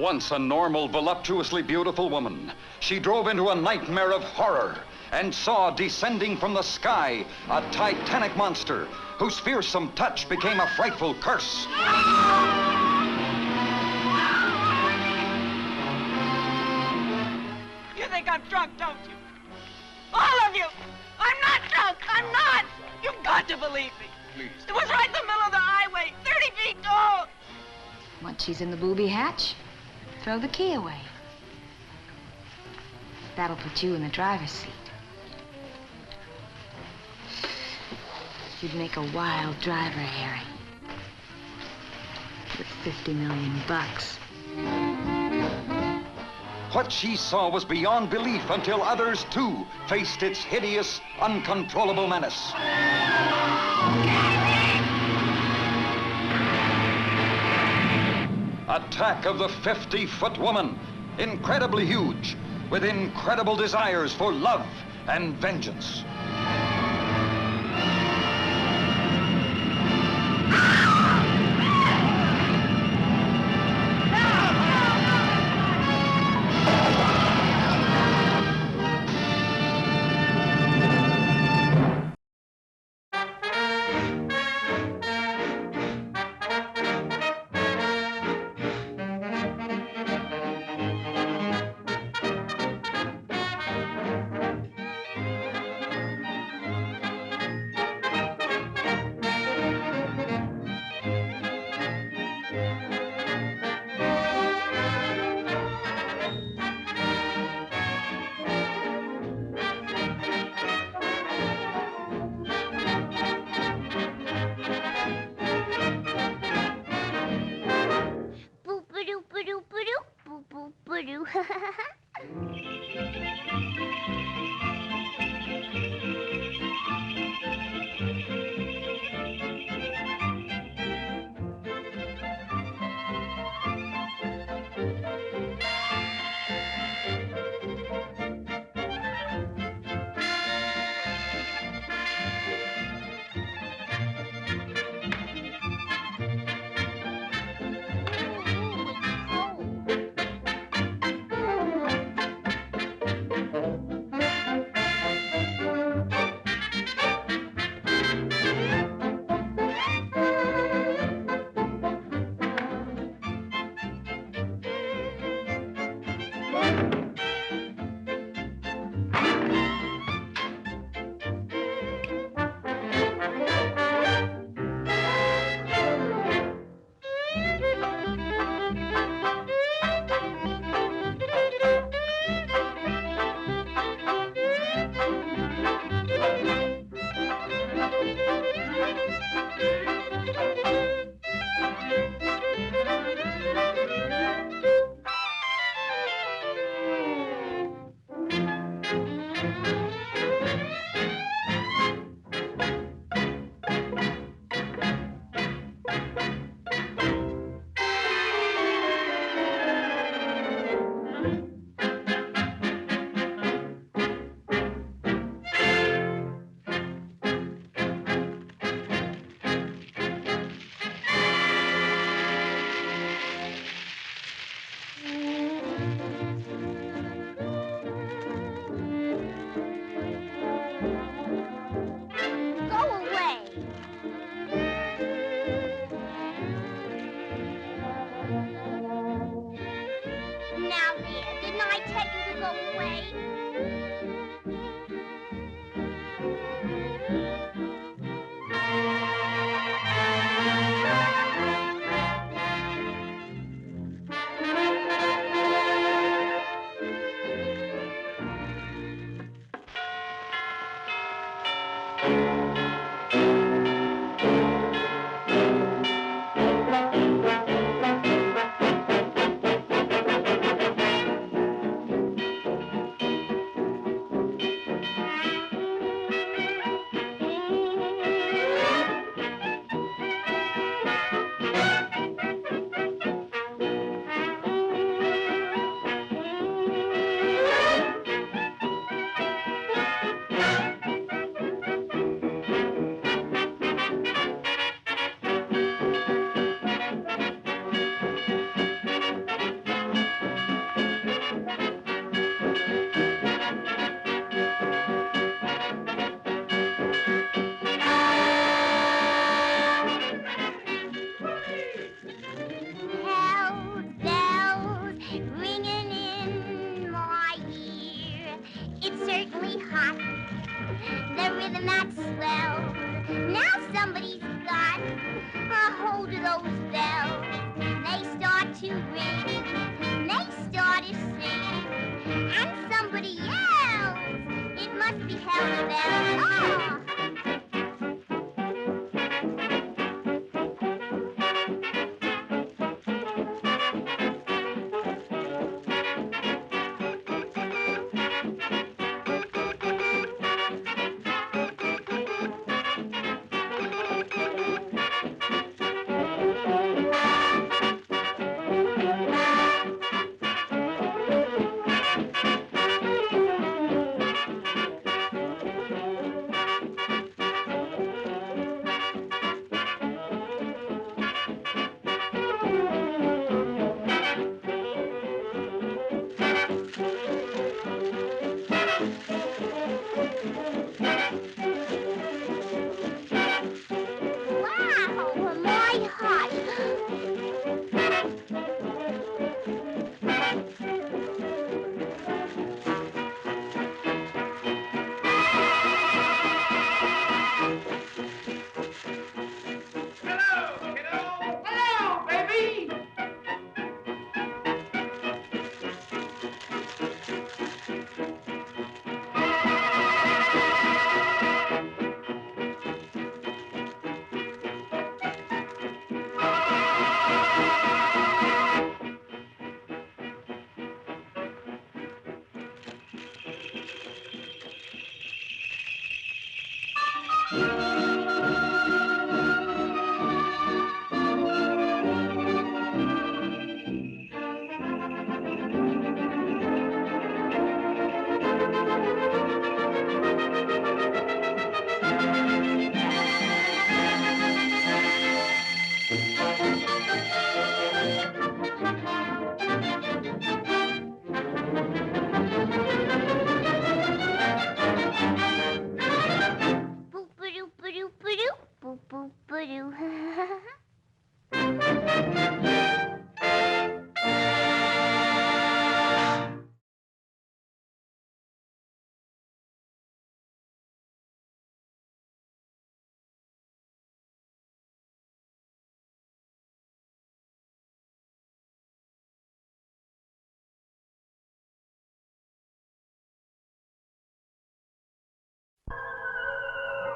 Once a normal, voluptuously beautiful woman, she drove into a nightmare of horror and saw descending from the sky a titanic monster whose fearsome touch became a frightful curse. You think I'm drunk, don't you? All of you! I'm not drunk! I'm not! You've got to believe me. Please. It was right in the middle of the highway, 30 feet tall. Once she's in the booby hatch, throw the key away. That'll put you in the driver's seat. You'd make a wild driver, Harry. With $50 million. What she saw was beyond belief until others, too, faced its hideous, uncontrollable menace. Attack of the 50-foot woman, incredibly huge, with incredible desires for love and vengeance.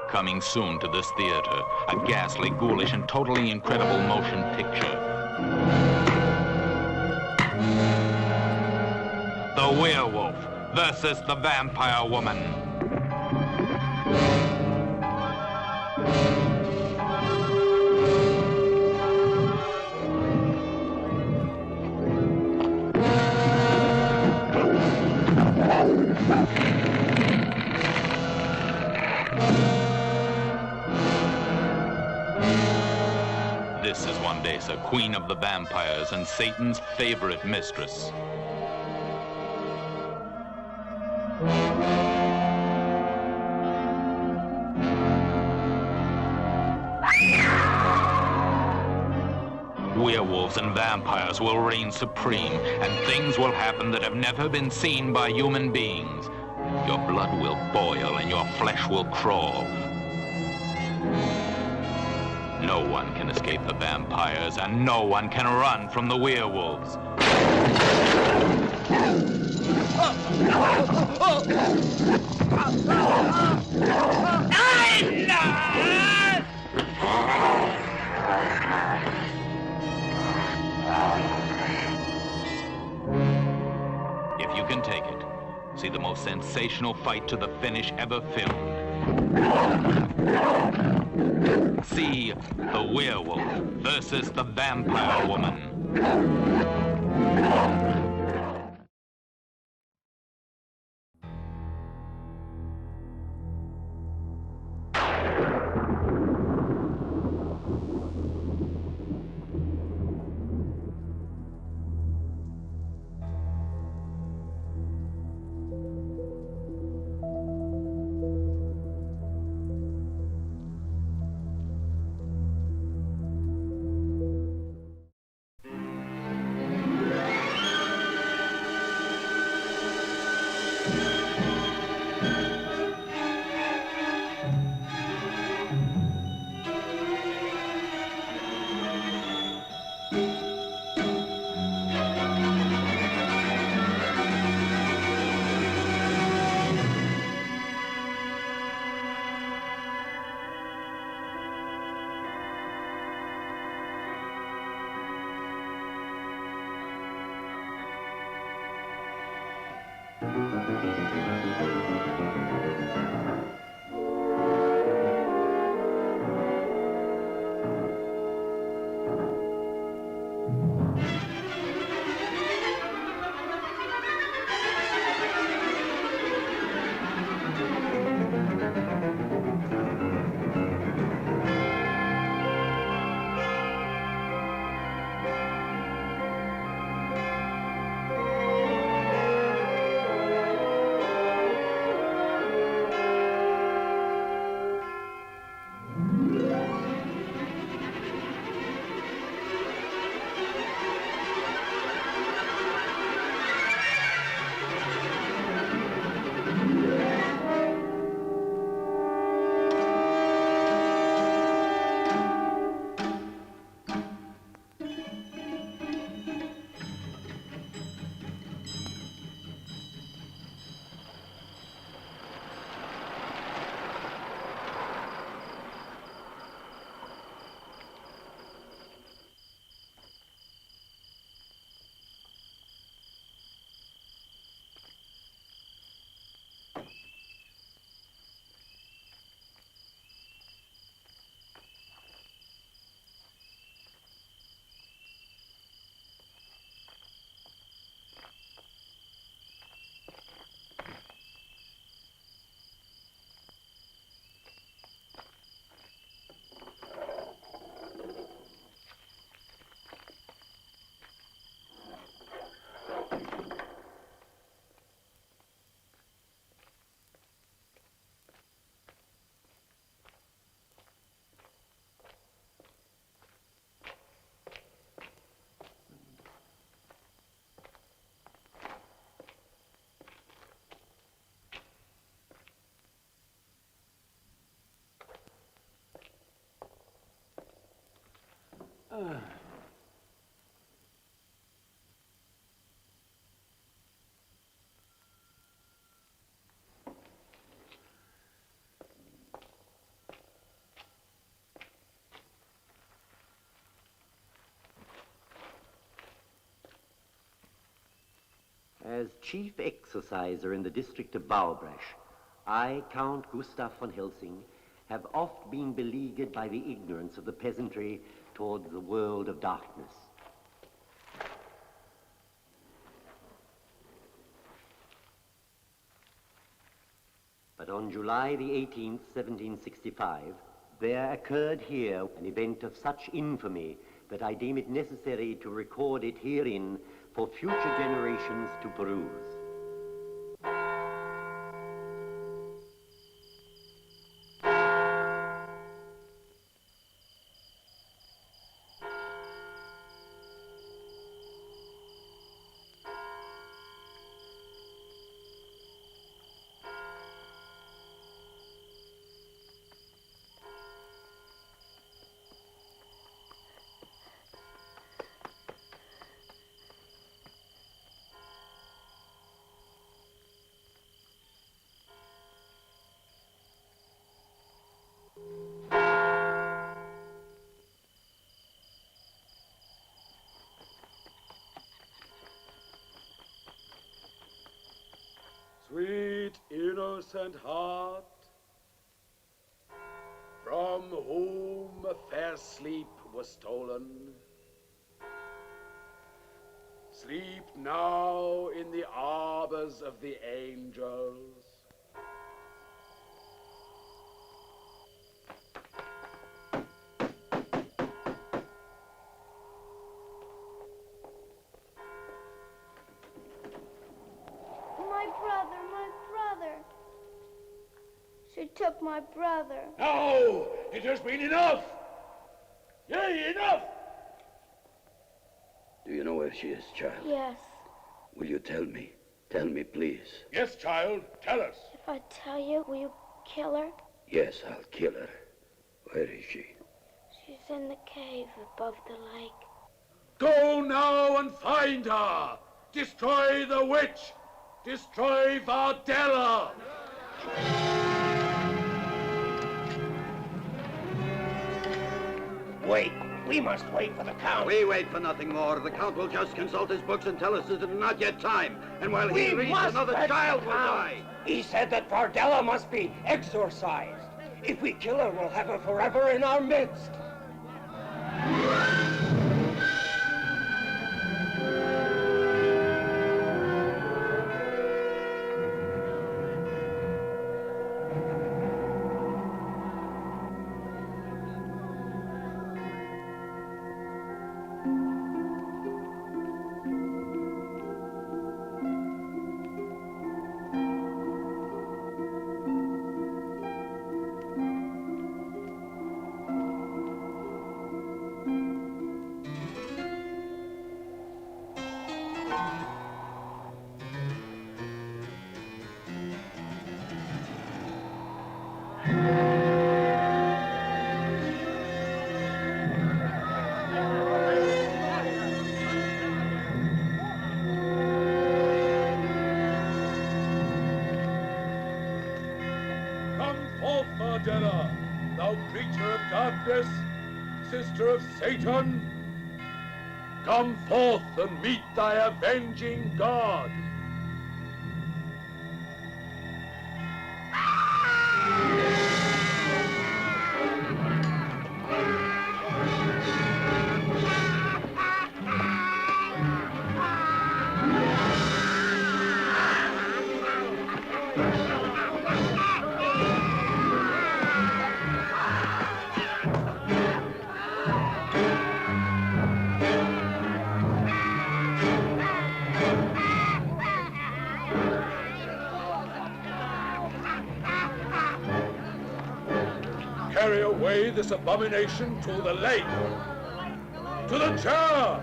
Coming soon to this theater, a ghastly, ghoulish, and totally incredible motion picture. The Werewolf versus the Vampire Woman. This is Wandesa, queen of the vampires and Satan's favorite mistress. Werewolves and vampires will reign supreme, and things will happen that have never been seen by human beings. Your blood will boil and your flesh will crawl. No one can escape the vampires, and no one can run from the werewolves. If you can take it, see the most sensational fight to the finish ever filmed. See the Werewolf versus the Vampire Woman. As chief exorciser in the district of Baubrasch, I, Count Gustav von Helsing, have oft been beleaguered by the ignorance of the peasantry toward the world of darkness. But on July the 18th, 1765, there occurred here an event of such infamy that I deem it necessary to record it herein for future generations to peruse. Sweet innocent heart, from whom a fair sleep was stolen, sleep now in the arbors of the angels. She took my brother. No! It has been enough! Yea, enough! Do you know where she is, child? Yes. Will you tell me? Tell me, please. Yes, child, tell us. If I tell you, will you kill her? Yes, I'll kill her. Where is she? She's in the cave above the lake. Go now and find her! Destroy the witch! Destroy Vardella! Wait. We must wait for the Count. We wait for nothing more. The Count will just consult his books and tell us it is not yet time. And while he reads, another child will die. He said that Vardella must be exorcised. If we kill her, we'll have her forever in our midst. Vardella, thou creature of darkness, sister of Satan, come forth and meet thy avenging God. Carry away this abomination to the lake, to the jar.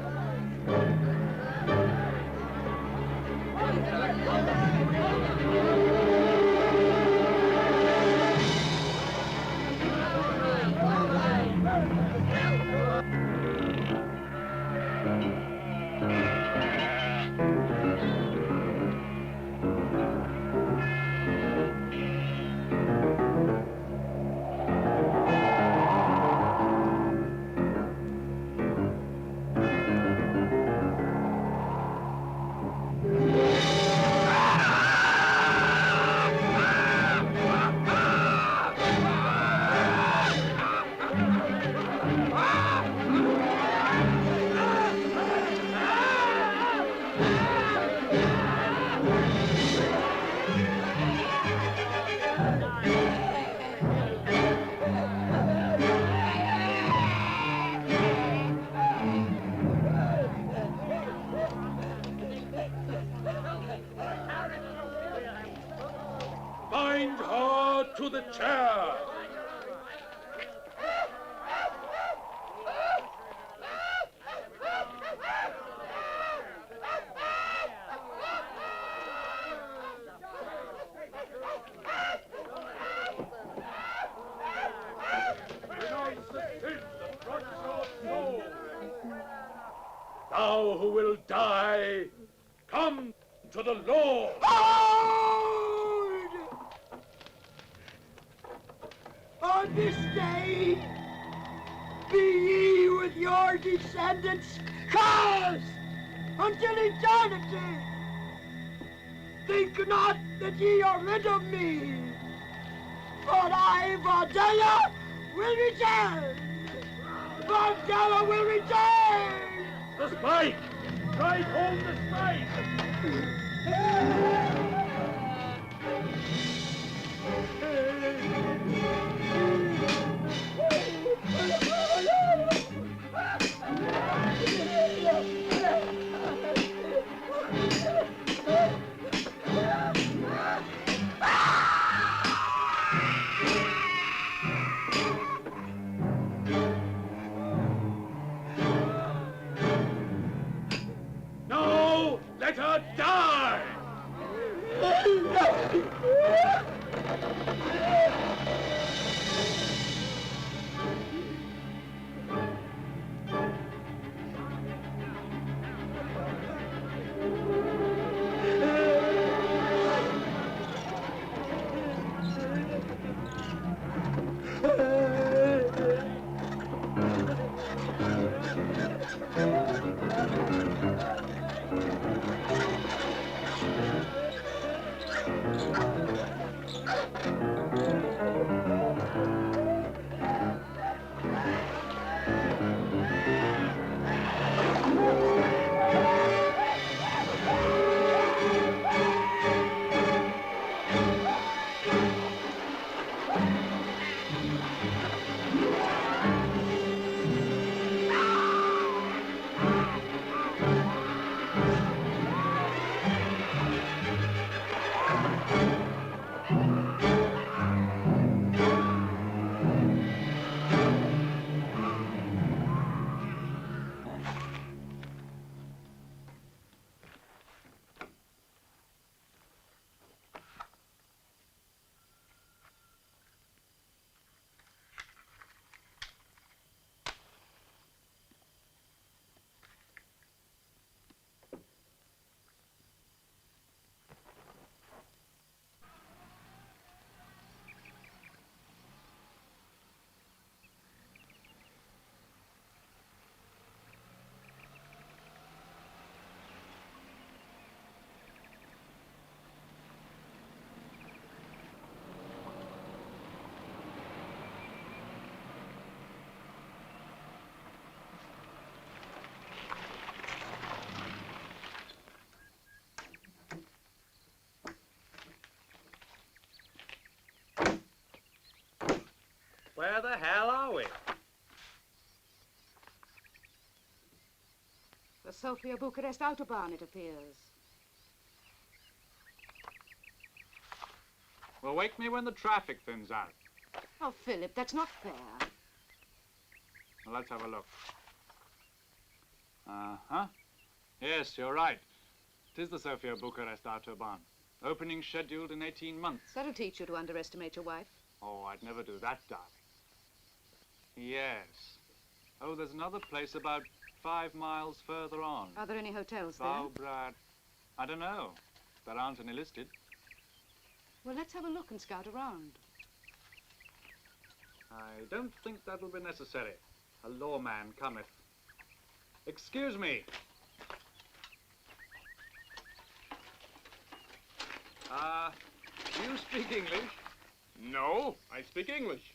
Thou who will die, come to the Lord. Lord! On this day, be ye with your descendants cursed until eternity. Think not that ye are rid of me, but I, Vardella, will return. Vardella will return. The spike! Drive home the spike! No! Let her die! Where the hell are we? The Sofia Bucharest Autobahn, it appears. Well, wake me when the traffic thins out. Oh, Philip, that's not fair. Well, let's have a look. Uh-huh. Yes, you're right. It is the Sofia Bucharest Autobahn. Opening scheduled in 18 months. That'll teach you to underestimate your wife. Oh, I'd never do that, darling. Yes. Oh, there's another place about 5 miles further on. Are there any hotels there? Valbrad. I don't know. There aren't any listed. Well, let's have a look and scout around. I don't think that'll be necessary. A lawman cometh. Excuse me. Do you speak English? No, I speak English.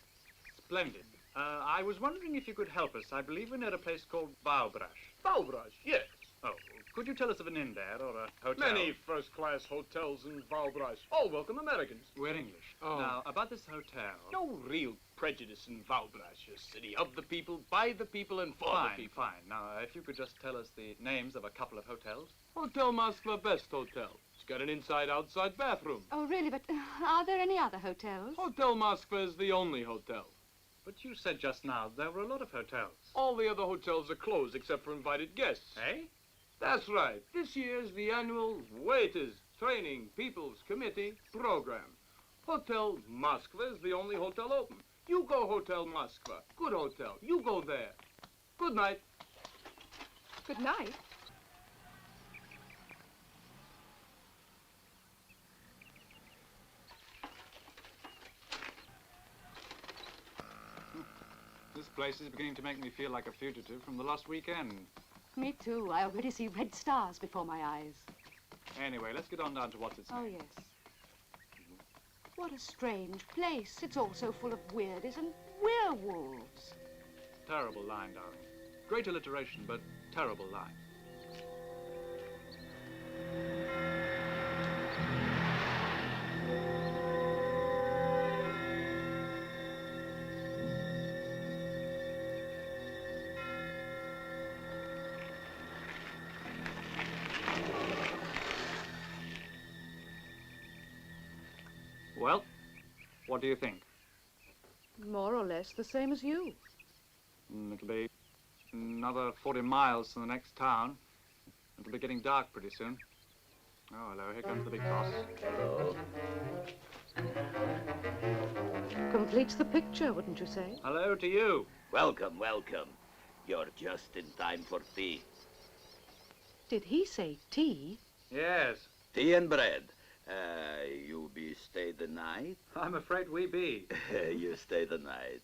Splendid. I was wondering if you could help us. I believe we're near a place called Valbrash. Valbrash, yes. Oh, could you tell us of an inn there or a hotel? Many first-class hotels in Valbrash. All welcome Americans. We're English. Oh. Now, about this hotel. No real prejudice in Valbrash, a city of the people, by the people, and for the people. Fine. Now, if you could just tell us the names of a couple of hotels. Hotel Moskva, best hotel. It's got an inside-outside bathroom. Oh, really? But are there any other hotels? Hotel Moskva is the only hotel. But you said just now there were a lot of hotels. All the other hotels are closed except for invited guests. Eh? That's right. This year's the annual Waiters Training People's Committee program. Hotel Moskva is the only hotel open. You go Hotel Moskva. Good hotel. You go there. Good night. Good night. This place is beginning to make me feel like a fugitive from the lost weekend. Me too. I already see red stars before my eyes. Anyway, let's get on down to what's its Oh, name. yes. What a strange place. It's all so full of weirdies and werewolves. Terrible line, darling. Great alliteration, but terrible line. Well, what do you think? More or less the same as you. It'll be another 40 miles to the next town. It'll be getting dark pretty soon. Oh, hello, here comes the big boss. Hello. Completes the picture, wouldn't you say? Hello to you. Welcome, welcome. You're just in time for tea. Did he say tea? Yes. Tea and bread. You be stay the night? I'm afraid we be. You stay the night.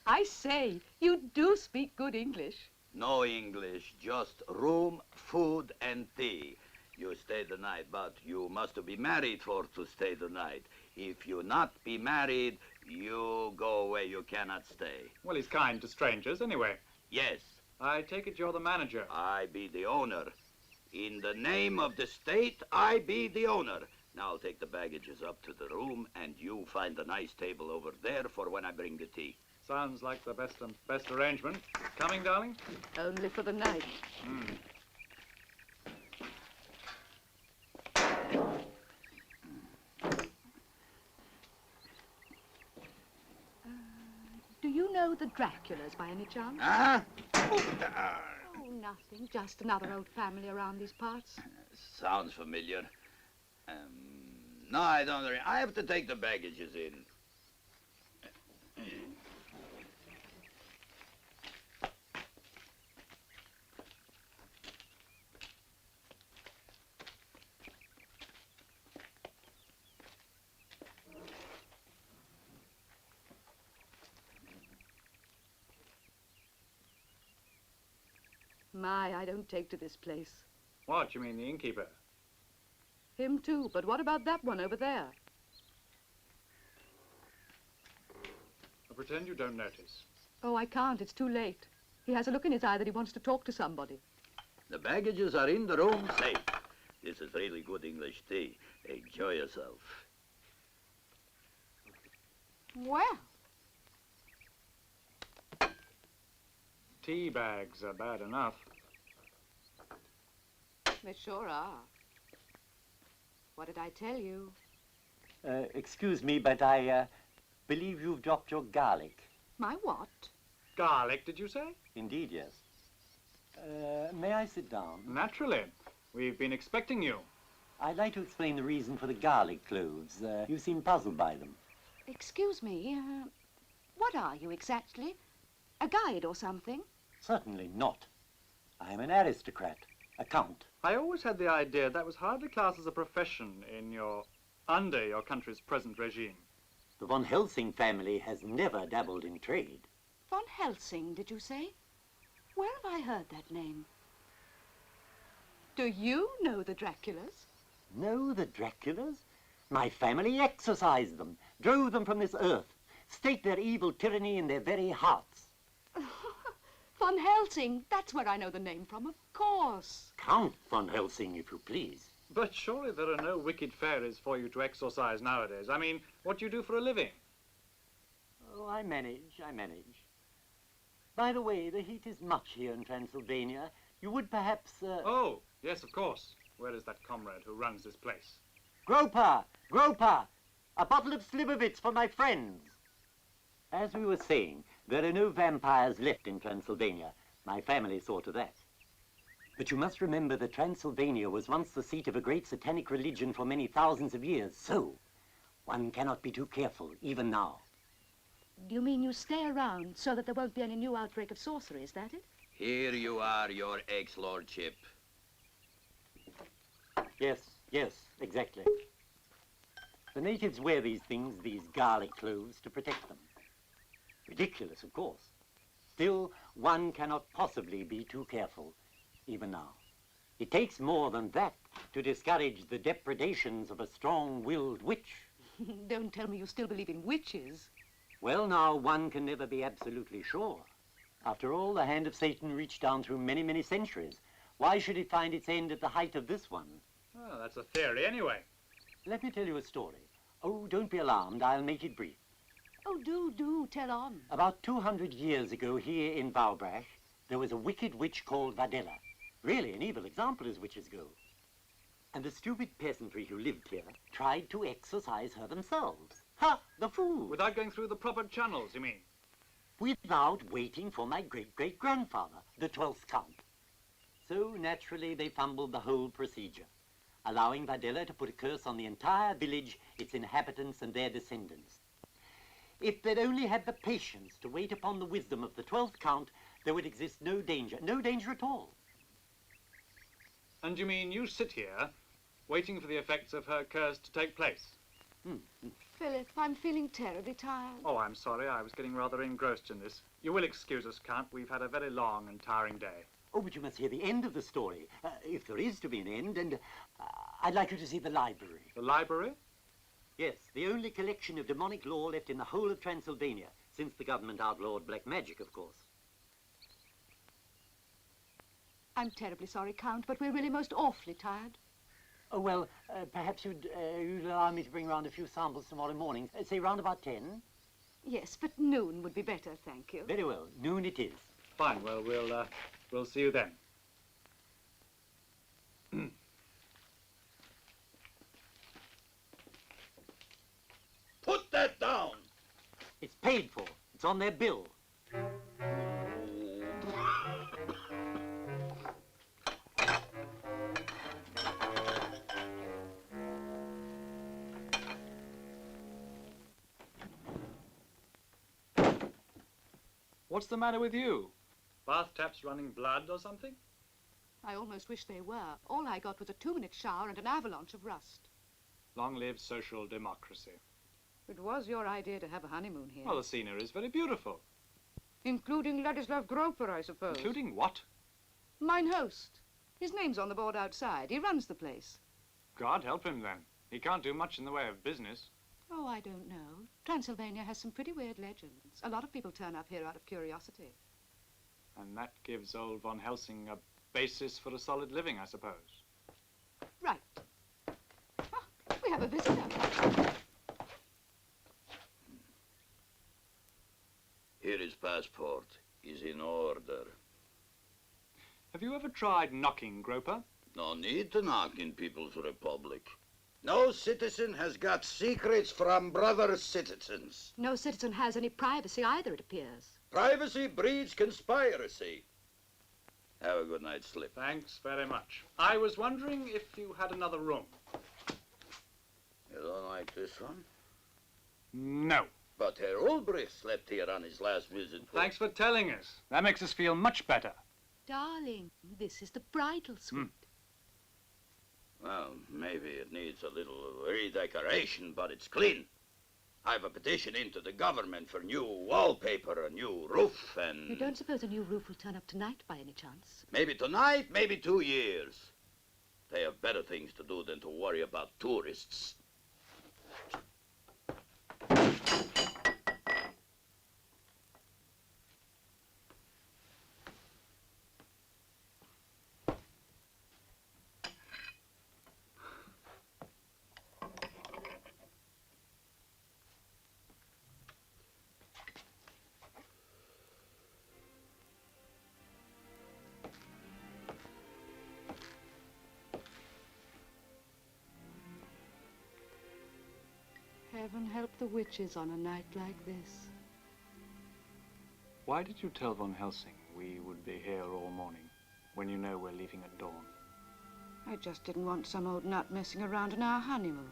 I say, you do speak good English. No English, just room, food, and tea. You stay the night, but you must be married for to stay the night. If you not be married, you go away, you cannot stay. Well, he's kind to strangers, anyway. Yes. I take it you're the manager. I be the owner. In the name of the state, I be the owner. Now I'll take the baggages up to the room, and you find a nice table over there for when I bring the tea. Sounds like the best arrangement. Coming, darling? Only for the night. Do you know the Draculas by any chance? Huh? Oh, nothing. Just another old family around these parts. Sounds familiar. No, I don't. I have to take the baggages in. My, I don't take to this place. What, you mean the innkeeper? Him too, but what about that one over there? I pretend you don't notice. Oh, I can't. It's too late. He has a look in his eye that he wants to talk to somebody. The baggages are in the room safe. This is really good English tea. Enjoy yourself. Well. Tea bags are bad enough. They sure are. What did I tell you? Excuse me, but I believe you've dropped your garlic. My what? Garlic, did you say? Indeed, yes. May I sit down? Naturally. We've been expecting you. I'd like to explain the reason for the garlic cloves. You seem puzzled by them. Excuse me, what are you exactly? A guide or something? Certainly not. I'm an aristocrat, a count. I always had the idea that was hardly classed as a profession under your country's present regime. The von Helsing family has never dabbled in trade. Von Helsing, did you say? Where have I heard that name? Do you know the Draculas? Know the Draculas? My family exorcised them, drove them from this earth, staked their evil tyranny in their very hearts. Von Helsing, that's where I know the name from, of course. Count von Helsing, if you please. But surely there are no wicked fairies for you to exorcise nowadays. I mean, what do you do for a living? Oh, I manage. By the way, the heat is much here in Transylvania. You would perhaps, Oh, yes, of course. Where is that comrade who runs this place? Groper! A bottle of Slivovitz for my friends! As we were saying, there are no vampires left in Transylvania. My family saw to that. But you must remember that Transylvania was once the seat of a great satanic religion for many thousands of years, so one cannot be too careful, even now. Do you mean you stay around so that there won't be any new outbreak of sorcery, is that it? Here you are, your ex-lordship. Yes, exactly. The natives wear these things, these garlic cloves, to protect them. Ridiculous, of course. Still, one cannot possibly be too careful, even now. It takes more than that to discourage the depredations of a strong-willed witch. Don't tell me you still believe in witches. Well, now, one can never be absolutely sure. After all, the hand of Satan reached down through many, many centuries. Why should it find its end at the height of this one? Well, that's a theory anyway. Let me tell you a story. Oh, don't be alarmed. I'll make it brief. Oh, do, tell on. About 200 years ago here in Baubrach, there was a wicked witch called Vardella. Really an evil example as witches go. And the stupid peasantry who lived here tried to exorcise her themselves. Ha! The fool! Without going through the proper channels, you mean? Without waiting for my great-great-grandfather, the 12th Count. So naturally they fumbled the whole procedure, allowing Vardella to put a curse on the entire village, its inhabitants and their descendants. If they'd only had the patience to wait upon the wisdom of the 12th Count, there would exist no danger at all. And you mean you sit here, waiting for the effects of her curse to take place? Philip, I'm feeling terribly tired. Oh, I'm sorry. I was getting rather engrossed in this. You will excuse us, Count. We've had a very long and tiring day. Oh, but you must hear the end of the story, if there is to be an end, and I'd like you to see the library. The library? Yes, the only collection of demonic lore left in the whole of Transylvania, since the government outlawed black magic, of course. I'm terribly sorry, Count, but we're really most awfully tired. Oh, well, perhaps you'd allow me to bring round a few samples tomorrow morning, say round about 10? Yes, but noon would be better, thank you. Very well, noon it is. Fine, well, we'll see you then. Put that down! It's paid for. It's on their bill. What's the matter with you? Bath taps running blood or something? I almost wish they were. All I got was a 2-minute shower and an avalanche of rust. Long live social democracy. It was your idea to have a honeymoon here. Well, the scenery is very beautiful. Including Ladislav Groper, I suppose. Including what? Mine host. His name's on the board outside. He runs the place. God help him, then. He can't do much in the way of business. Oh, I don't know. Transylvania has some pretty weird legends. A lot of people turn up here out of curiosity. And that gives old Von Helsing a basis for a solid living, I suppose. Right. Ah, we have a visitor. Here his passport is in order. Have you ever tried knocking, Groper? No need to knock in People's Republic. No citizen has got secrets from brother citizens. No citizen has any privacy either, it appears. Privacy breeds conspiracy. Have a good night's sleep. Thanks very much. I was wondering if you had another room. You don't like this one? No. But Herr Ulbricht slept here on his last visit. Thanks for telling us. That makes us feel much better. Darling, this is the bridal suite. Well, maybe it needs a little redecoration, but it's clean. I have a petition into the government for new wallpaper, a new roof, and... You don't suppose a new roof will turn up tonight, by any chance? Maybe tonight, maybe 2 years. They have better things to do than to worry about tourists. Heaven help the witches on a night like this. Why did you tell Von Helsing we would be here all morning, when you know we're leaving at dawn? I just didn't want some old nut messing around in our honeymoon.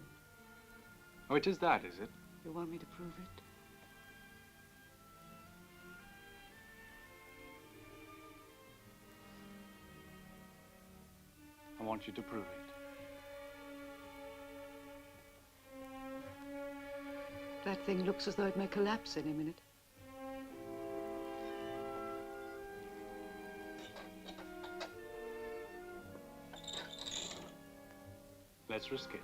Oh, it is that, is it? You want me to prove it? I want you to prove it. That thing looks as though it may collapse any minute. let's risk it.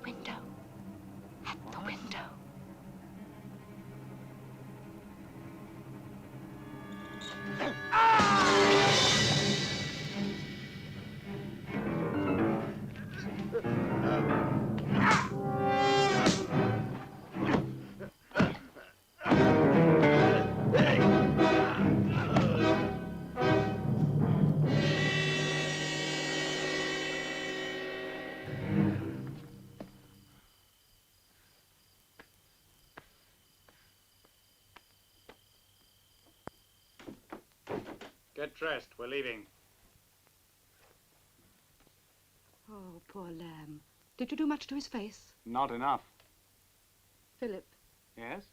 Window. At the window. Get dressed. We're leaving. Oh, poor lamb. Did you do much to his face? Not enough. Philip, Yes?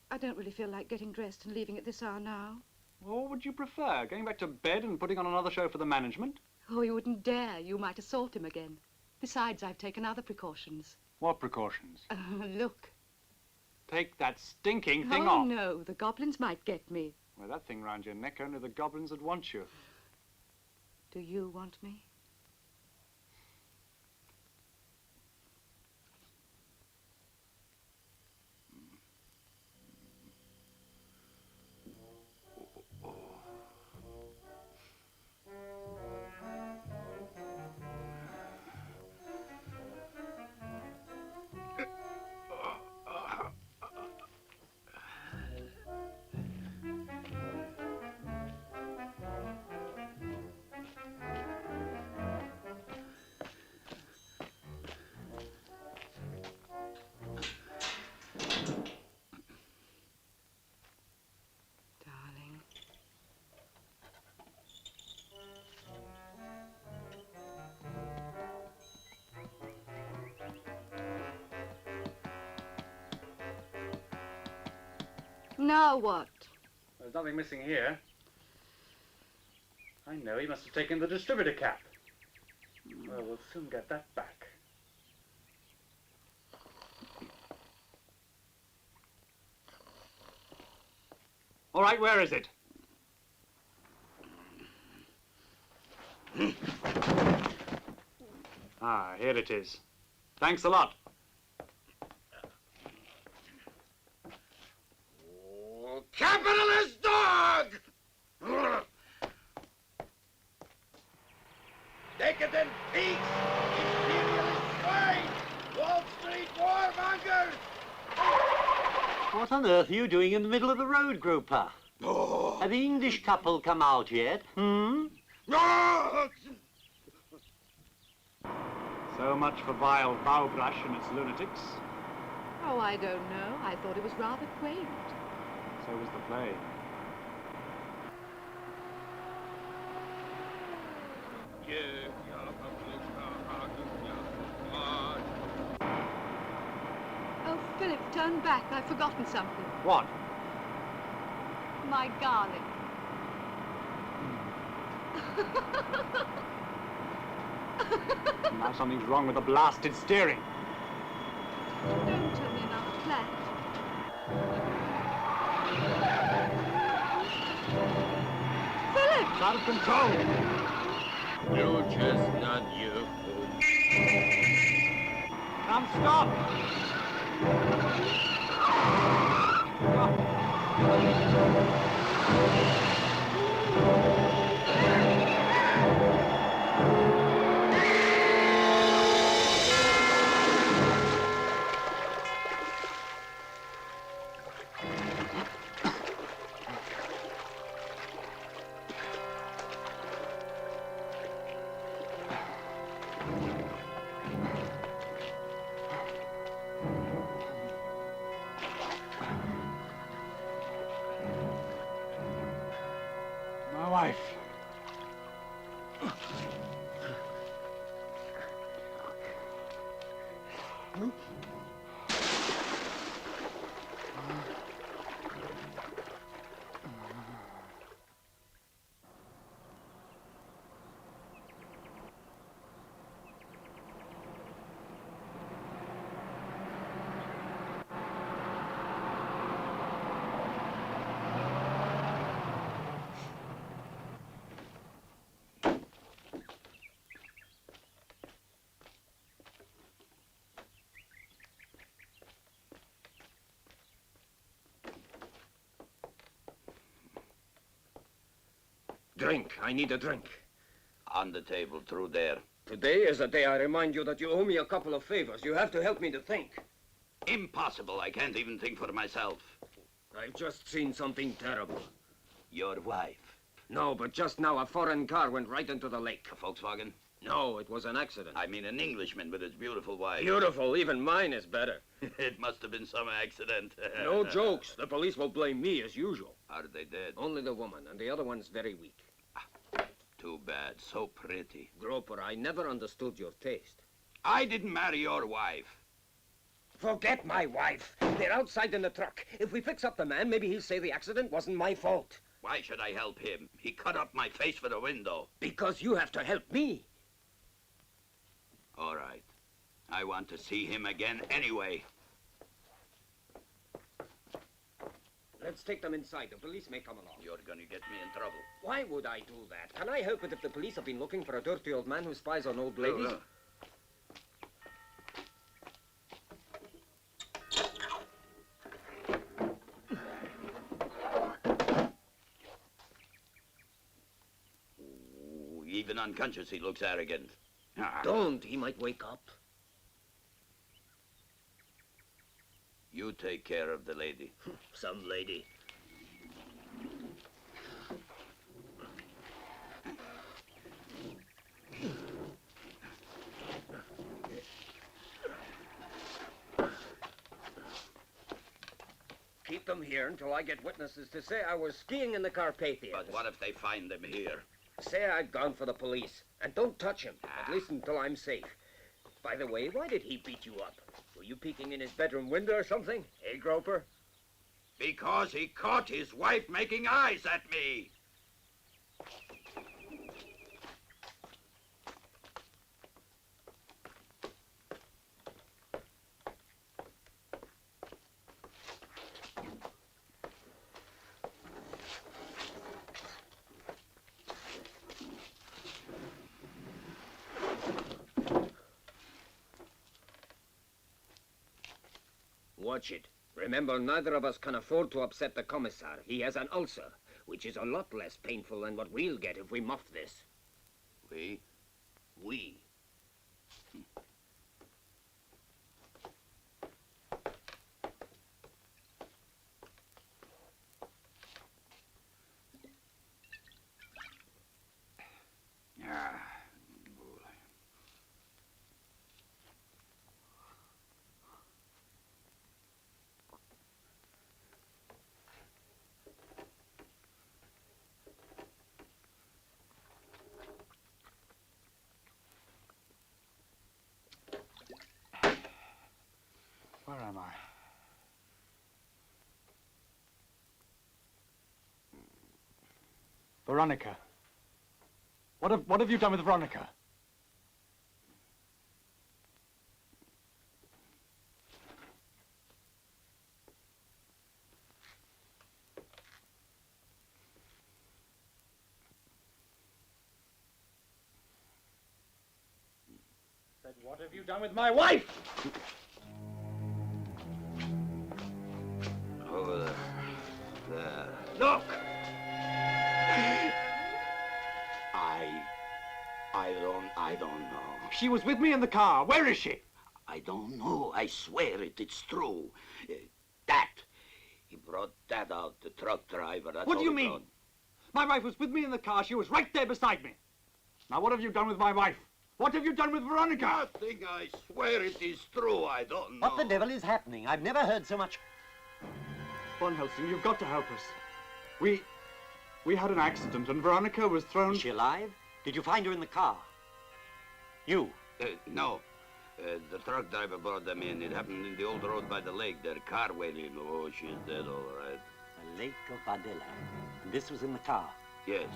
I don't really feel like getting dressed and leaving at this hour now. Well, what would you prefer? Going back to bed and putting on another show for the management? Oh, you wouldn't dare. You might assault him again. Besides, I've taken other precautions. What precautions? Look. Take that stinking thing Oh, off. no. The goblins might get me. With that thing round your neck, only the goblins would want you. Do you want me? Now what? There's nothing missing here. I know, he must have taken the distributor cap. Well, we'll soon get that back. All right, where is it? Ah, here it is. Thanks a lot. Capitalist dog! Decadent peaks! Imperialist swine! Wall Street warmongers! What on earth are you doing in the middle of the road, Groper? Oh. Have the English couple come out yet? No! So much for vile Bowbrush and its lunatics. Oh, I don't know. I thought it was rather quaint. So was the play. Oh, Philip, turn back. I've forgotten something. What? My garlic. Now something's wrong with the blasted steering. Don't tell me about the flat. Philip! It's out of control. You chestnut, you. Come, stop! My wife. Drink. I need a drink. On the table, through there. Today is the day I remind you that you owe me a couple of favors. You have to help me to think. Impossible. I can't even think for myself. I've just seen something terrible. Your wife. No, but just now a foreign car went right into the lake. A Volkswagen? No, it was an accident. I mean an Englishman with his beautiful wife. Beautiful. Even mine is better. It must have been some accident. No jokes. The police will blame me as usual. Are they dead? Only the woman, and the other one's very weak. Too bad. So pretty. Groper, I never understood your taste. I didn't marry your wife. Forget my wife. They're outside in the truck. If we fix up the man, maybe he'll say the accident wasn't my fault. Why should I help him? He cut up my face for the window. Because you have to help me. All right. I want to see him again anyway. Let's take them inside. The police may come along. You're going to get me in trouble. Why would I do that? Can I help it if the police have been looking for a dirty old man who spies on old ladies? Ooh, even unconscious, he looks arrogant. Don't. He might wake up. You take care of the lady. Some lady. Keep them here until I get witnesses to say I was skiing in the Carpathians. But what if they find them here? Say I'd gone for the police. And don't touch him, at least until I'm safe. By the way, why did he beat you up? Were you peeking in his bedroom window or something? Hey, Groper? Because he caught his wife making eyes at me. Watch it. Remember, neither of us can afford to upset the commissar. He has an ulcer, which is a lot less painful than what we'll get if we muff this. We? We. Where am I? Veronica. What have you done with Veronica? said, what have you done with my wife? Over there. Look! I don't know. She was with me in the car. Where is she? I don't know. I swear it's true. That. He brought that out, the truck driver. That's What do you all he mean? brought. My wife was with me in the car. She was right there beside me. Now, what have you done with my wife? What have you done with Veronica? Nothing. I swear it is true. I don't know. What the devil is happening? I've never heard so much... Von Helsing, you've got to help us. We had an accident and Veronica was thrown... Is she alive? Did you find her in the car? You? No. The truck driver brought them in. It happened in the old road by the lake. Their car waiting. Oh, she's dead, all right. The lake of Vardella. And this was in the car? Yes.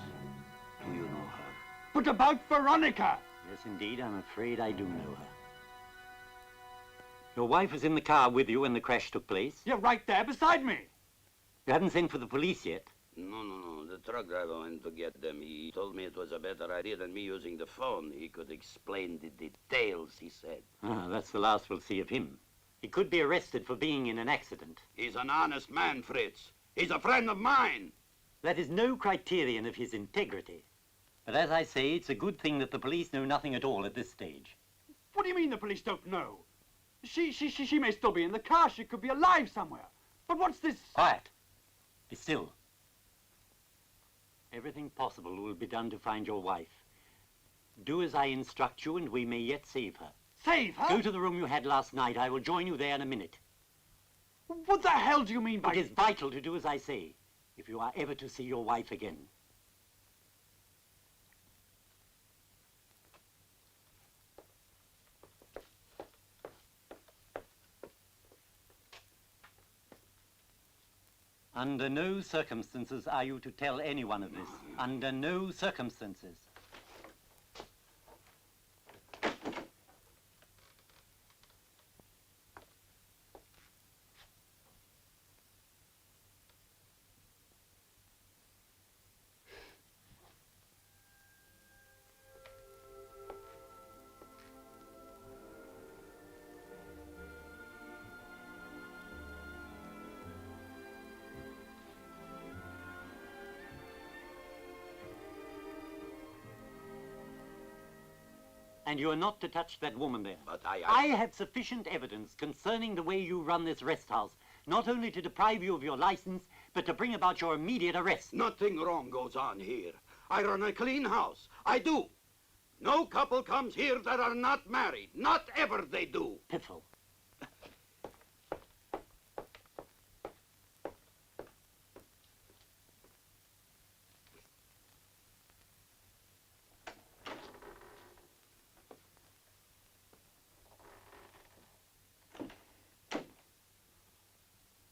Do you know her? But about Veronica! Yes, indeed. I'm afraid I do know her. Your wife was in the car with you when the crash took place? You're right there beside me. You haven't sent for the police yet? No. The truck driver went to get them. He told me it was a better idea than me using the phone. He could explain the details, he said. Ah, that's the last we'll see of him. He could be arrested for being in an accident. He's an honest man, Fritz. He's a friend of mine. That is no criterion of his integrity. But as I say, it's a good thing that the police know nothing at all at this stage. What do you mean the police don't know? She may still be in the car. She could be alive somewhere. But what's this? Quiet. Be still. Everything possible will be done to find your wife. Do as I instruct you and we may yet save her. Save her? Go to the room you had last night. I will join you there in a minute. What the hell do you mean by... It is vital to do as I say, if you are ever to see your wife again. Under no circumstances are you to tell anyone of this. Under no circumstances. And you are not to touch that woman there. But I have sufficient evidence concerning the way you run this rest house, not only to deprive you of your license, but to bring about your immediate arrest. Nothing wrong goes on here. I run a clean house. I do. No couple comes here that are not married. Not ever they do. Piffle.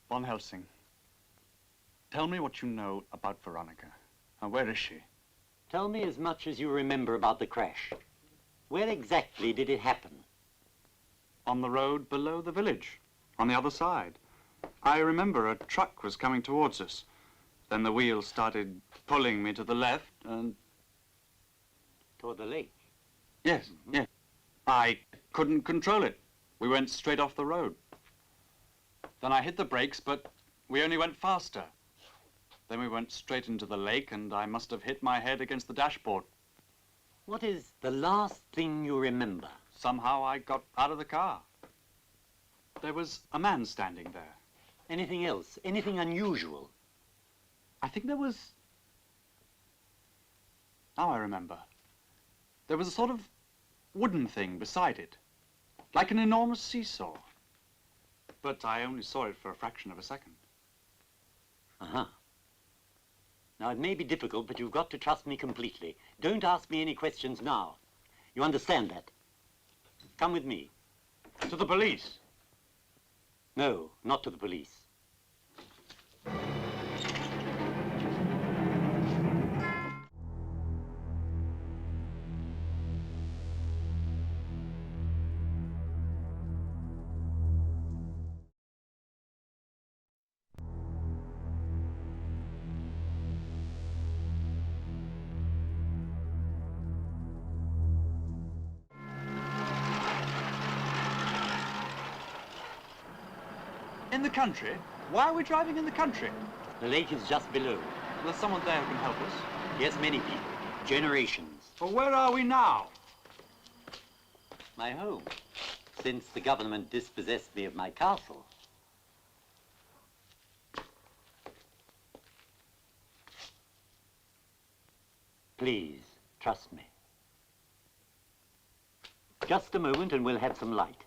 Von Helsing, tell me what you know about Veronica. And where is she? Tell me as much as you remember about the crash. Where exactly did it happen? On the road below the village, on the other side. I remember a truck was coming towards us. Then the wheel started pulling me to the left and... Toward the lake? Yes, yes. I couldn't control it. We went straight off the road. Then I hit the brakes, but we only went faster. Then we went straight into the lake, and I must have hit my head against the dashboard. What is the last thing you remember? Somehow I got out of the car. There was a man standing there. Anything else? Anything unusual? I think there was... Now I remember. There was a sort of wooden thing beside it, like an enormous seesaw. But I only saw it for a fraction of a second. Uh-huh. Now, it may be difficult, but you've got to trust me completely. Don't ask me any questions now. You understand that? Come with me. To the police? No, not to the police. in the country? Why are we driving in the country? The lake is just below. There's someone there who can help us. Yes, many people. Generations. Well, where are we now? My home. Since the government dispossessed me of my castle. Please, trust me. Just a moment and we'll have some light.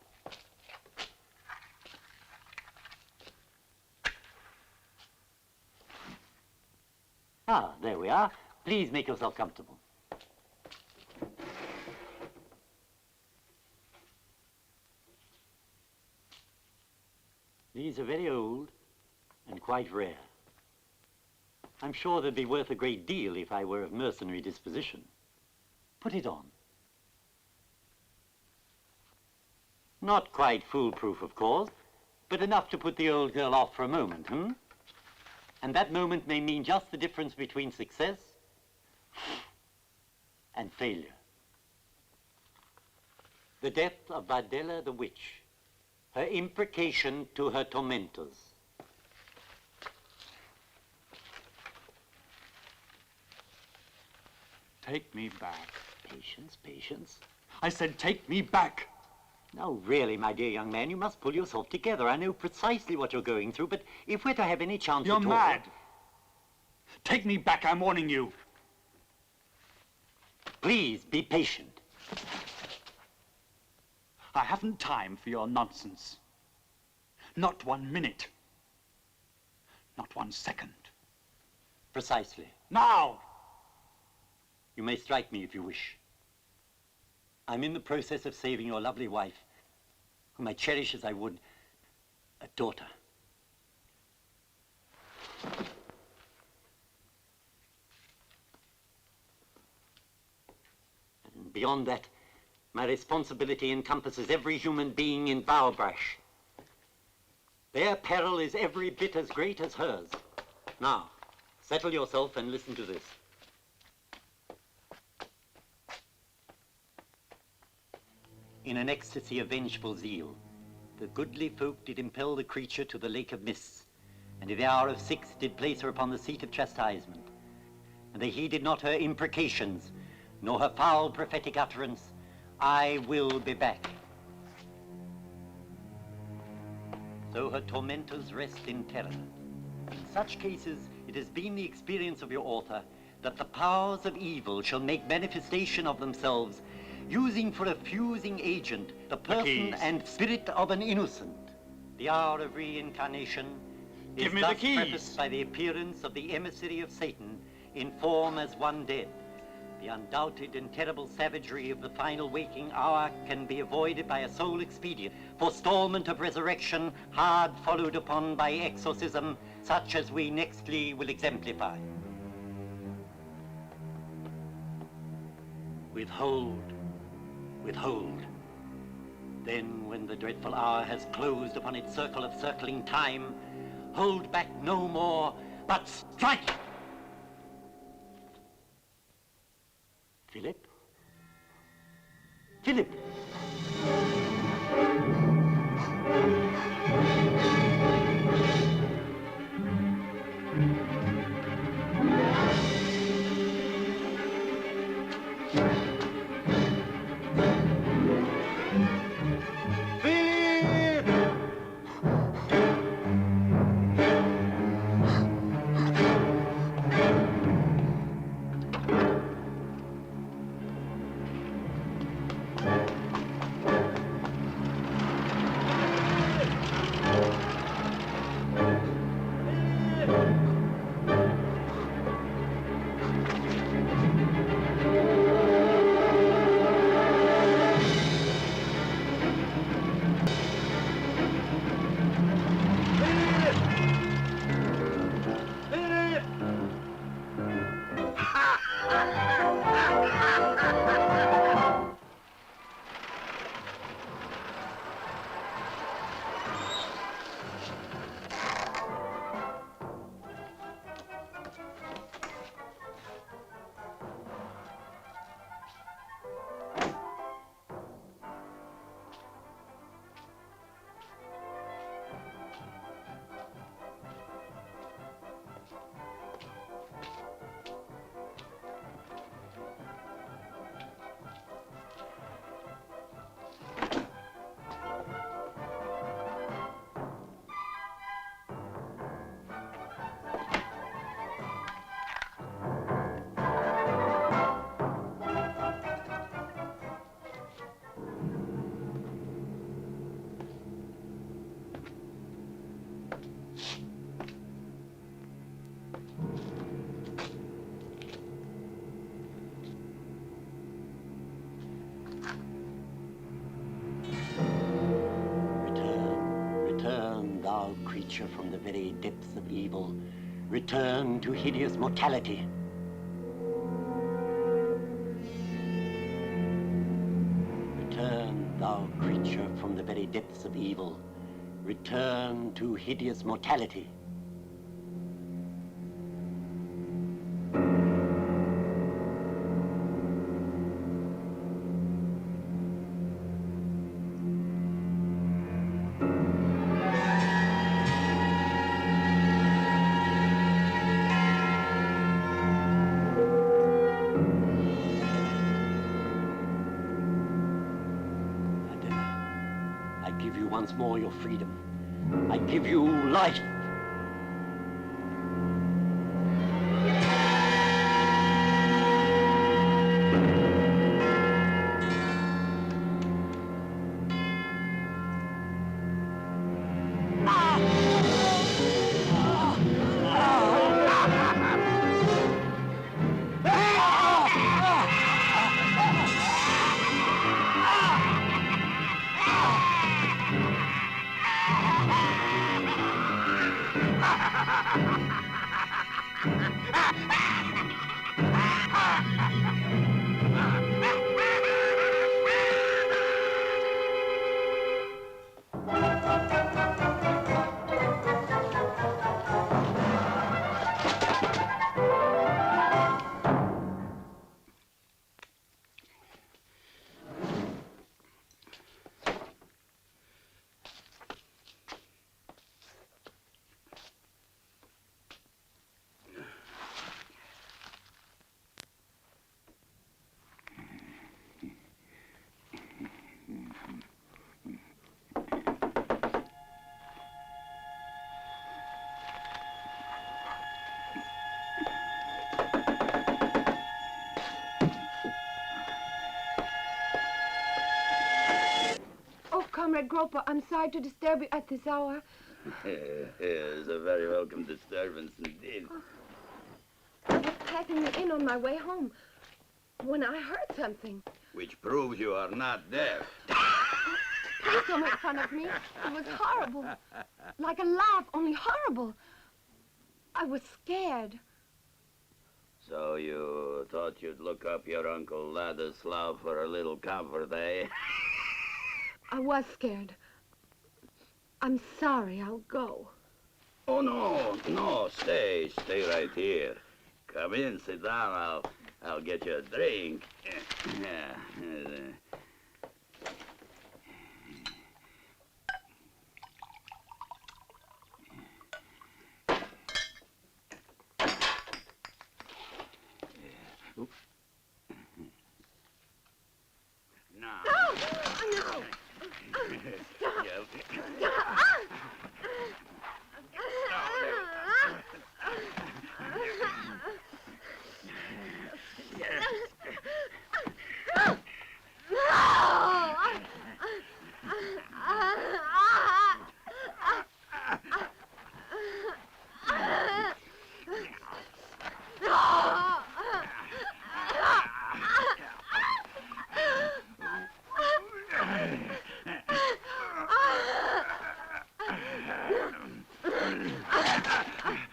Ah, there we are. Please make yourself comfortable. These are very old and quite rare. I'm sure they'd be worth a great deal if I were of mercenary disposition. Put it on. Not quite foolproof, of course, but enough to put the old girl off for a moment, And that moment may mean just the difference between success and failure. The death of Vardella the witch, her imprecation to her tormentors. Take me back. Patience, patience. I said take me back. Now, really, my dear young man, you must pull yourself together. I know precisely what you're going through, but if we're to have any chance You're at all... mad. Take me back, I'm warning you. Please, be patient. I haven't time for your nonsense. Not 1 minute. Not 1 second. Precisely. Now! You may strike me if you wish. I'm in the process of saving your lovely wife, whom I cherish as I would a daughter. And beyond that, my responsibility encompasses every human being in Bowerbrash. Their peril is every bit as great as hers. Now, settle yourself and listen to this. In an ecstasy of vengeful zeal, the goodly folk did impel the creature to the lake of mists, and in the hour of 6 did place her upon the seat of chastisement. And they heeded not her imprecations, nor her foul prophetic utterance, I will be back. So her tormentors rest in terror. In such cases, it has been the experience of your author that the powers of evil shall make manifestation of themselves, using for a fusing agent the person and spirit of an innocent. The hour of reincarnation is thus prefaced by the appearance of the emissary of Satan in form as one dead. The undoubted and terrible savagery of the final waking hour can be avoided by a sole expedient, forestallment of resurrection, hard followed upon by exorcism, such as we nextly will exemplify. Withhold. Withhold. Then, when the dreadful hour has closed upon its circle of circling time, hold back no more, but strike! Philip? Philip! creature from the very depths of evil, return to hideous mortality. Return, thou creature from the very depths of evil, return to hideous mortality. Once more your freedom. I give you life. Comrade Groper, I'm sorry to disturb you at this hour. It's a very welcome disturbance indeed. I was passing you in on my way home when I heard something. Which proves you are not deaf. Please don't make fun of me. It was horrible. Like a laugh, only horrible. I was scared. So you thought you'd look up your Uncle Ladislav for a little comfort, eh? I was scared. I'm sorry. I'll go. Oh, no, stay right here. Come in, sit down. I'll get you a drink. No!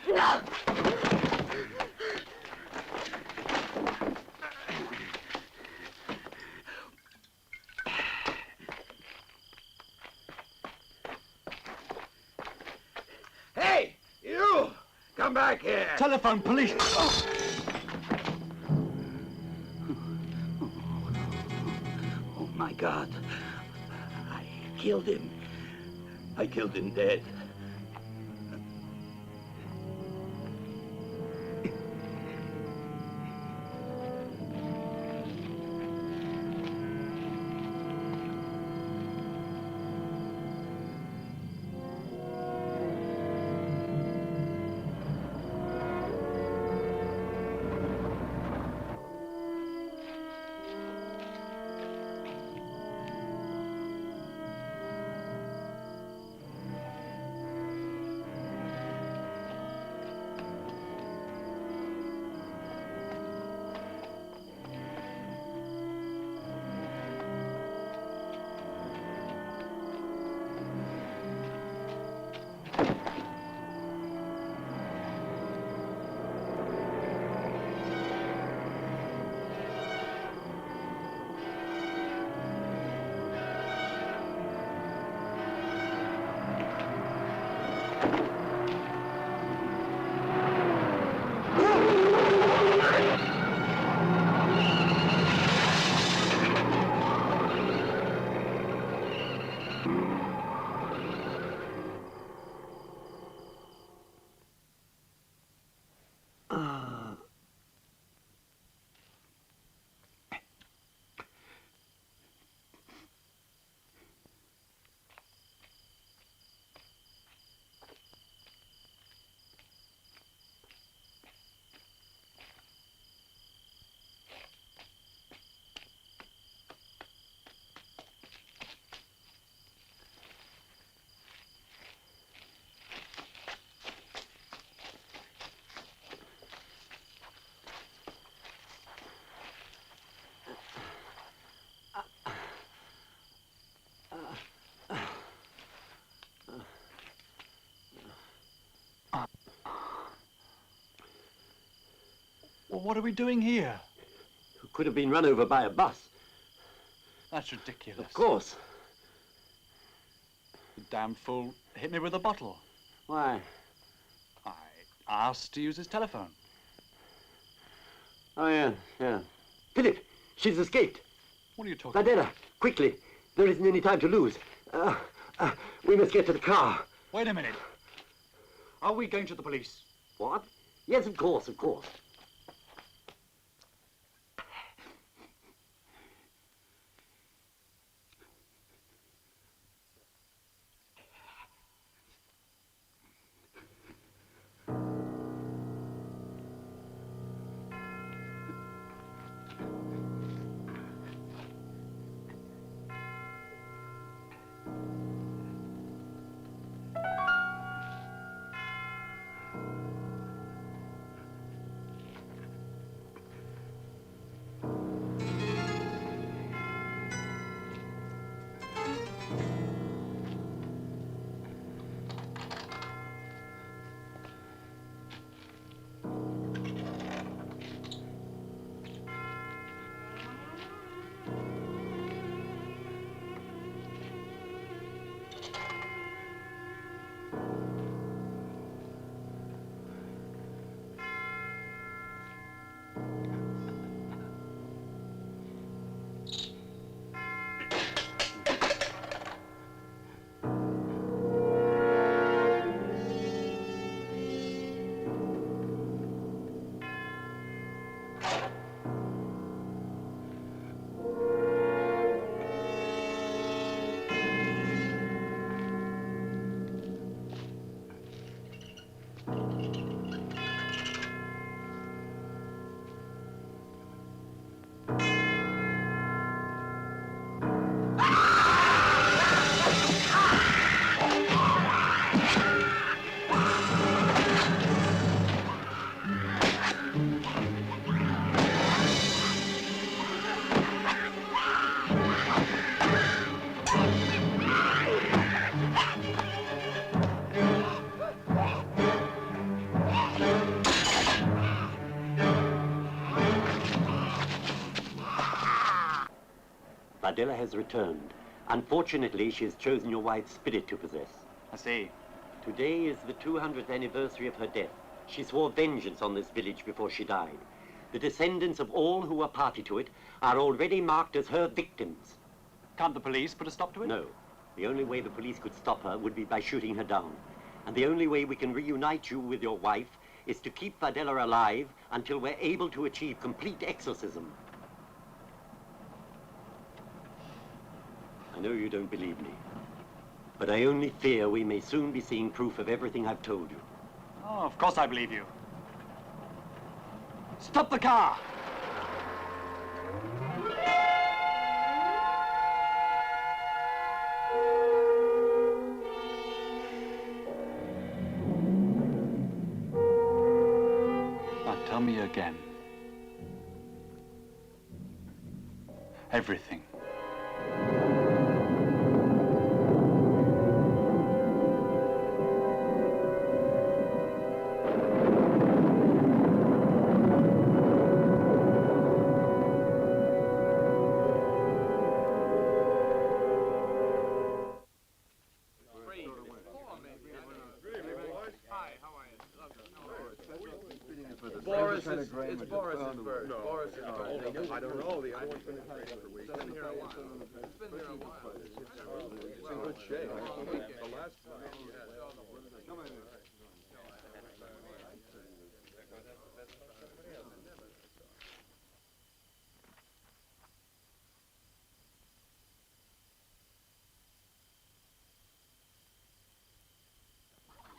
Stop! Hey, you! Come back here! Telephone, police! Oh. Oh, my God. I killed him. I killed him dead. Well, what are we doing here? Who could have been run over by a bus. That's ridiculous. Of course. The damn fool hit me with a bottle. Why? I asked to use his telephone. Oh, yeah. Philip, she's escaped. What are you talking Vardella, quickly. There isn't any time to lose. We must get to the car. Wait a minute. Are we going to the police? What? Yes, of course. Vardella has returned. Unfortunately, she has chosen your wife's spirit to possess. I see. Today is the 200th anniversary of her death. She swore vengeance on this village before she died. The descendants of all who were party to it are already marked as her victims. Can't the police put a stop to it? No. The only way the police could stop her would be by shooting her down. And the only way we can reunite you with your wife is to keep Vardella alive until we're able to achieve complete exorcism. I know you don't believe me, but I only fear we may soon be seeing proof of everything I've told you. Oh, of course I believe you. Stop the car! Now tell me again. Everything. It's Boris's bird. No. Boris is bird. I don't know. The other one's been in for weeks. It's been here a while. It's been here a while. It's in good shape. The last time.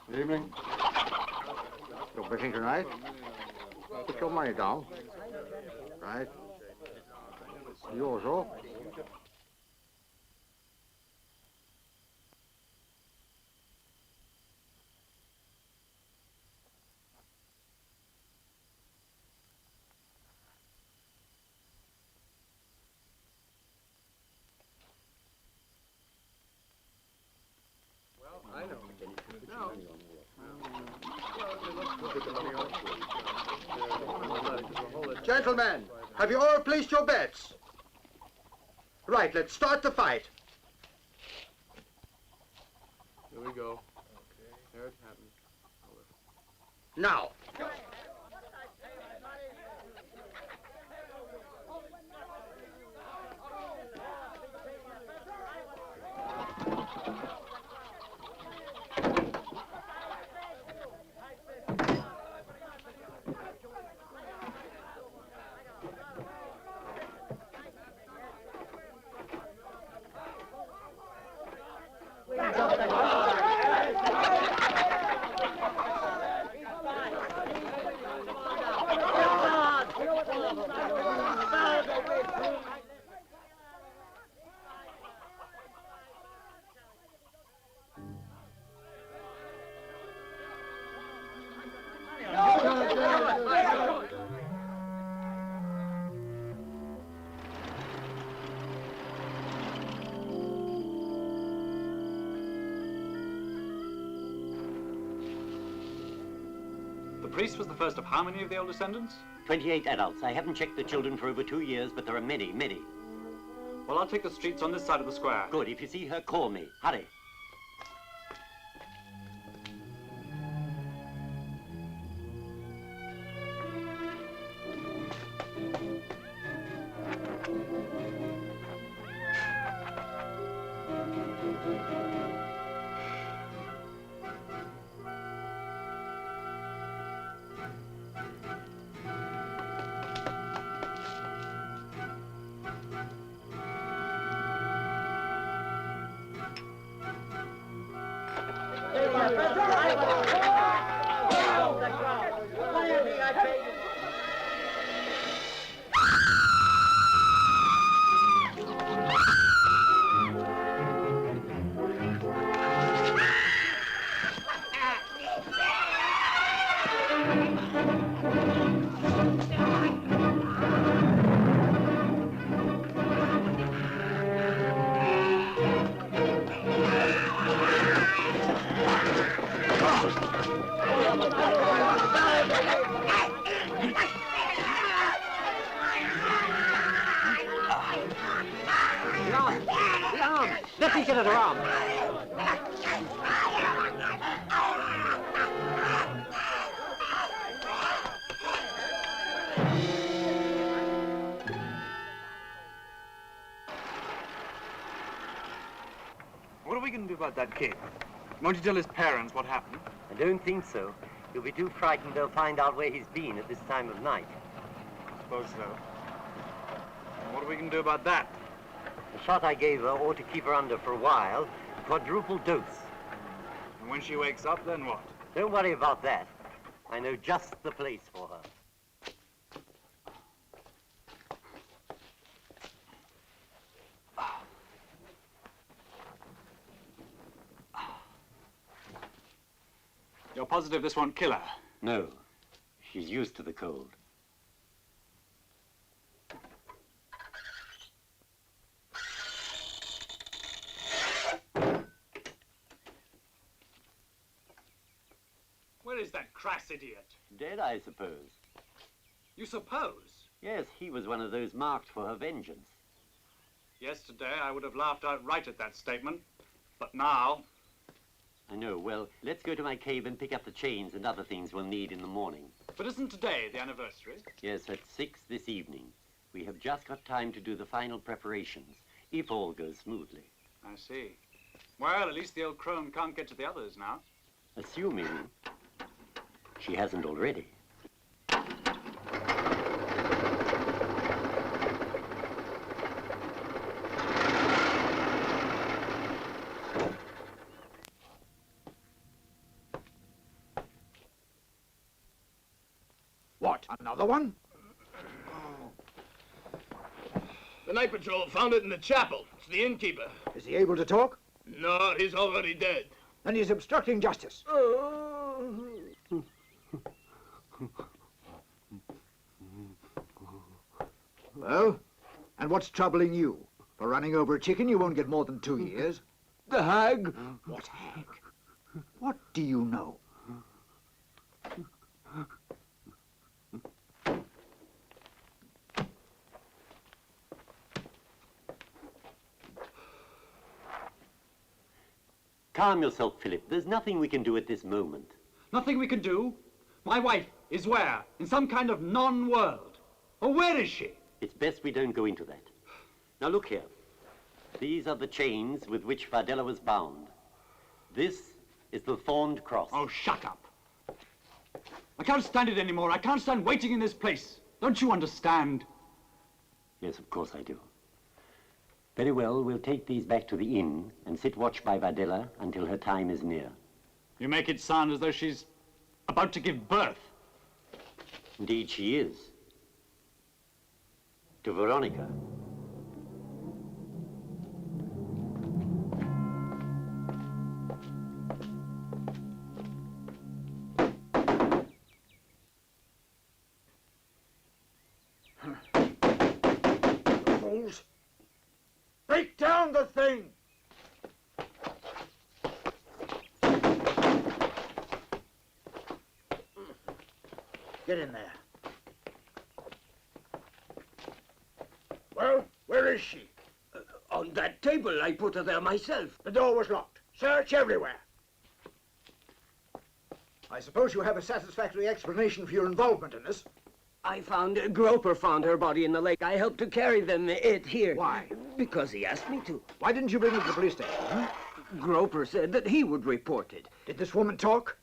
Good evening. You're busy tonight? Put your money down. Right. Yours, oh? Well, I know. No. Well, let's put the money on. Gentlemen, have you all placed your bets? Right, let's start the fight. Here we go. Here it happens. Now. The priest was the first of how many of the old descendants? 28 adults. I haven't checked the children for over 2 years, but there are many, many. Well, I'll take the streets on this side of the square. Good. If you see her, call me. Hurry. Let me get it around. What are we going to do about that kid? Won't you tell his parents what happened? I don't think so. He'll be too frightened they'll find out where he's been at this time of night. I suppose so. And what are we going to do about that? The shot I gave her ought to keep her under for a while. Quadruple dose. And when she wakes up, then what? Don't worry about that. I know just the place for her. You're positive this won't kill her? No. She's used to the cold. Where is that crass idiot? Dead, I suppose. You suppose? Yes, he was one of those marked for her vengeance. Yesterday, I would have laughed outright at that statement. But now... I know. Well, let's go to my cave and pick up the chains and other things we'll need in the morning. But isn't today the anniversary? Yes, at 6 this evening. We have just got time to do the final preparations, if all goes smoothly. I see. Well, at least the old crone can't get to the others now. Assuming she hasn't already. What, another one? The night patrol found it in the chapel. It's the innkeeper. Is he able to talk? No, he's already dead. Then he's obstructing justice. Well, and what's troubling you? For running over a chicken, you won't get more than 2 years. The hag. What hag? What do you know? Calm yourself, Philip. There's nothing we can do at this moment. Nothing we can do? My wife is where? In some kind of non-world. Or where is she? It's best we don't go into that. Now look here. These are the chains with which Vardella was bound. This is the thorned cross. Oh, shut up. I can't stand it anymore. I can't stand waiting in this place. Don't you understand? Yes, of course I do. Very well, we'll take these back to the inn and sit watch by Vardella until her time is near. You make it sound as though she's about to give birth. Indeed she is. To Veronica. Fools! Break down the thing! Get in there. Well, where is she? On that table. I put her there myself. The door was locked. Search everywhere. I suppose you have a satisfactory explanation for your involvement in this. Groper found her body in the lake. I helped to carry them here. Why? Because he asked me to. Why didn't you bring it to the police station, huh? Groper said that he would report it. Did this woman talk?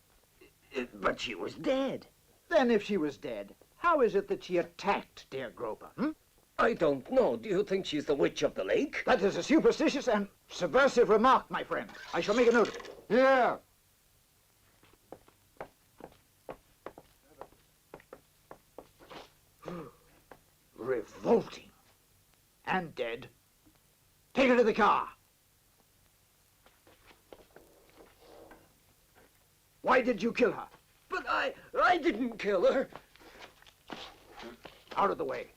But she was dead. Then if she was dead, how is it that she attacked dear Groper, I don't know. Do you think she's the witch of the lake? That is a superstitious and subversive remark, my friend. I shall make a note of it. Yeah. Revolting. And dead. Take her to the car. Why did you kill her? But I didn't kill her. Out of the way.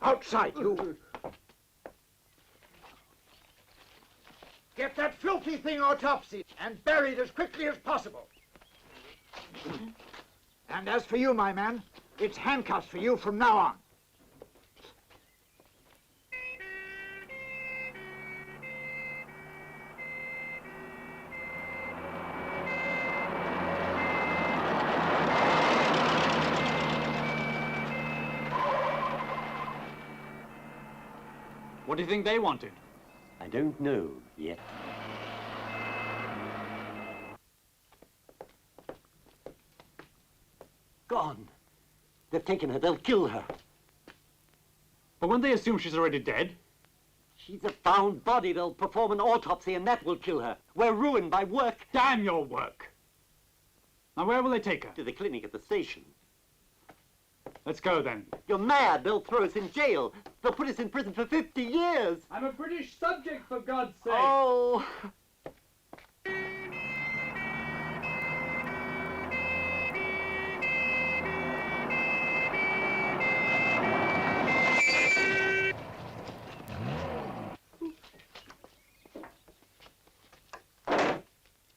Outside, you. Get that filthy thing autopsied and buried as quickly as possible. And as for you, my man, it's handcuffs for you from now on. What do you think they wanted? I don't know yet. Gone. They've taken her. They'll kill her. But won't they assume she's already dead? She's a found body. They'll perform an autopsy and that will kill her. We're ruined by work. Damn your work. Now where will they take her? To the clinic at the station. Let's go then. You're mad. They'll throw us in jail. They'll put us in prison for 50 years. I'm a British subject, for God's sake. Oh.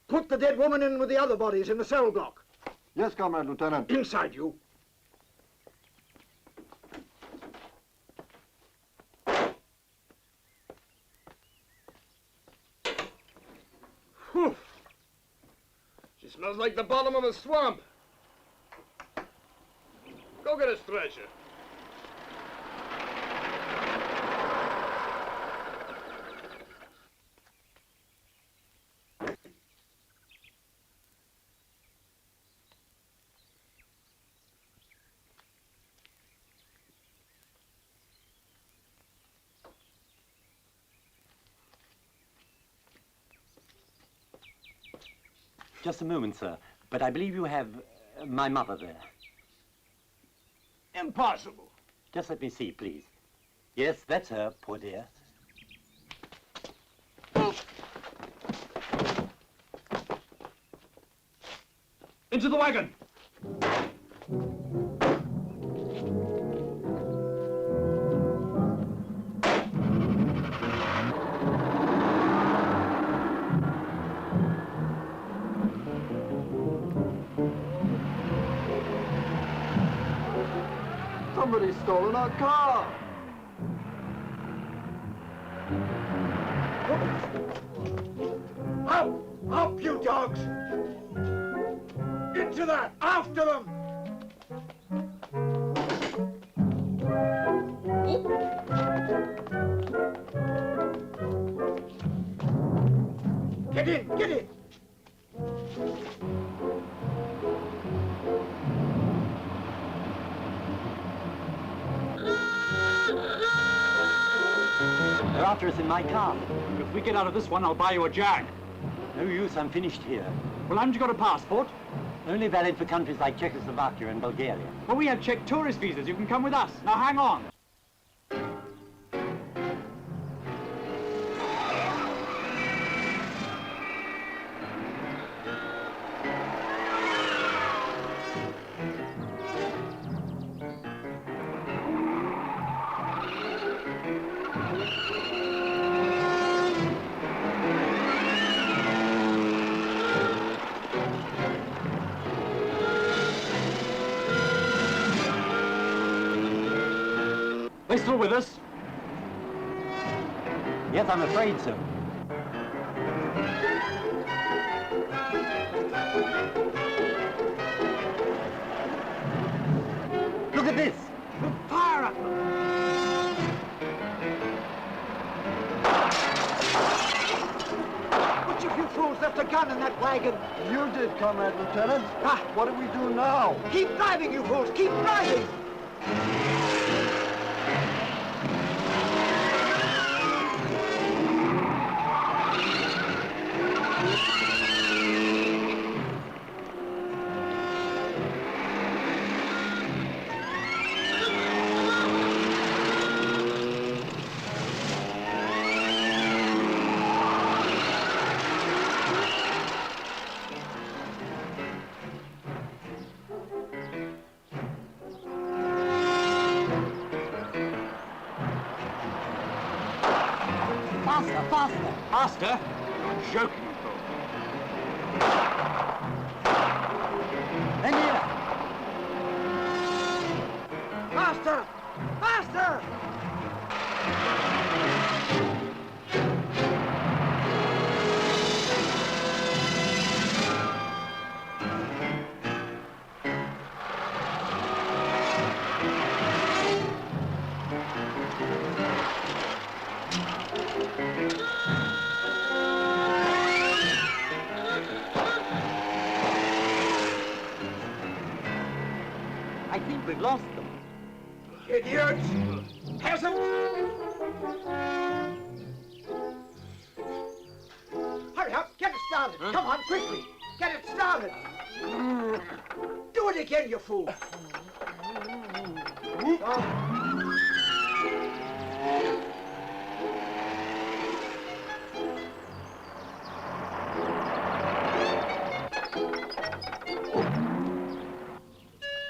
Put the dead woman in with the other bodies in the cell block. Yes, Comrade Lieutenant. Inside, you. Whew. She smells like the bottom of a swamp. Go get a stretcher. Just a moment, sir. But I believe you have my mother there. Impossible. Just let me see, please. Yes, that's her, poor dear. Into the wagon! Somebody's stolen our car. Up! Up, you dogs! Into that! After them! Get in! Get in! They're after us in my car. If we get out of this one, I'll buy you a jag. No use, I'm finished here. Well, haven't you got a passport? Only valid for countries like Czechoslovakia and Bulgaria. Well, we have Czech tourist visas. You can come with us. Now, hang on. They still with us? Yes, I'm afraid so. Look at this! Fire at them! Which of you fools left a gun in that wagon? You did, Comrade Lieutenant. Ah, what do we do now? Keep driving, you fools! Keep driving! Faster, faster! Faster? You're joking, Paul. Then here! Faster! Faster! I think we've lost them. Idiots! Peasants! Hurry up! Get it started! Come on, quickly! Get it started! Do it again, you fool!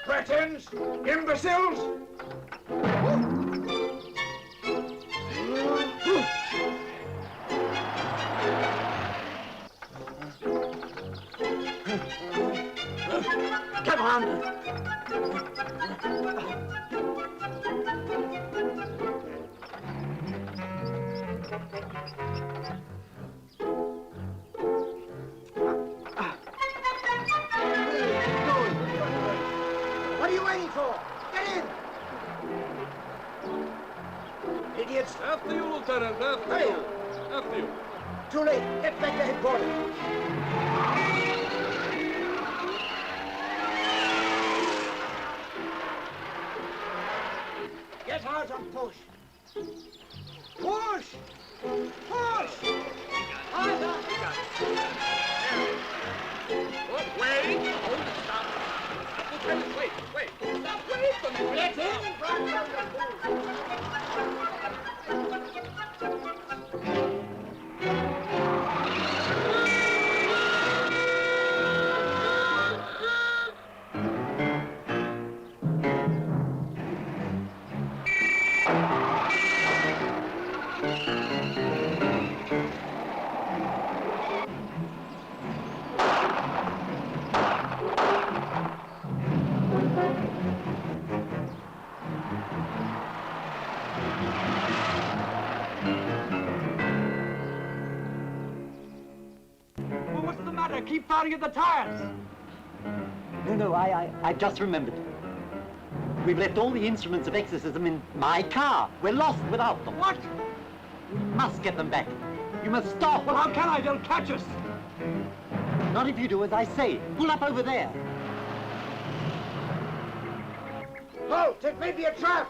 Cretins! Imbeciles! Come on! What are you waiting for? Get in! Idiots! After you, Lieutenant, after Hurry you. up. After you. Too late. Get back to headquarters. Get out and push. Push! Push! Harder! What? Wait! Hold it, stop. Lieutenant, wait, wait. Stop, wait for me. Get in front of the fool! keep firing at the tires. No, I've just remembered. We've left all the instruments of exorcism in my car. We're lost without them. What? We must get them back. You must stop. Well, how can I? They'll catch us. Not if you do as I say. Pull up over there. Halt! It may be a trap.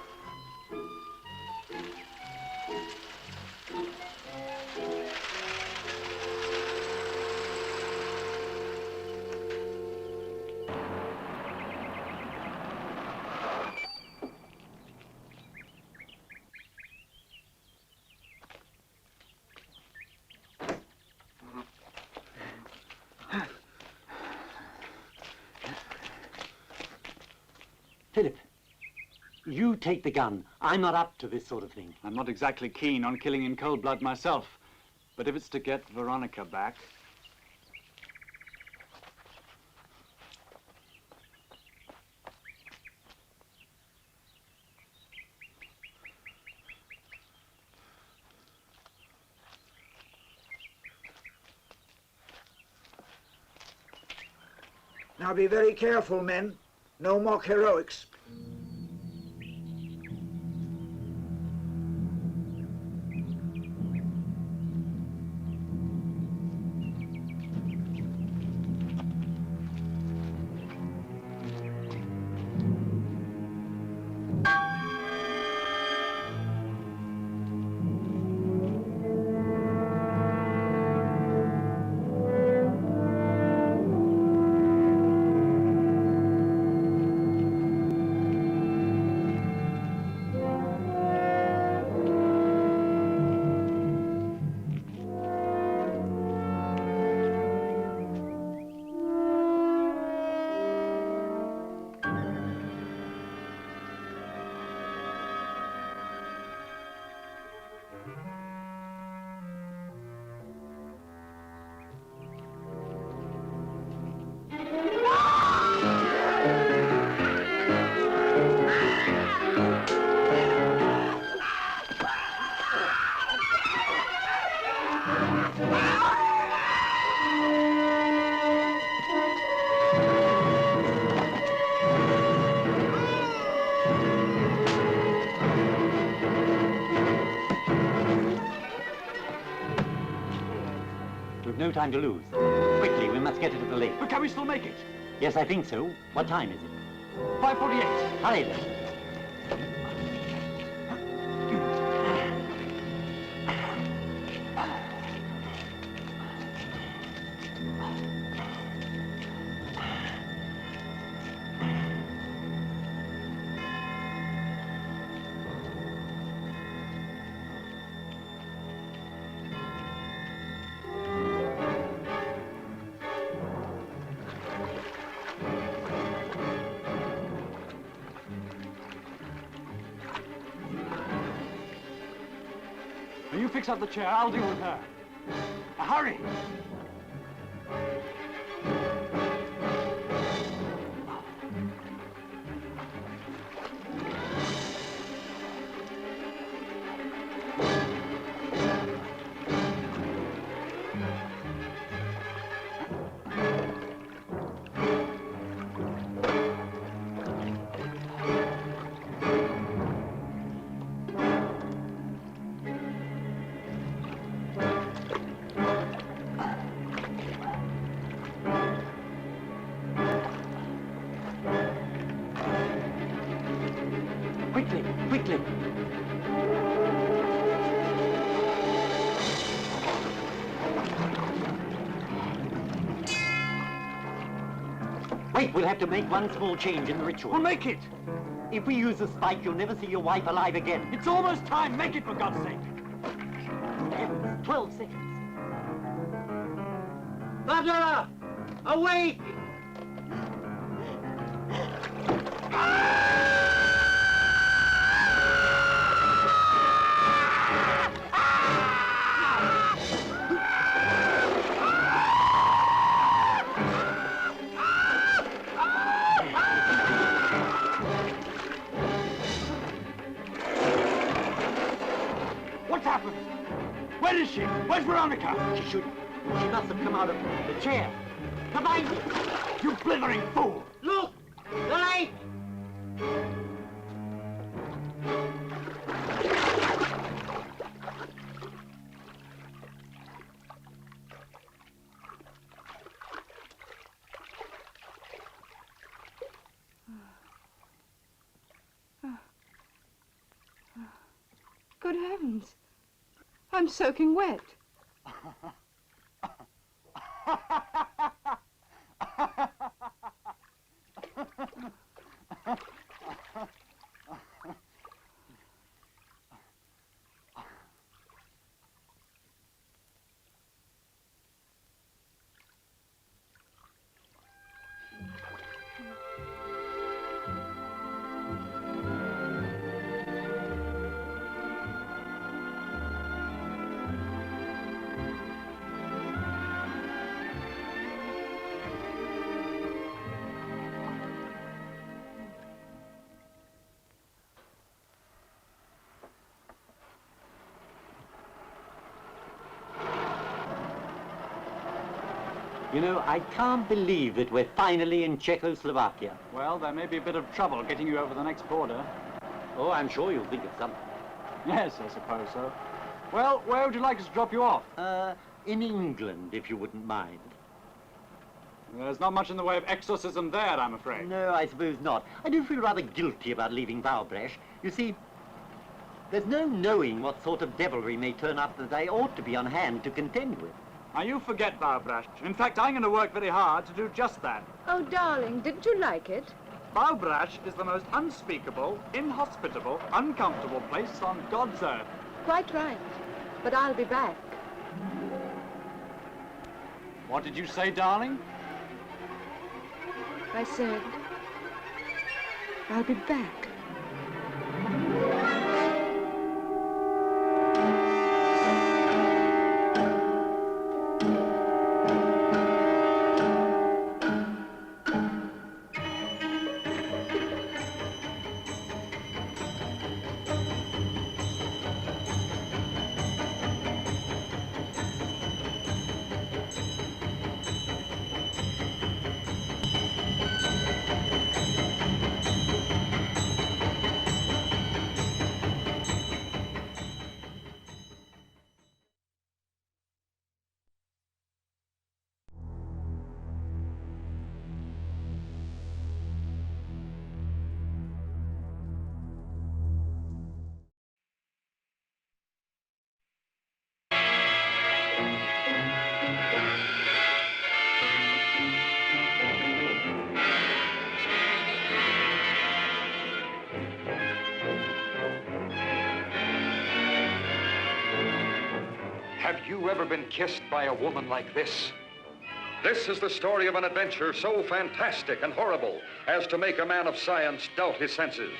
Philip, you take the gun. I'm not up to this sort of thing. I'm not exactly keen on killing in cold blood myself, but if it's to get Veronica back... Now be very careful, men. No mock heroics. No time to lose. Quickly, we must get it to the lake. But can we still make it? Yes, I think so. What time is it? 5:48. Hurry then. You fix up the chair, I'll deal with her. Hurry! Quickly! Wait, we'll have to make one small change in the ritual. We'll make it! If we use the spike, you'll never see your wife alive again. It's almost time! Make it, for God's sake! Heavens, 12 seconds. Vardella! Awake! Where is she? Where's Veronica? She must have come out of the chair. Behind you! You blithering fool! Look! The light! Good heavens. I'm soaking wet. You know, I can't believe that we're finally in Czechoslovakia. Well, there may be a bit of trouble getting you over the next border. Oh, I'm sure you'll think of something. Yes, I suppose so. Well, where would you like us to drop you off? In England, if you wouldn't mind. There's not much in the way of exorcism there, I'm afraid. No, I suppose not. I do feel rather guilty about leaving Valbrecht. You see, there's no knowing what sort of devilry may turn up that I ought to be on hand to contend with. Now, you forget Valbrecht. In fact, I'm going to work very hard to do just that. Oh, darling, didn't you like it? Valbrecht is the most unspeakable, inhospitable, uncomfortable place on God's earth. Quite right. But I'll be back. What did you say, darling? I said, I'll be back. Have you ever been kissed by a woman like this? This is the story of an adventure so fantastic and horrible as to make a man of science doubt his senses.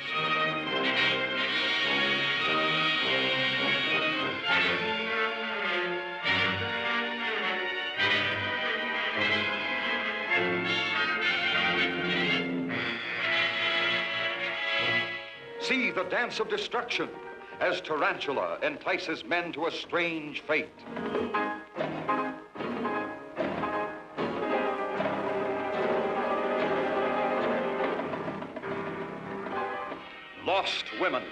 See the dance of destruction as Tarantula entices men to a strange fate. Lost women,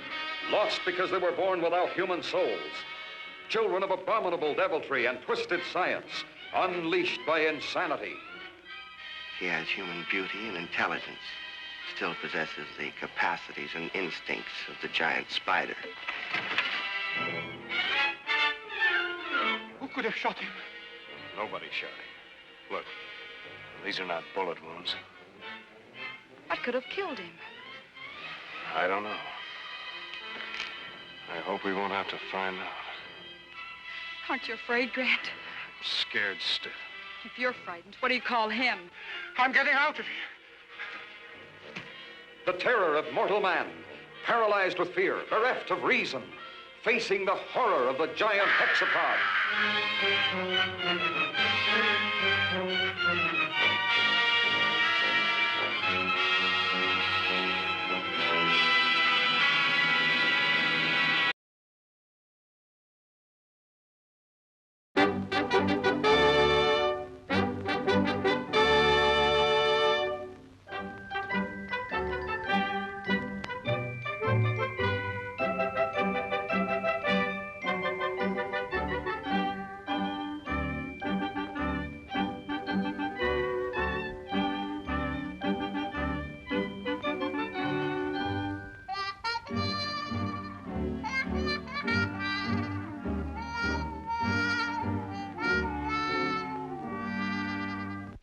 lost because they were born without human souls. Children of abominable deviltry and twisted science, unleashed by insanity. He has human beauty and intelligence, still possesses the capacities and instincts of the giant spider. Who could have shot him? Nobody shot him. Look, these are not bullet wounds. What could have killed him? I don't know. I hope we won't have to find out. Aren't you afraid, Grant? I'm scared stiff. If you're frightened, what do you call him? I'm getting out of here. The terror of mortal man, paralyzed with fear, bereft of reason, facing the horror of the giant hexapod.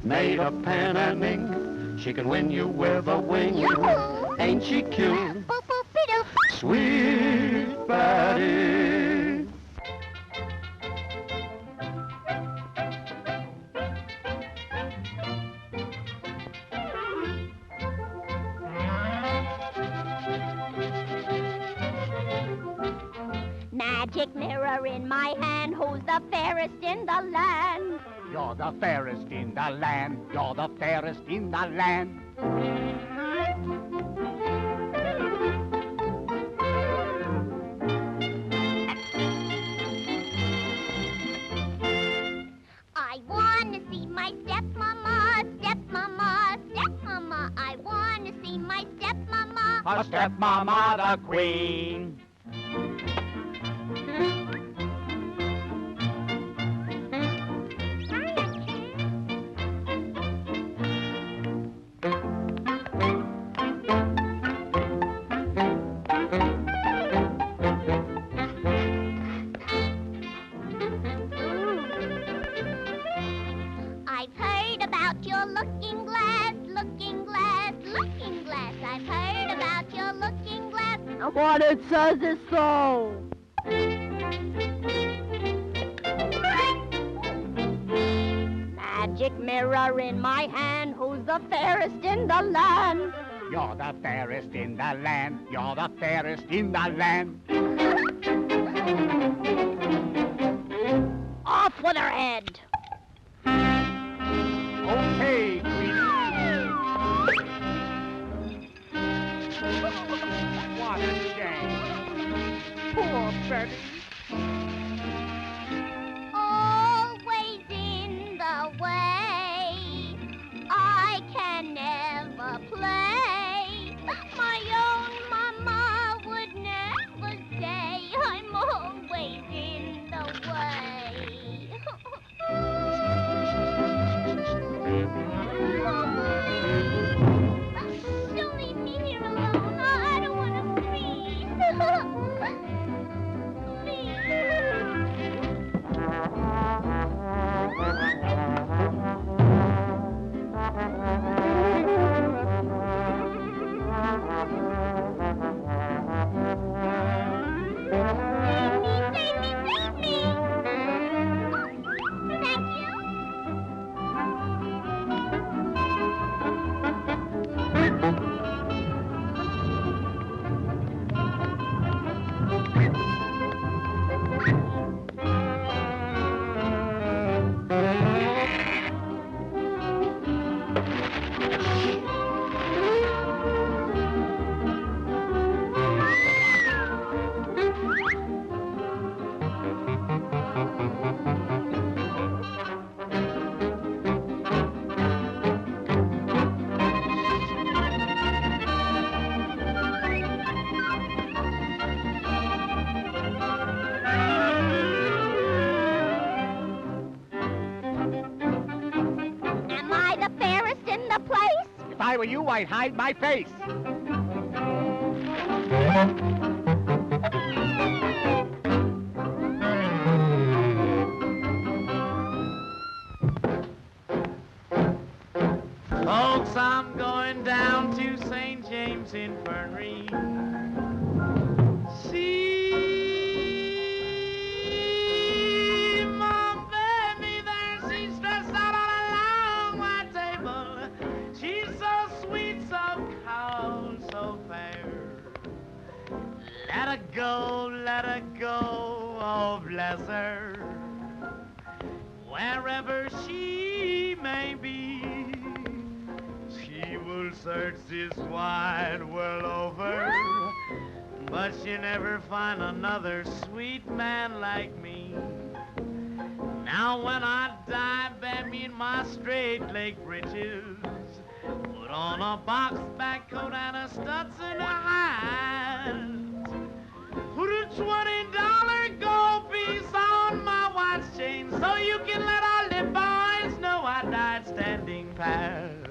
Made of pen and ink, she can win you with a wing. Ain't she cute? Sweet Betty. Magic mirror in my hand, who's the fairest in the land? You're the fairest in the land. You're the fairest in the land. I want to see my stepmama, stepmama, stepmama. I want to see my stepmama. Her stepmama, the queen. I've heard about your looking glass, looking glass, looking glass. I've heard about your looking glass. And what it says is so. Magic mirror in my hand, who's the fairest in the land? You're the fairest in the land. You're the fairest in the land. Off with her head. Okay, Queenie. What a shame. Poor Betty. Always in the way. I can never play. My own mama would never say I'm always in the way. Don't leave me here alone. I don't want to freeze. Save me, save me! Thank you. Am I the fairest in the place? If I were you, I'd hide my face. Folks, I'm going down to St. James Infirmary. See my baby there, she's stressed out on a long white table. She's so sweet, so cold, so fair. Let her go, oh bless her. Wherever she may be, she will search this wide world over, but she'll never find another sweet man like me. Now when I die, bear me in my straight leg breeches, put on a box back coat and a Stetson hat. Put a $20 gold piece on my watch chain so you can let all the boys know I died standing pat.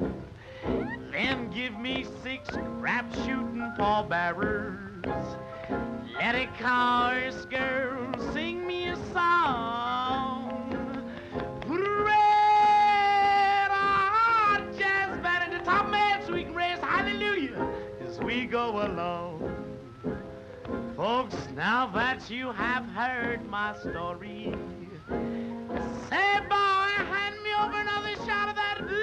Then give me 6 crap shooting pallbearers. Let a chorus girl sing me a song. Put a red go along. Folks, now that you have heard my story, say, boy, hand me over another shot of that blues.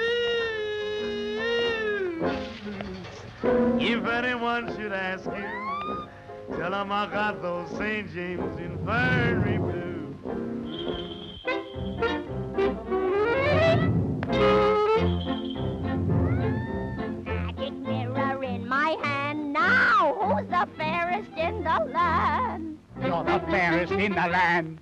If anyone should ask you, tell them I got those St. James Infirmary blues. Magic mirror in my hand now. Who's the fairest in the land? You're the fairest in the land.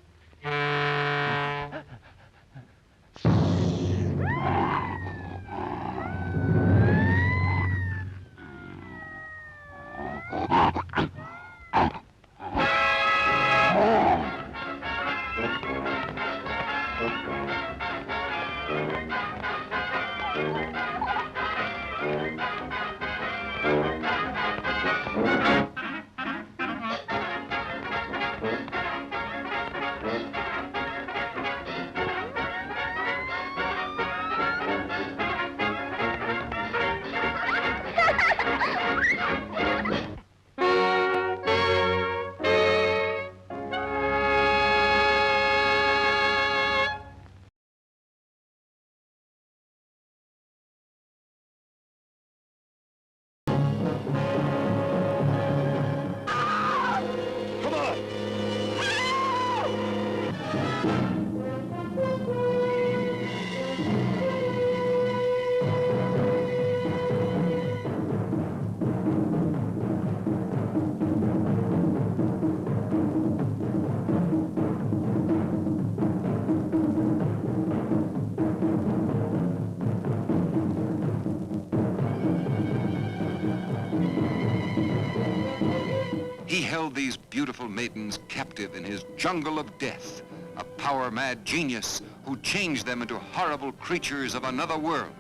He held these beautiful maidens captive in his jungle of death, a power-mad genius who changed them into horrible creatures of another world.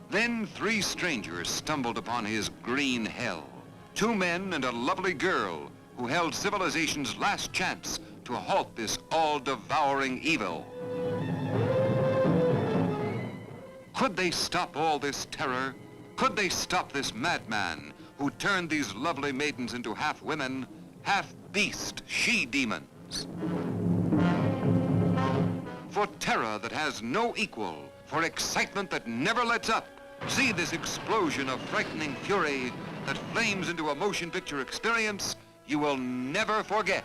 Then 3 strangers stumbled upon his green hell. 2 men and a lovely girl who held civilization's last chance to halt this all-devouring evil. Could they stop all this terror? Could they stop this madman who turned these lovely maidens into half women, half beast she-demons? For terror that has no equal, for excitement that never lets up, see this explosion of frightening fury that flames into a motion picture experience you will never forget.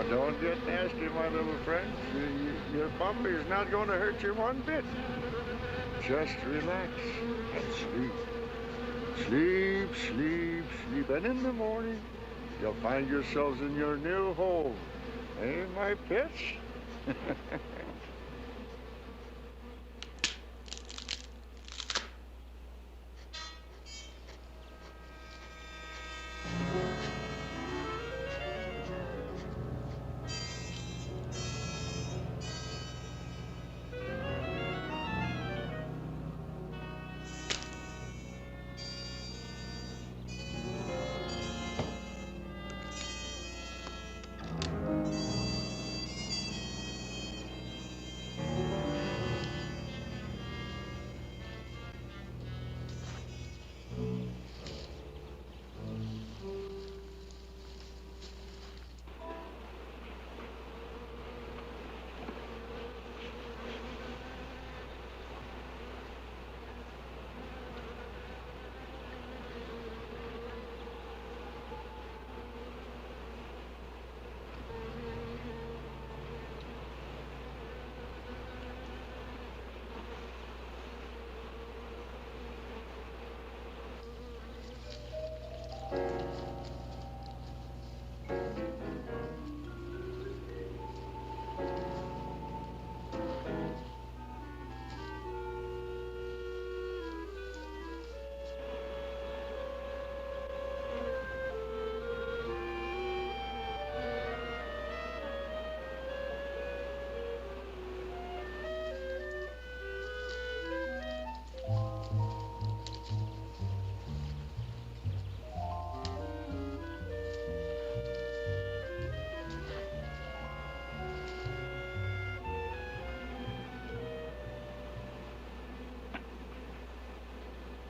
don't get nasty, my little friend. Your puppy's not going to hurt you one bit. Just relax and sleep. Sleep, sleep, sleep. And in the morning, you'll find yourselves in your new home. Eh, my pets?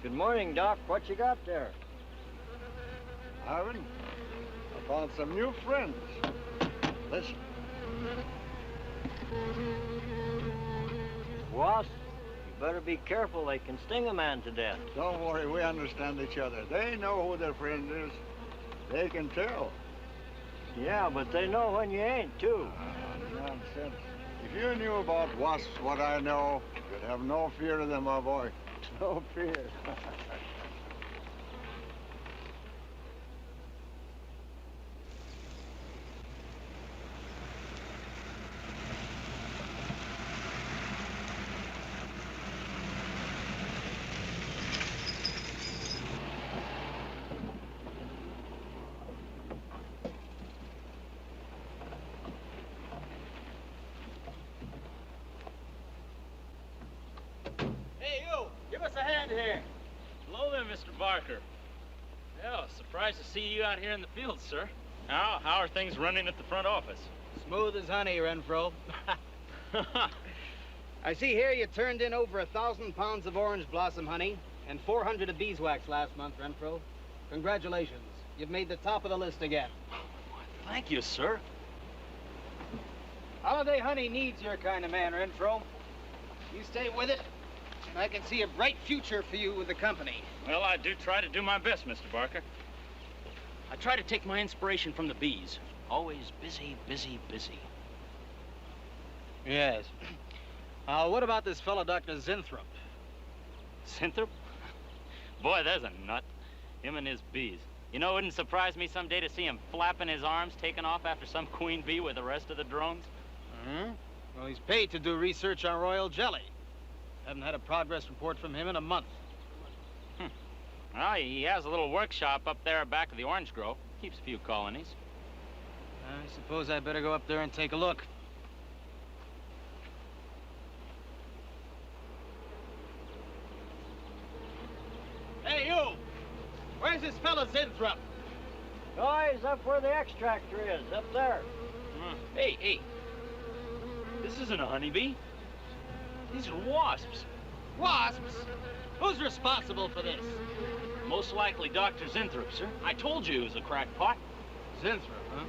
Good morning, Doc. What you got there? Ivan, I found some new friends. Listen. Wasp, you better be careful. They can sting a man to death. Don't worry, we understand each other. They know who their friend is. They can tell. Yeah, but they know when you ain't, too. Nonsense. If you knew about wasps what I know, you'd have no fear of them, my boy. No fear. Hey, you! Give us a hand here. Hello there, Mr. Barker. Yeah, surprised to see you out here in the field, sir. How are things running at the front office? Smooth as honey, Renfro. I see here you turned in over 1,000 pounds of orange blossom honey and 400 of beeswax last month, Renfro. Congratulations. You've made the top of the list again. Thank you, sir. Holiday honey needs your kind of man, Renfro. You stay with it, and I can see a bright future for you with the company. Well, I do try to do my best, Mr. Barker. I try to take my inspiration from the bees. Always busy, busy, busy. Yes. What about this fellow, Dr. Zinthrop? Zinthrop? Boy, there's a nut. Him and his bees. You know, it wouldn't surprise me someday to see him flapping his arms, taking off after some queen bee with the rest of the drones. Well, he's paid to do research on royal jelly. Haven't had a progress report from him in a month. Well, he has a little workshop up there back of the orange grove. Keeps a few colonies. I suppose I better go up there and take a look. Hey, you! Where's this fella Zinthrop? Oh, he's up where the extractor is, up there. Hey. This isn't a honeybee. These are wasps. Wasps? Who's responsible for this? Most likely Dr. Zinthrop, sir. I told you he was a crackpot. Zinthrop, huh?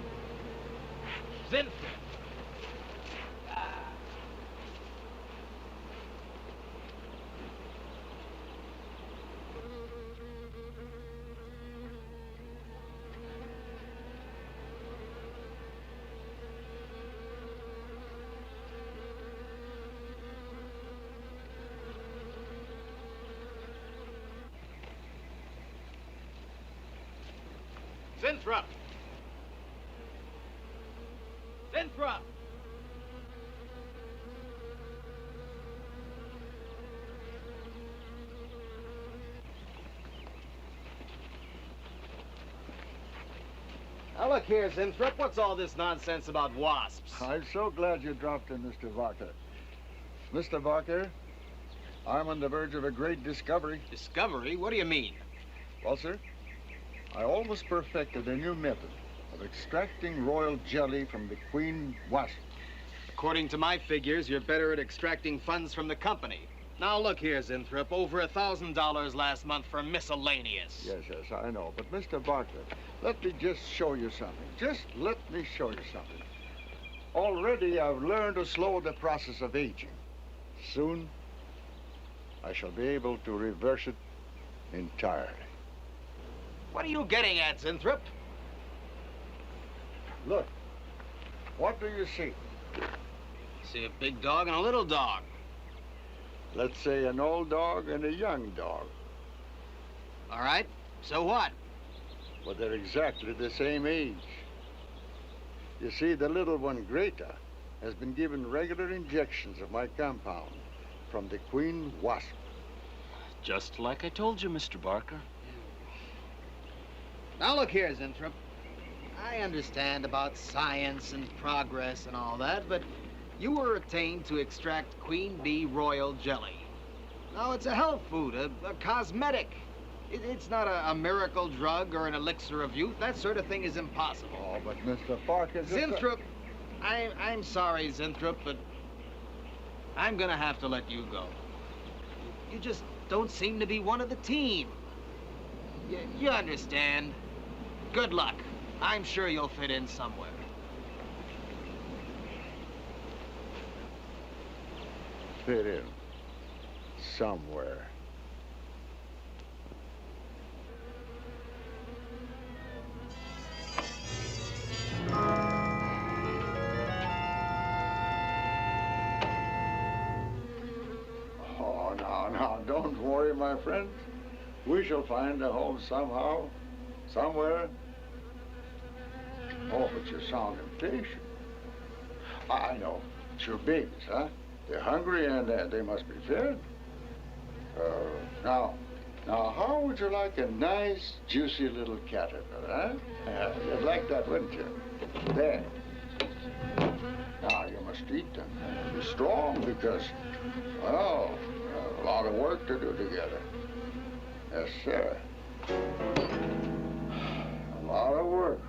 Zinthrop. Zinthrop! Zinthrop! Now look here, Zinthrop, what's all this nonsense about wasps? I'm so glad you dropped in, Mr. Barker. Mr. Barker, I'm on the verge of a great discovery. Discovery? What do you mean? Well, sir, I almost perfected a new method of extracting royal jelly from the queen wasp. According to my figures, you're better at extracting funds from the company. Now look here, Zinthrop, over $1,000 last month for miscellaneous. Yes, I know. But, Mr. Barker, let me just show you something. Just let me show you something. Already I've learned to slow the process of aging. Soon, I shall be able to reverse it entirely. What are you getting at, Zinthrop? Look, what do you see? See a big dog and a little dog. Let's say an old dog and a young dog. All right, so what? Well, they're exactly the same age. You see, the little one, Greta, has been given regular injections of my compound from the queen wasp. Just like I told you, Mr. Barker. Now look here, Zinthrop. I understand about science and progress and all that, but you were attained to extract queen bee royal jelly. Now, it's a health food, a cosmetic. It's not a miracle drug or an elixir of youth. That sort of thing is impossible. Oh, but Mr. Parker... Zinthrop, I'm sorry, Zinthrop, but I'm gonna have to let you go. You just don't seem to be one of the team. You understand. Good luck. I'm sure you'll fit in somewhere. Fit in somewhere. Oh, now, don't worry, my friend. We shall find a home somehow, somewhere. Oh, but you sound impatient. I know. It's your babies, huh? They're hungry and they must be fed. Now, how would you like a nice, juicy little caterpillar, huh? You'd like that, wouldn't you? There. Now, you must eat them. Be strong because, well, a lot of work to do together. Yes, sir. A lot of work.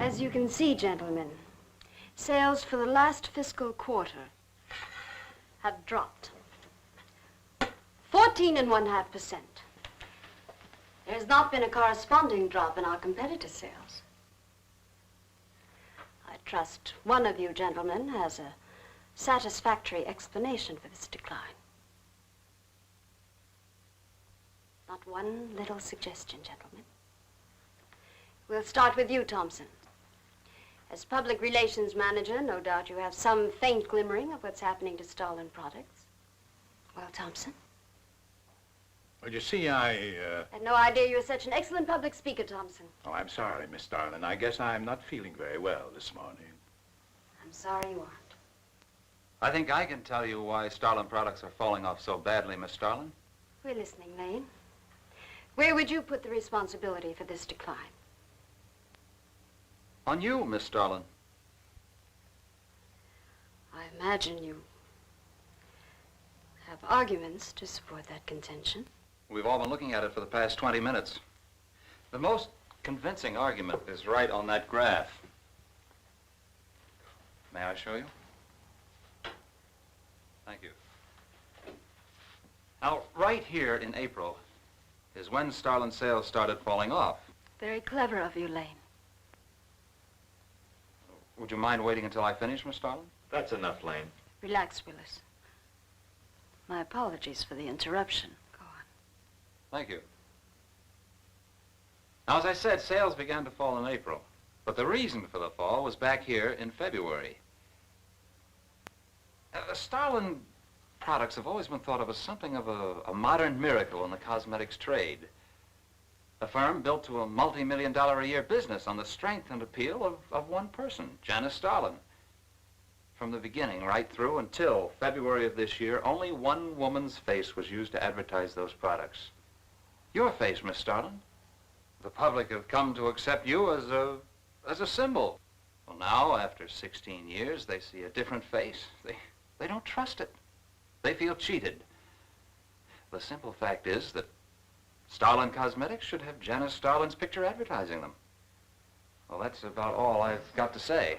As you can see, gentlemen, sales for the last fiscal quarter have dropped 14.5%. There has not been a corresponding drop in our competitor sales. I trust one of you gentlemen has a satisfactory explanation for this decline. Not one little suggestion, gentlemen. We'll start with you, Thompson. As public relations manager, no doubt you have some faint glimmering of what's happening to stolen products. Well, Thompson? Well, you see, I had no idea you were such an excellent public speaker, Thompson. Oh, I'm sorry, Miss Darlin. I guess I'm not feeling very well this morning. I'm sorry you aren't. I think I can tell you why Starlin products are falling off so badly, Miss Starlin. We're listening, Lane. Where would you put the responsibility for this decline? On you, Miss Starlin. I imagine you have arguments to support that contention. We've all been looking at it for the past 20 minutes. The most convincing argument is right on that graph. May I show you? Thank you. Now, right here in April is when Starlin sales started falling off. Very clever of you, Lane. Would you mind waiting until I finish, Miss Starlin? That's enough, Lane. Relax, Willis. My apologies for the interruption. Go on. Thank you. Now, as I said, sales began to fall in April. But the reason for the fall was back here in February. Starlin products have always been thought of as something of a modern miracle in the cosmetics trade. A firm built to a multi-million-dollar-a-year business on the strength and appeal of one person, Janice Starlin. From the beginning, right through until February of this year, only one woman's face was used to advertise those products. Your face, Miss Starlin. The public have come to accept you as a symbol. Well, now, after 16 years, they see a different face. They don't trust it. They feel cheated. The simple fact is that Starlin Cosmetics should have Janice Starlin's picture advertising them. Well, that's about all I've got to say.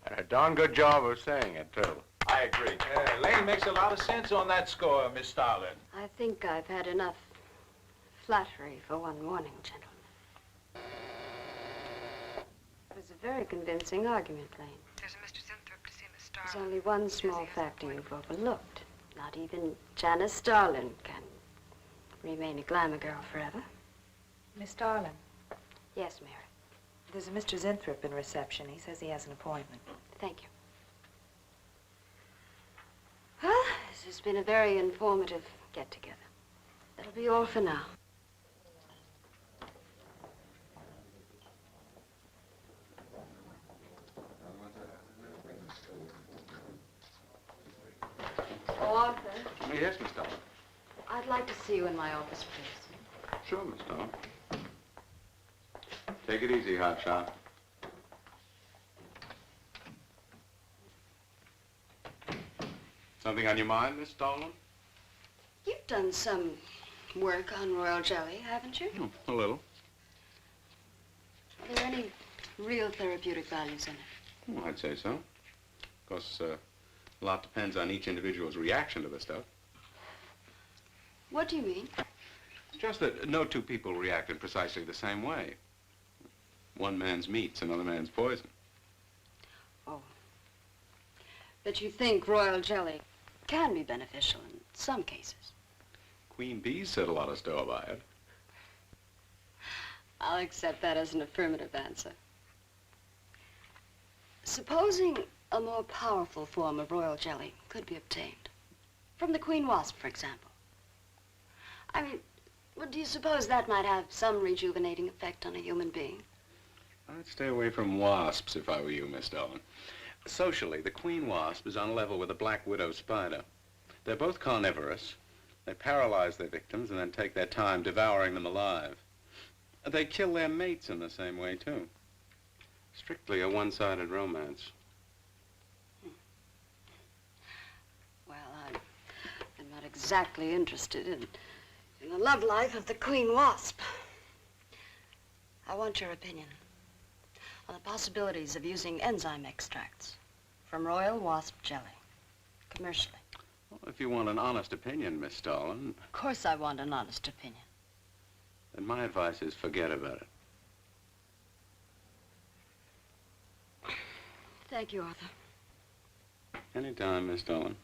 And a darn good job of saying it, too. I agree. Lane makes a lot of sense on that score, Miss Starlin. I think I've had enough flattery for one morning, gentlemen. It was a very convincing argument, Lane. There's a Mr. Zinthrop to see Miss Starlin. There's only one small factor you've overlooked. Not even Janice Starlin can remain a glamour girl forever. Miss Starlin, Yes, Mary. there's a Mr. Zinthrop in reception. He says he has an appointment. Thank you. Well, this has been a very informative get-together. That'll be all for now. Oh, Arthur, Yes, Miss Starlin. I'd like to see you in my office, please. Sure, Miss Starlin. Take it easy, hotshot. Something on your mind, Miss Starlin? You've done some work on royal jelly, haven't you? A little. Are there any real therapeutic values in it? Well, I'd say so. Of course, a lot depends on each individual's reaction to the stuff. What do you mean? Just that no two people react in precisely the same way. One man's meat's another man's poison. Oh. But you think royal jelly can be beneficial in some cases? Queen bees set a lot of store by it. I'll accept that as an affirmative answer. Supposing a more powerful form of royal jelly could be obtained. From the queen wasp, for example. I mean, well, do you suppose that might have some rejuvenating effect on a human being? I'd stay away from wasps if I were you, Miss Starlin. Socially, the queen wasp is on a level with the black widow spider. They're both carnivorous. They paralyze their victims and then take their time devouring them alive. They kill their mates in the same way, too. Strictly a one-sided romance. Well, I'm not exactly interested in the love life of the queen wasp. I want your opinion on the possibilities of using enzyme extracts from royal wasp jelly, commercially. Well, if you want an honest opinion, Miss Starlin, Of course I want an honest opinion. then my advice is forget about it. Thank you, Arthur. Anytime, Miss Starlin.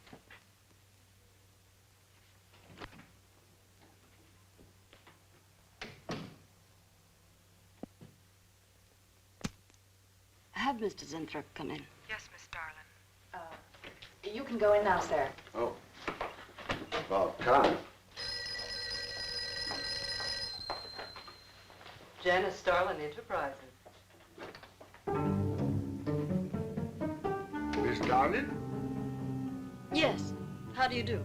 Have Mr. Zinthrop come in. Yes, Miss Starlin. You can go in now, sir. Oh, about time. Janice Starlin Enterprises. Miss Starlin? Yes. How do you do?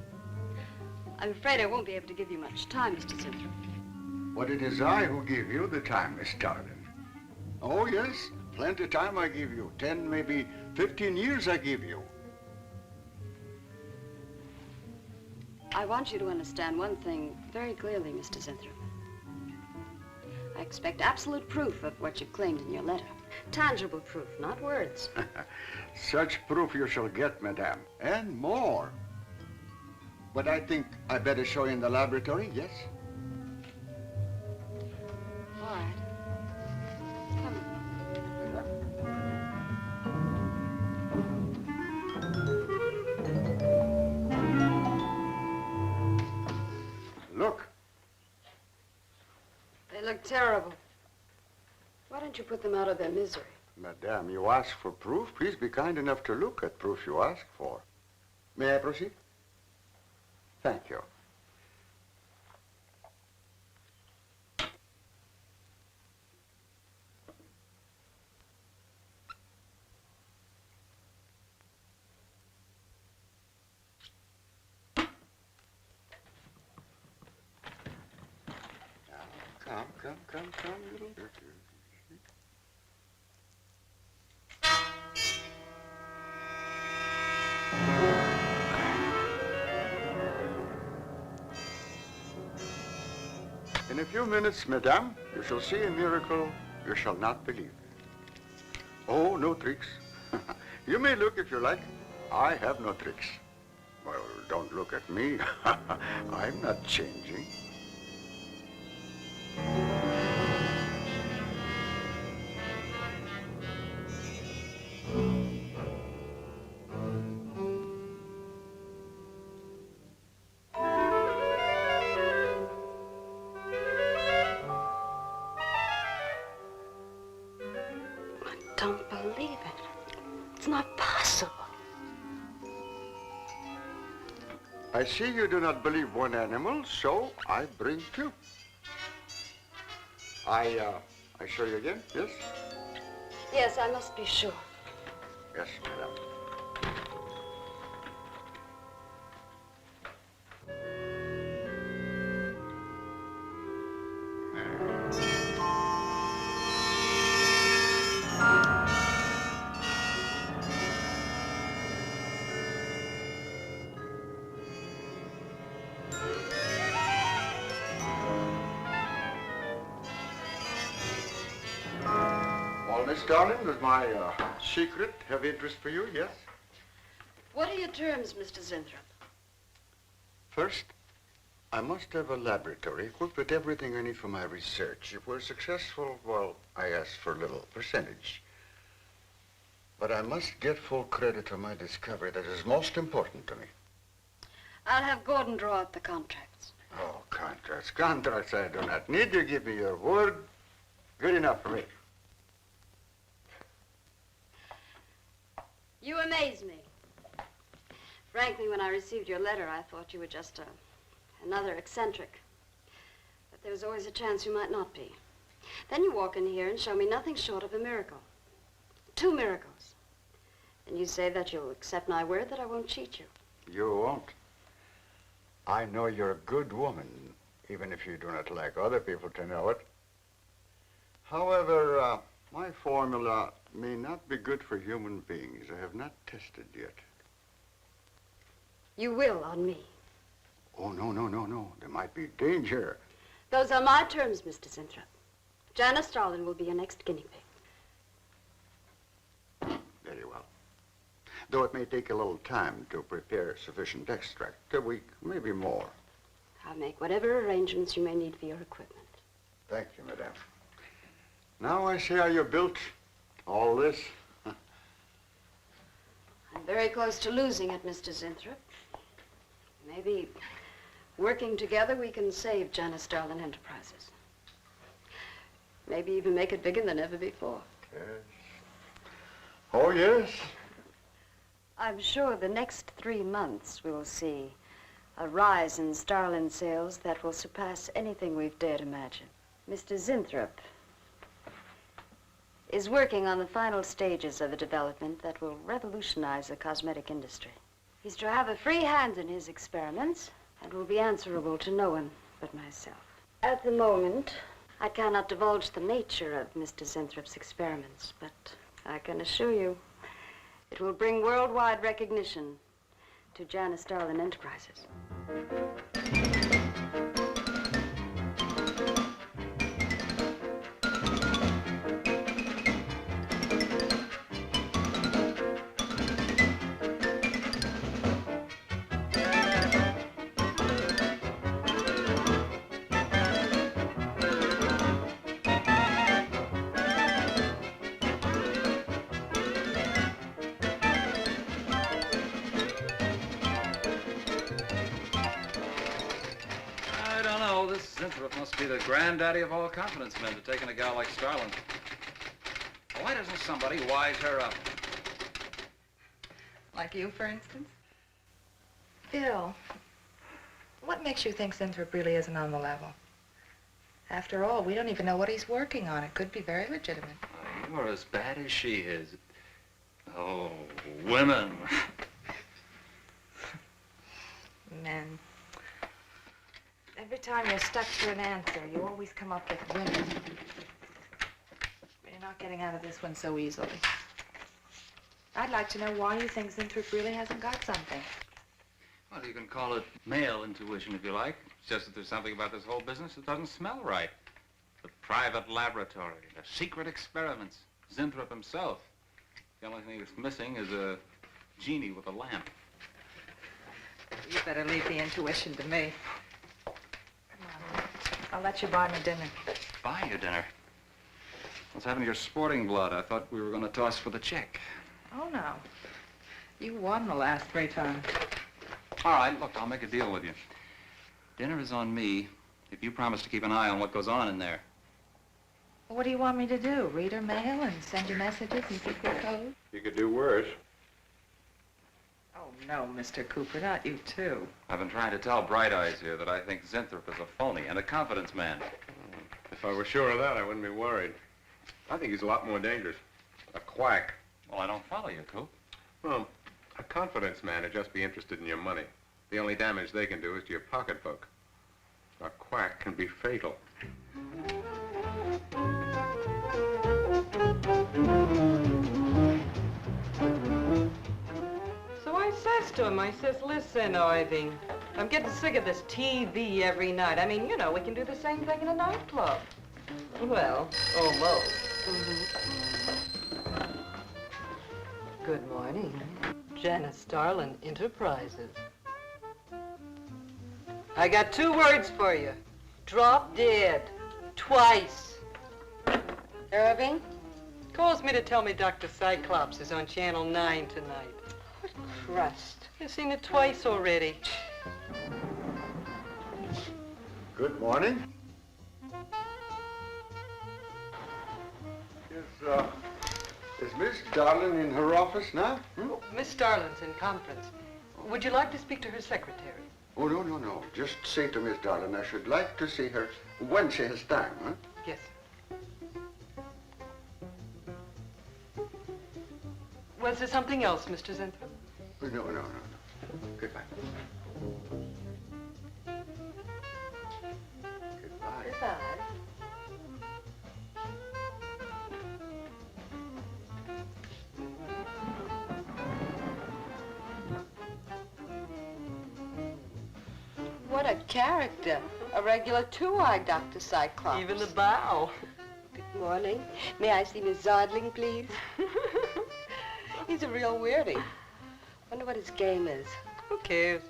I'm afraid I won't be able to give you much time, Mr. Zinthrop. But it is I who give you the time, Miss Starlin. Oh, yes. Plenty of time I give you. 10, maybe 15 years I give you. I want you to understand one thing very clearly, Mr. Zinthrop. I expect absolute proof of what you've claimed in your letter. Tangible proof, not words. Such proof you shall get, madame, and more. But I think I better show you in the laboratory, yes? All right. Look. They look terrible. What Why don't you put them out of their misery? Madame, you ask for proof. Please be kind enough to look at proof you ask for. May I proceed? Thank you. Now, come, little bit. In a few minutes, madame, you shall see a miracle you shall not believe. Oh, no tricks. You may look if you like. I have no tricks. Well, don't look at me. I'm not changing. Don't believe it. It's not possible. I see you do not believe one animal, so I bring two. I show you again, yes? Yes, I must be sure. Yes, madame. Miss Darling, does my secret have interest for you, yes? What are your terms, Mr. Zinthrop? First, I must have a laboratory equipped with everything I need for my research. If we're successful, well, I ask for a little percentage. But I must get full credit for my discovery. That is most important to me. I'll have Gordon draw up the contracts. Oh, contracts. Contracts I do not need. You give me your word. Good enough for me. You amaze me. Frankly, when I received your letter, I thought you were just another eccentric. But there was always a chance you might not be. Then you walk in here and show me nothing short of a miracle. 2 miracles. And you say that you'll accept my word that I won't cheat you. You won't. I know you're a good woman, even if you do not like other people to know it. However, my formula may not be good for human beings. I have not tested yet. You will on me. Oh, no. There might be danger. Those are my terms, Mr. Zinthrop. Janice Starlin will be your next guinea pig. Very well. Though it may take a little time to prepare sufficient extract. A week, maybe more. I'll make whatever arrangements you may need for your equipment. Thank you, madame. Now I see how you built all this. I'm very close to losing it, Mr. Zinthrop. Maybe working together we can save Janice Starlin Enterprises. Maybe even make it bigger than ever before. Yes. Oh, yes. I'm sure the next 3 months we'll see a rise in Starlin sales that will surpass anything we've dared imagine. Mr. Zinthrop is working on the final stages of a development that will revolutionize the cosmetic industry. He's to have a free hand in his experiments and will be answerable to no one but myself. At the moment, I cannot divulge the nature of Mr. Zinthrop's experiments, but I can assure you it will bring worldwide recognition to Janice Starlin Enterprises. Must be the granddaddy of all confidence men to take in a gal like Starlin. Why doesn't somebody wise her up? Like you, for instance? Bill, what makes you think Sinthrop really isn't on the level? After all, we don't even know what he's working on. It could be very legitimate. You're as bad as she is. Oh, women. Men. Every time you're stuck to an answer, you always come up with women. You're not getting out of this one so easily. I'd like to know why you think Sinthrop really hasn't got something. Well, you can call it male intuition if you like. It's just that there's something about this whole business that doesn't smell right. The private laboratory, the secret experiments, Sinthrop himself. The only thing that's missing is a genie with a lamp. You better leave the intuition to me. Come on. I'll let you buy me dinner. Buy you dinner? What's happened to your sporting blood? I thought we were going to toss for the check. Oh, no. You won the last 3 times. All right, look, I'll make a deal with you. Dinner is on me if you promise to keep an eye on what goes on in there. Well, what do you want me to do? Read her mail and send you messages and keep your code? You could do worse. Oh, no, Mr. Cooper, not you, too. I've been trying to tell Bright Eyes here that I think Sinthrop is a phony and a confidence man. If I were sure of that, I wouldn't be worried. I think he's a lot more dangerous. A quack. Well, I don't follow you, Coop. Well, a confidence man would just be interested in your money. The only damage they can do is to your pocketbook. A quack can be fatal. So I says to him, I says, listen, Irving, I'm getting sick of this TV every night. I mean, you know, we can do the same thing in a nightclub. Well, almost. Good morning. Janice Starlin Enterprises. I got 2 words for you. Drop dead. Twice. Irving? Calls me to tell me Dr. Cyclops is on Channel 9 tonight. What crust? You've seen it twice already. Good morning. Is Miss Darlin in her office now? Miss Starlin's in conference. Would you like to speak to her secretary? Oh, no. Just say to Miss Darlin I should like to see her when she has time, huh? Yes. Was there something else, Mr. Sinthrop? No. Goodbye. Goodbye. Goodbye. What a character. A regular 2-eyed Dr. Cyclops. Even the bow. Good morning. May I see Miss Zodling, please? He's a real weirdie. Wonder what his game is. Who cares?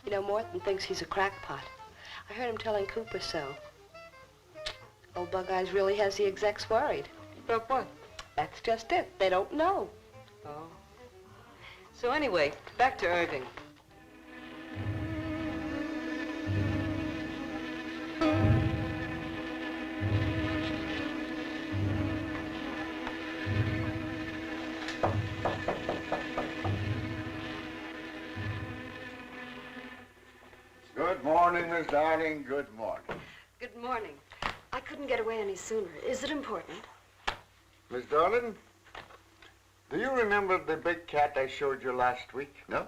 You know, Morton thinks he's a crackpot. I heard him telling Cooper so. Old Bug Eyes really has the execs worried. About what? That's just it. They don't know. Oh. So anyway, back to Irving. Good morning, Miss Darling. Good morning. Good morning. I couldn't get away any sooner. Is it important? Miss Darlin, do you remember the big cat I showed you last week? No?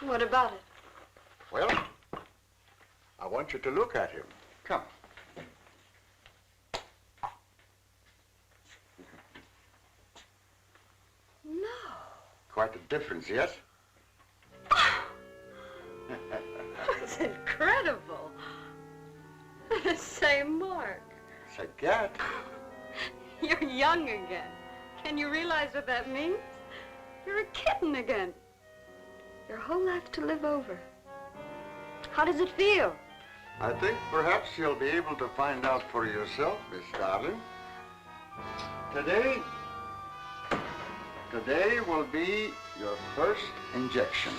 What about it? Well, I want you to look at him. Come. No. Quite a difference, yes? That's incredible. The same mark. It's a cat. You're young again. Can you realize what that means? You're a kitten again. Your whole life to live over. How does it feel? I think perhaps you'll be able to find out for yourself, Miss Darling. Today will be your first injection.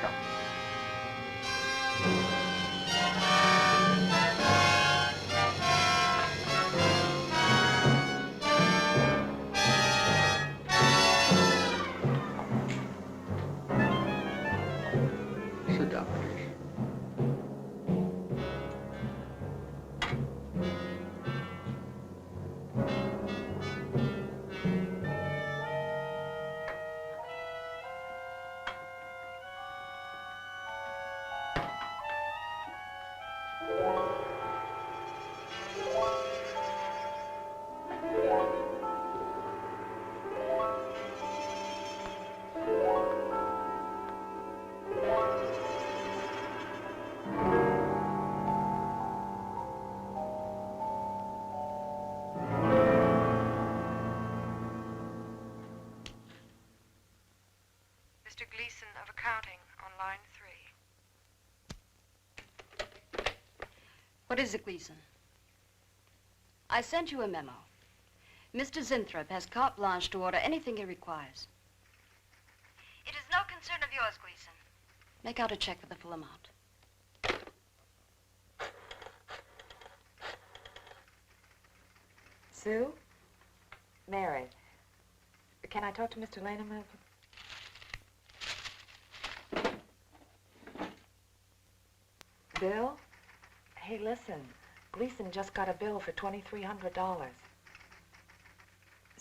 Come. counting on line 3. What is it, Gleason? I sent you a memo. Mr. Zinthrop has carte blanche to order anything he requires. It is no concern of yours, Gleason. Make out a check for the full amount. Sue? Mary, can I talk to Mr. Lane a minute? Bill? Hey, listen. Gleason just got a bill for $2,300.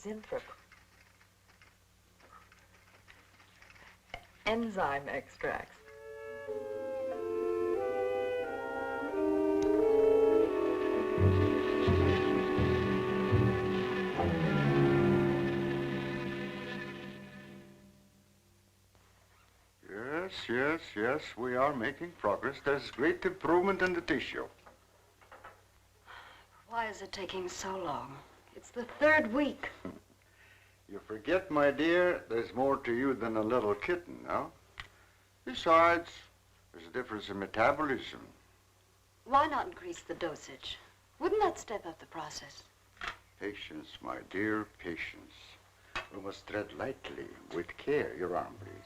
Zinthrop. Enzyme extracts. Yes, we are making progress. There's great improvement in the tissue. Why is it taking so long? It's the 3rd week. You forget, my dear, there's more to you than a little kitten, no? Besides, there's a difference in metabolism. Why not increase the dosage? Wouldn't that step up the process? Patience, my dear, patience. We must tread lightly, with care. Your arm, please.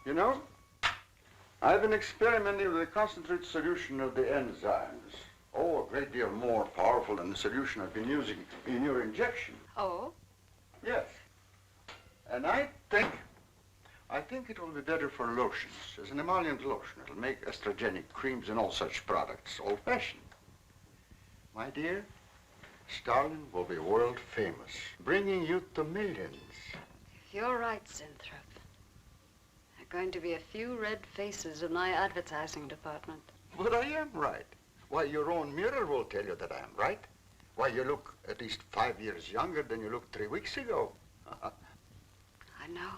You know, I've been experimenting with a concentrated solution of the enzymes. Oh, a great deal more powerful than the solution I've been using in your injection. Oh? Yes. And I think it will be better for lotions. As an emollient lotion, it'll make estrogenic creams and all such products old-fashioned. My dear, Starlin will be world famous, bringing you to millions. You're right, Zinthrop. There are going to be a few red faces in my advertising department. But I am right. Why, your own mirror will tell you that I am right. Why, you look at least 5 years younger than you looked 3 weeks ago. I know.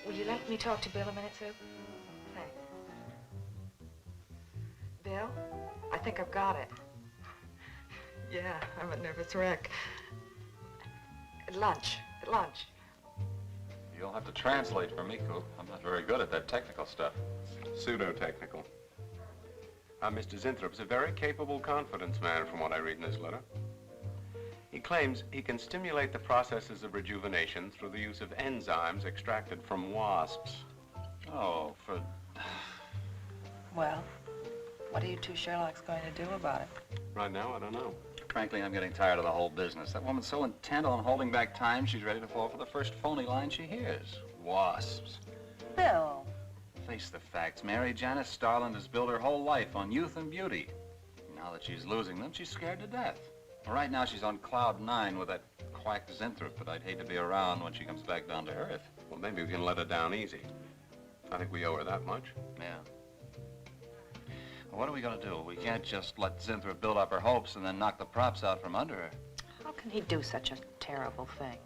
Will you let me talk to Bill a minute, Sue? Thanks. Bill, I think I've got it. Yeah, I'm a nervous wreck. At lunch. You'll have to translate for me, Coop. I'm not very good at that technical stuff. Pseudo-technical. Mr. Zinthrup's a very capable confidence man, from what I read in his letter. He claims he can stimulate the processes of rejuvenation through the use of enzymes extracted from wasps. Oh, for... Well, what are you two Sherlocks going to do about it? Right now, I don't know. Frankly, I'm getting tired of the whole business. That woman's so intent on holding back time, she's ready to fall for the first phony line she hears. Wasps. Bill. Face the facts, Mary. Janice Starland has built her whole life on youth and beauty. Now that she's losing them, she's scared to death. Right now, she's on cloud 9 with that quack Zinthrop, but I'd hate to be around when she comes back down to earth. Well, maybe we can let her down easy. I think we owe her that much. Yeah. Well, what are we going to do? We can't just let Zinthrop build up her hopes and then knock the props out from under her. How can he do such a terrible thing?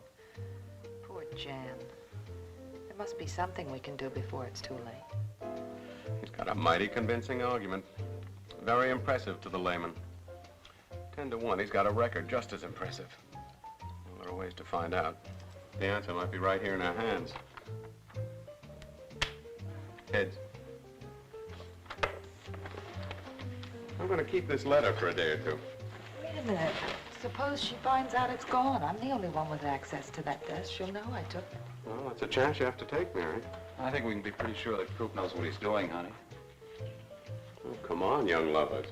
Poor Jan. There must be something we can do before it's too late. He's got a mighty convincing argument. Very impressive to the layman. 10 to 1, he's got a record just as impressive. Well, there are ways to find out. The answer might be right here in our hands. Heads. I'm going to keep this letter for a day or two. Wait a minute. Suppose she finds out it's gone. I'm the only one with access to that desk. She'll know I took it. Well, that's a chance you have to take, Mary. I think we can be pretty sure that Coop knows what he's doing, honey. Oh, come on, young lovers.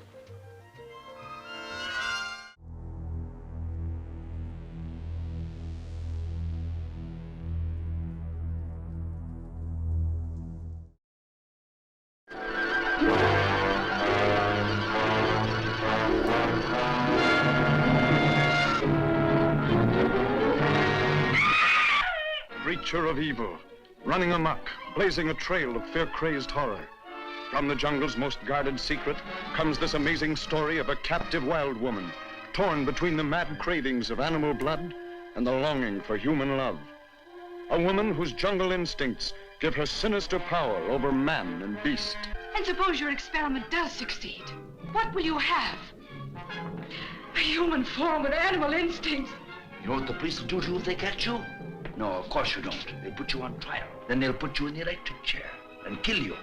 Creature of evil, running amok, blazing a trail of fear-crazed horror. From the jungle's most guarded secret comes this amazing story of a captive wild woman, torn between the mad cravings of animal blood and the longing for human love. A woman whose jungle instincts give her sinister power over man and beast. And suppose your experiment does succeed. What will you have? A human form with animal instincts. You know what the police will do to you if they catch you? No, of course you don't. They put you on trial. Then they'll put you in the electric chair and kill you.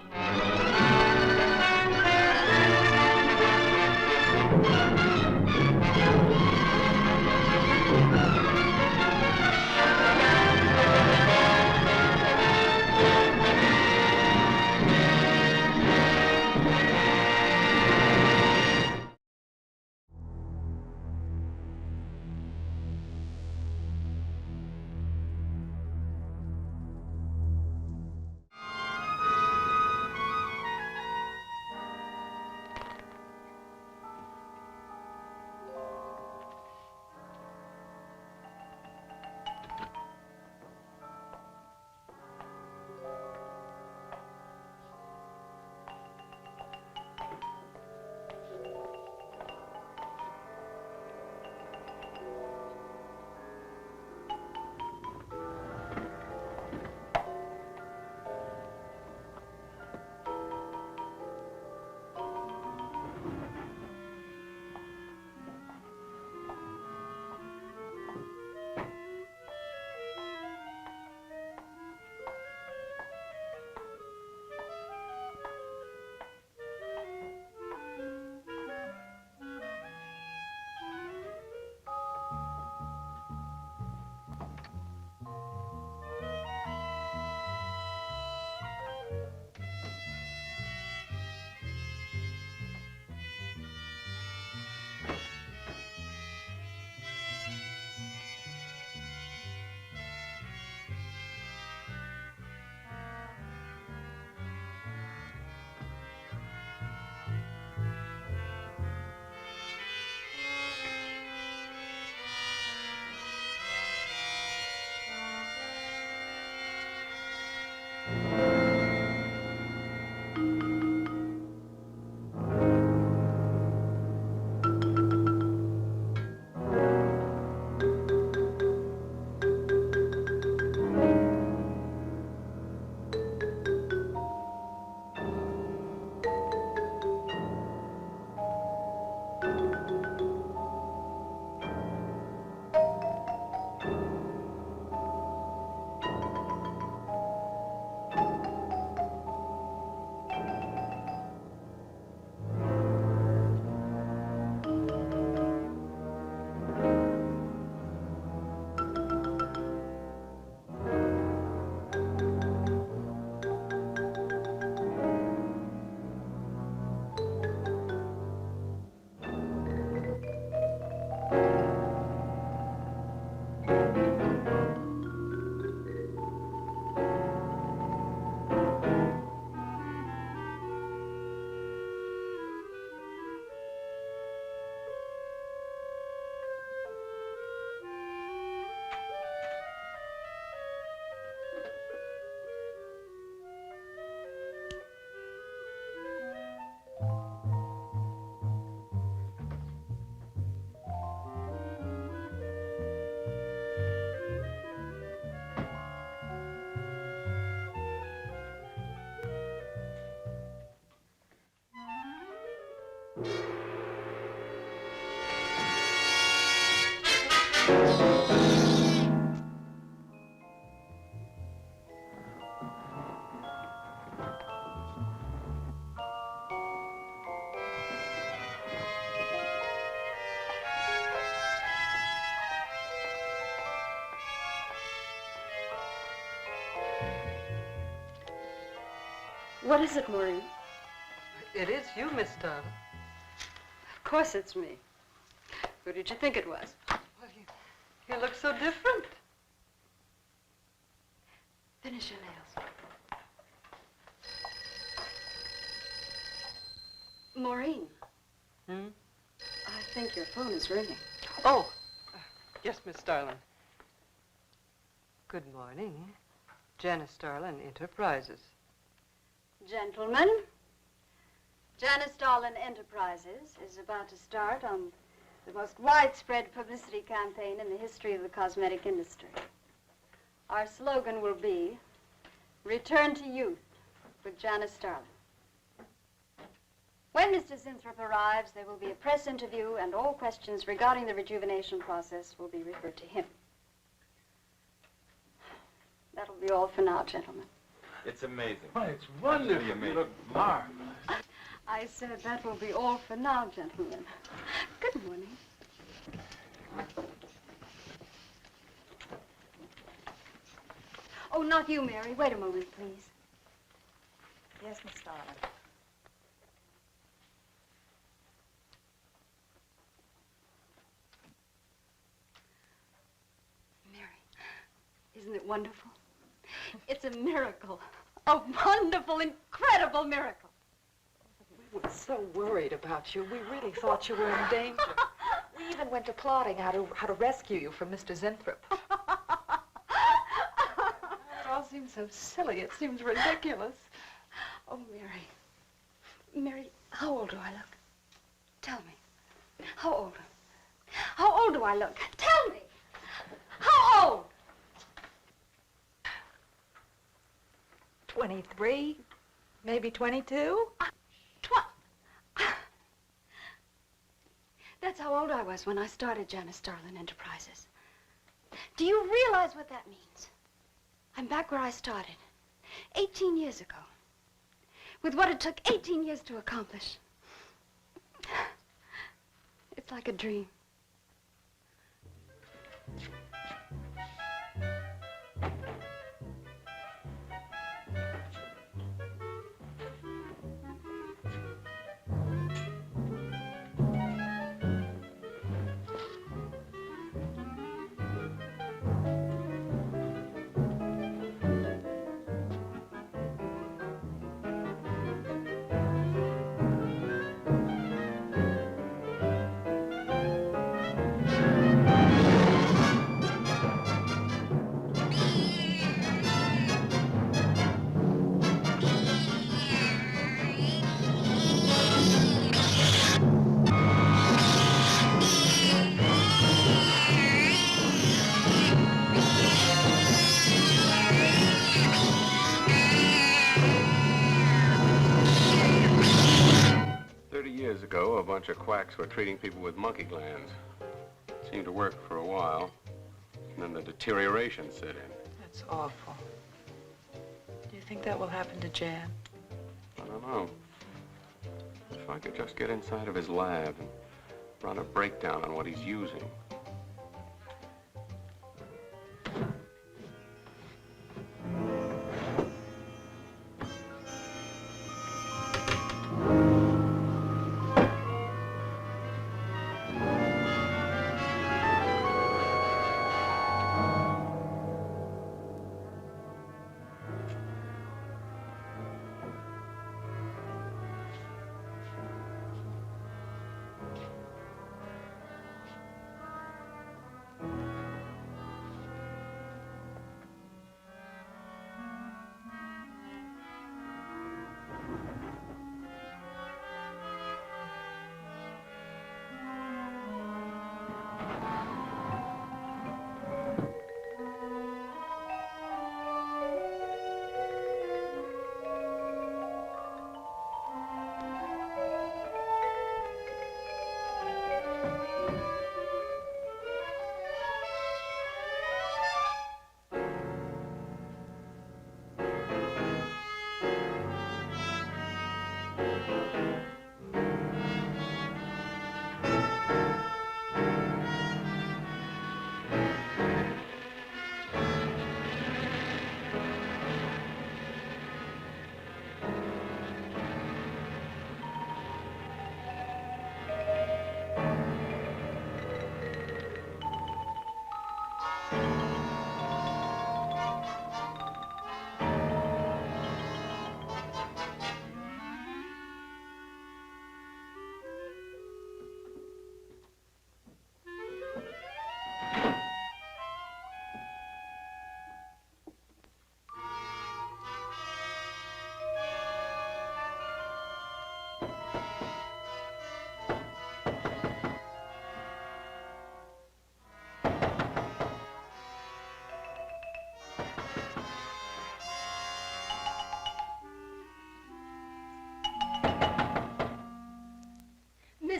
What is it, Maureen? It is you, Miss Darling. Of course it's me. Who did you think it was? You look so different. Finish your nails. Maureen. I think your phone is ringing. Oh, yes, Miss Starlin. Good morning. Janice Starlin Enterprises. Gentlemen, Janice Starlin Enterprises is about to start on the most widespread publicity campaign in the history of the cosmetic industry. Our slogan will be, Return to Youth with Janice Starlin. When Mr. Zinthrop arrives, there will be a press interview, and all questions regarding the rejuvenation process will be referred to him. That'll be all for now, gentlemen. It's amazing. Why, it's wonderful. You look marvelous. I said that will be all for now, gentlemen. Good morning. Oh, not you, Mary. Wait a moment, please. Yes, Miss Starlin. Isn't it wonderful? It's a miracle. A wonderful, incredible miracle. We were so worried about you. We really thought you were in danger. We even went to plotting how to rescue you from Mr. Zinthrop. It all seems so silly. It seems ridiculous. Oh, Mary. Mary, how old do I look? Tell me. How old? How old do I look? Tell me. How old? 23, maybe 22. That's how old I was when I started Janice Starlin Enterprises. Do you realize what that means? I'm back where I started, 18 years ago, with what it took 18 years to accomplish. It's like a dream. Years ago, a bunch of quacks were treating people with monkey glands. Seemed to work for a while, and then the deterioration set in. That's awful. Do you think that will happen to Jan? I don't know. If I could just get inside of his lab and run a breakdown on what he's using.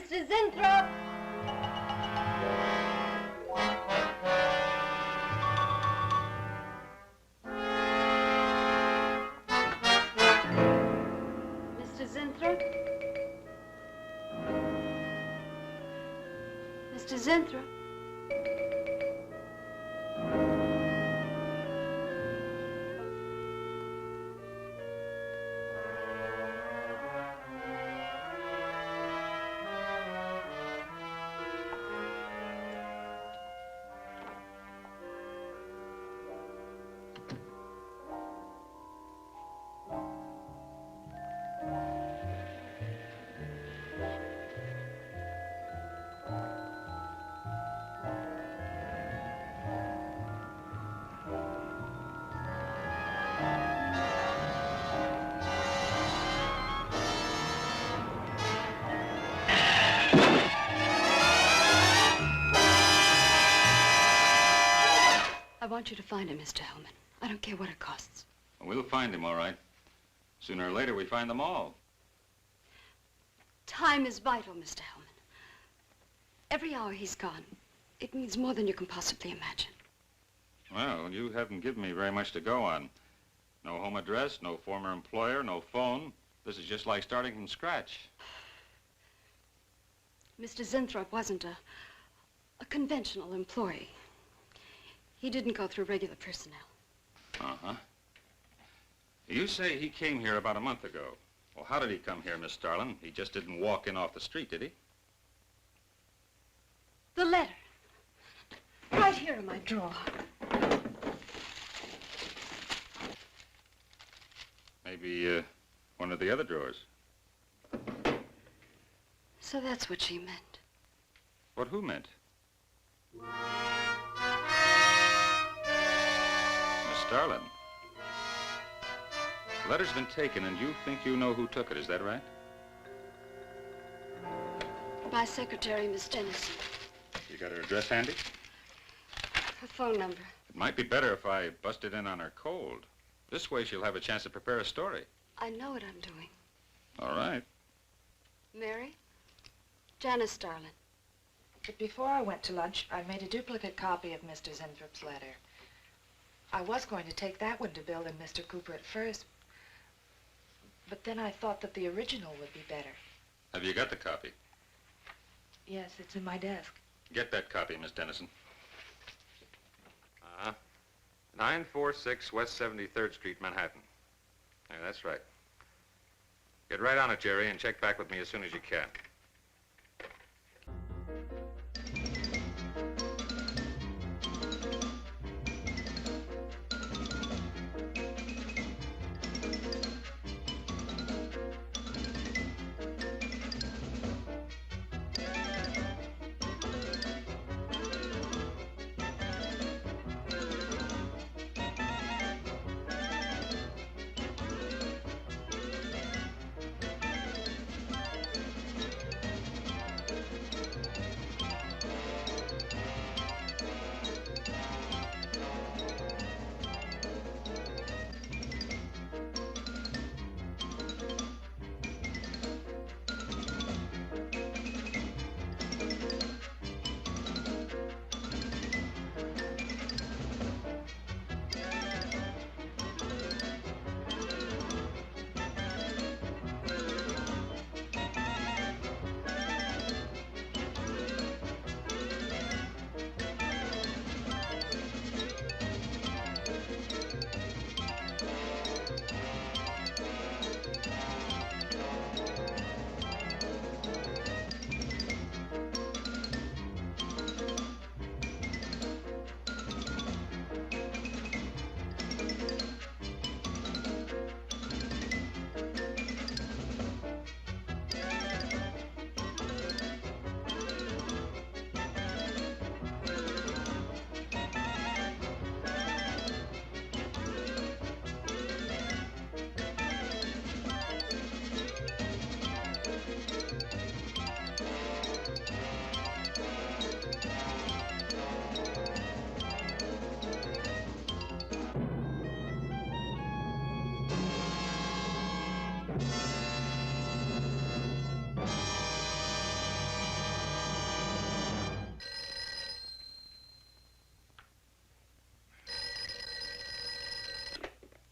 Mr. Zinthrop! Mr. Zinthrop? Mr. Zinthrop? I want you to find him, Mr. Hellman. I don't care what it costs. We'll find him, all right. Sooner or later, we find them all. Time is vital, Mr. Hellman. Every hour he's gone, it means more than you can possibly imagine. Well, you haven't given me very much to go on. No home address, no former employer, no phone. This is just like starting from scratch. Mr. Zinthrop wasn't a conventional employee. He didn't go through regular personnel. Uh-huh. You say he came here about a month ago. Well, how did he come here, Miss Starlin? He just didn't walk in off the street, did he? The letter. Right here in my drawer. Maybe, one of the other drawers. So that's what she meant. What who meant? Miss Starlin. The letter's been taken, and you think you know who took it, is that right? My secretary, Miss Dennison. You got her address handy? Her phone number. It might be better if I busted in on her cold. This way she'll have a chance to prepare a story. I know what I'm doing. All right. Mary? Janice Starlin. But before I went to lunch, I made a duplicate copy of Mr. Zinthrop's letter. I was going to take that one to Bill and Mr. Cooper at first, but then I thought that the original would be better. Have you got the copy? Yes, it's in my desk. Get that copy, Miss Dennison. 946 West 73rd Street, Manhattan. Yeah, that's right. Get right on it, Jerry, and check back with me as soon as you can.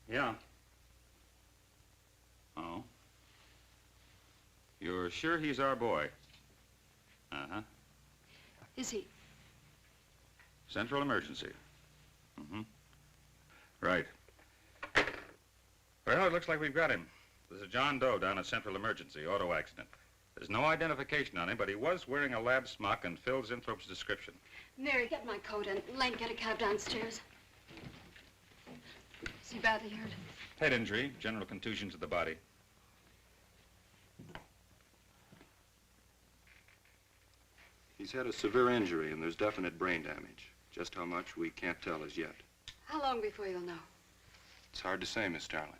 Yeah. Oh. You're sure he's our boy? Uh-huh. Is he? Central emergency. Mm-hmm. Right. Well, it looks like we've got him. There's a John Doe down at Central Emergency, auto accident. There's no identification on him, but he was wearing a lab smock and filled Zinthrope's description. Mary, get my coat and Lane, get a cab downstairs. Is he badly hurt? Head injury, general contusion to the body. He's had a severe injury and there's definite brain damage. Just how much, we can't tell as yet. How long before you'll know? It's hard to say, Miss Starling.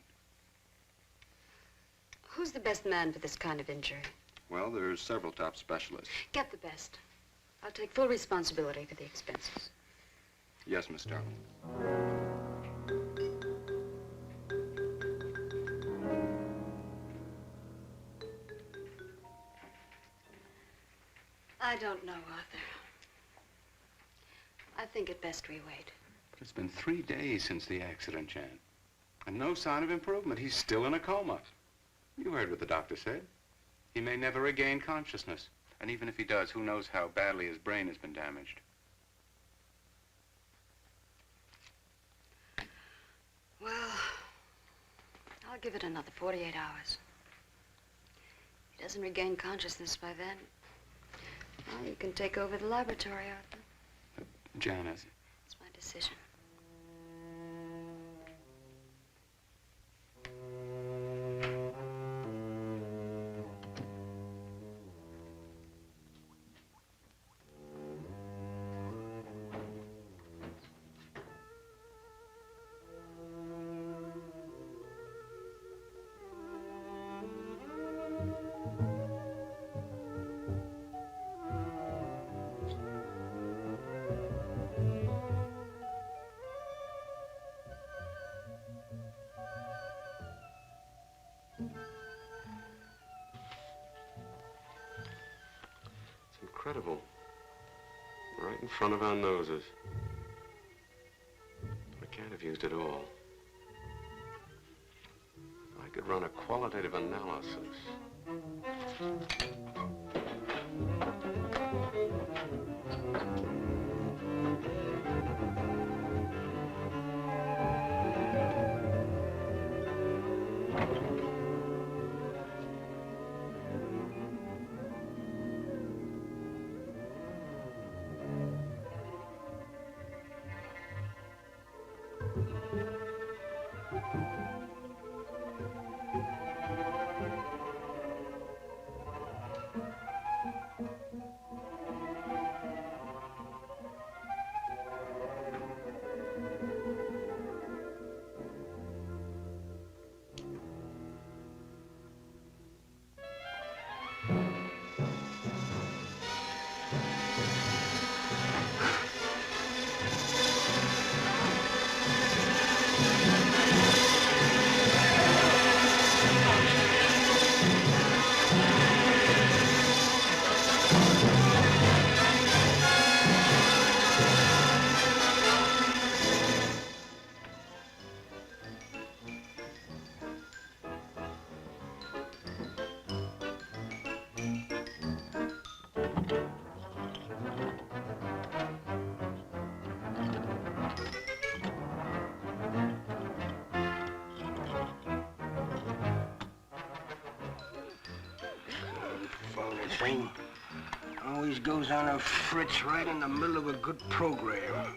Who's the best man for this kind of injury? Well, there's several top specialists. Get the best. I'll take full responsibility for the expenses. Yes, Miss Starling. I don't know, Arthur. I think it best we wait. But it's been 3 days since the accident, Jan. And no sign of improvement. He's still in a coma. You heard what the doctor said. He may never regain consciousness. And even if he does, who knows how badly his brain has been damaged. Well, I'll give it another 48 hours. If he doesn't regain consciousness by then, well, you can take over the laboratory, Arthur. Janice. It's my decision. Incredible. Right in front of our noses. I can't have used it all. I could run a qualitative analysis. Thing always goes on a fritz right in the middle of a good program.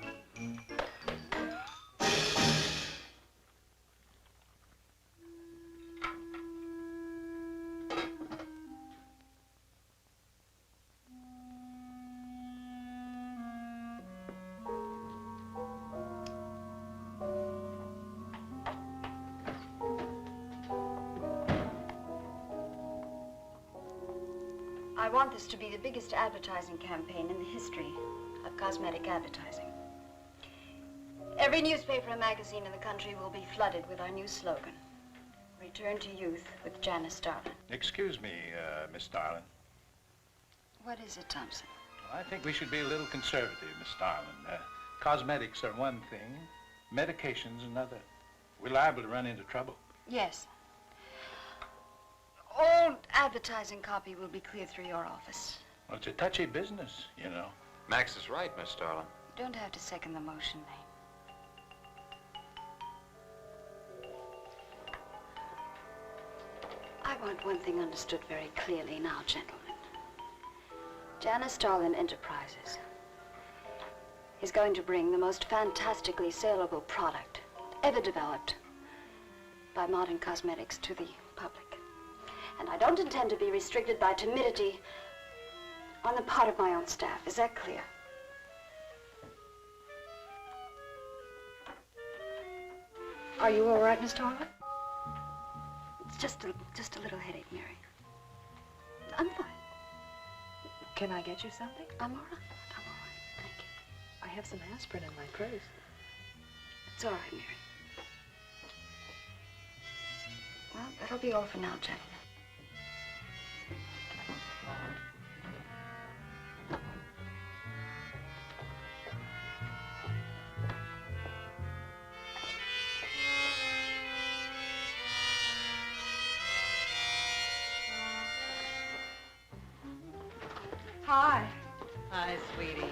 I want this to be the biggest advertising campaign in the history of cosmetic advertising. Every newspaper and magazine in the country will be flooded with our new slogan, Return to Youth with Janice Starling. Excuse me, Miss Starling. What is it, Thompson? I think we should be a little conservative, Miss Starling. Cosmetics are one thing, medications another. We're liable to run into trouble. Yes. All advertising copy will be cleared through your office. Well, it's a touchy business, you know. Max is right, Miss Starlin. You don't have to second the motion, Lane. I want one thing understood very clearly now, gentlemen. Janice Starlin Enterprises is going to bring the most fantastically saleable product ever developed by modern cosmetics to the public. And I don't intend to be restricted by timidity on the part of my own staff. Is that clear? Are you all right, Miss Starlin? It's just a little headache, Mary. I'm fine. Can I get you something? I'm all right. I'm all right. Thank you. I have some aspirin in my purse. It's all right, Mary. Well, that'll be all for now, gentlemen. Hi. Hi, sweetie.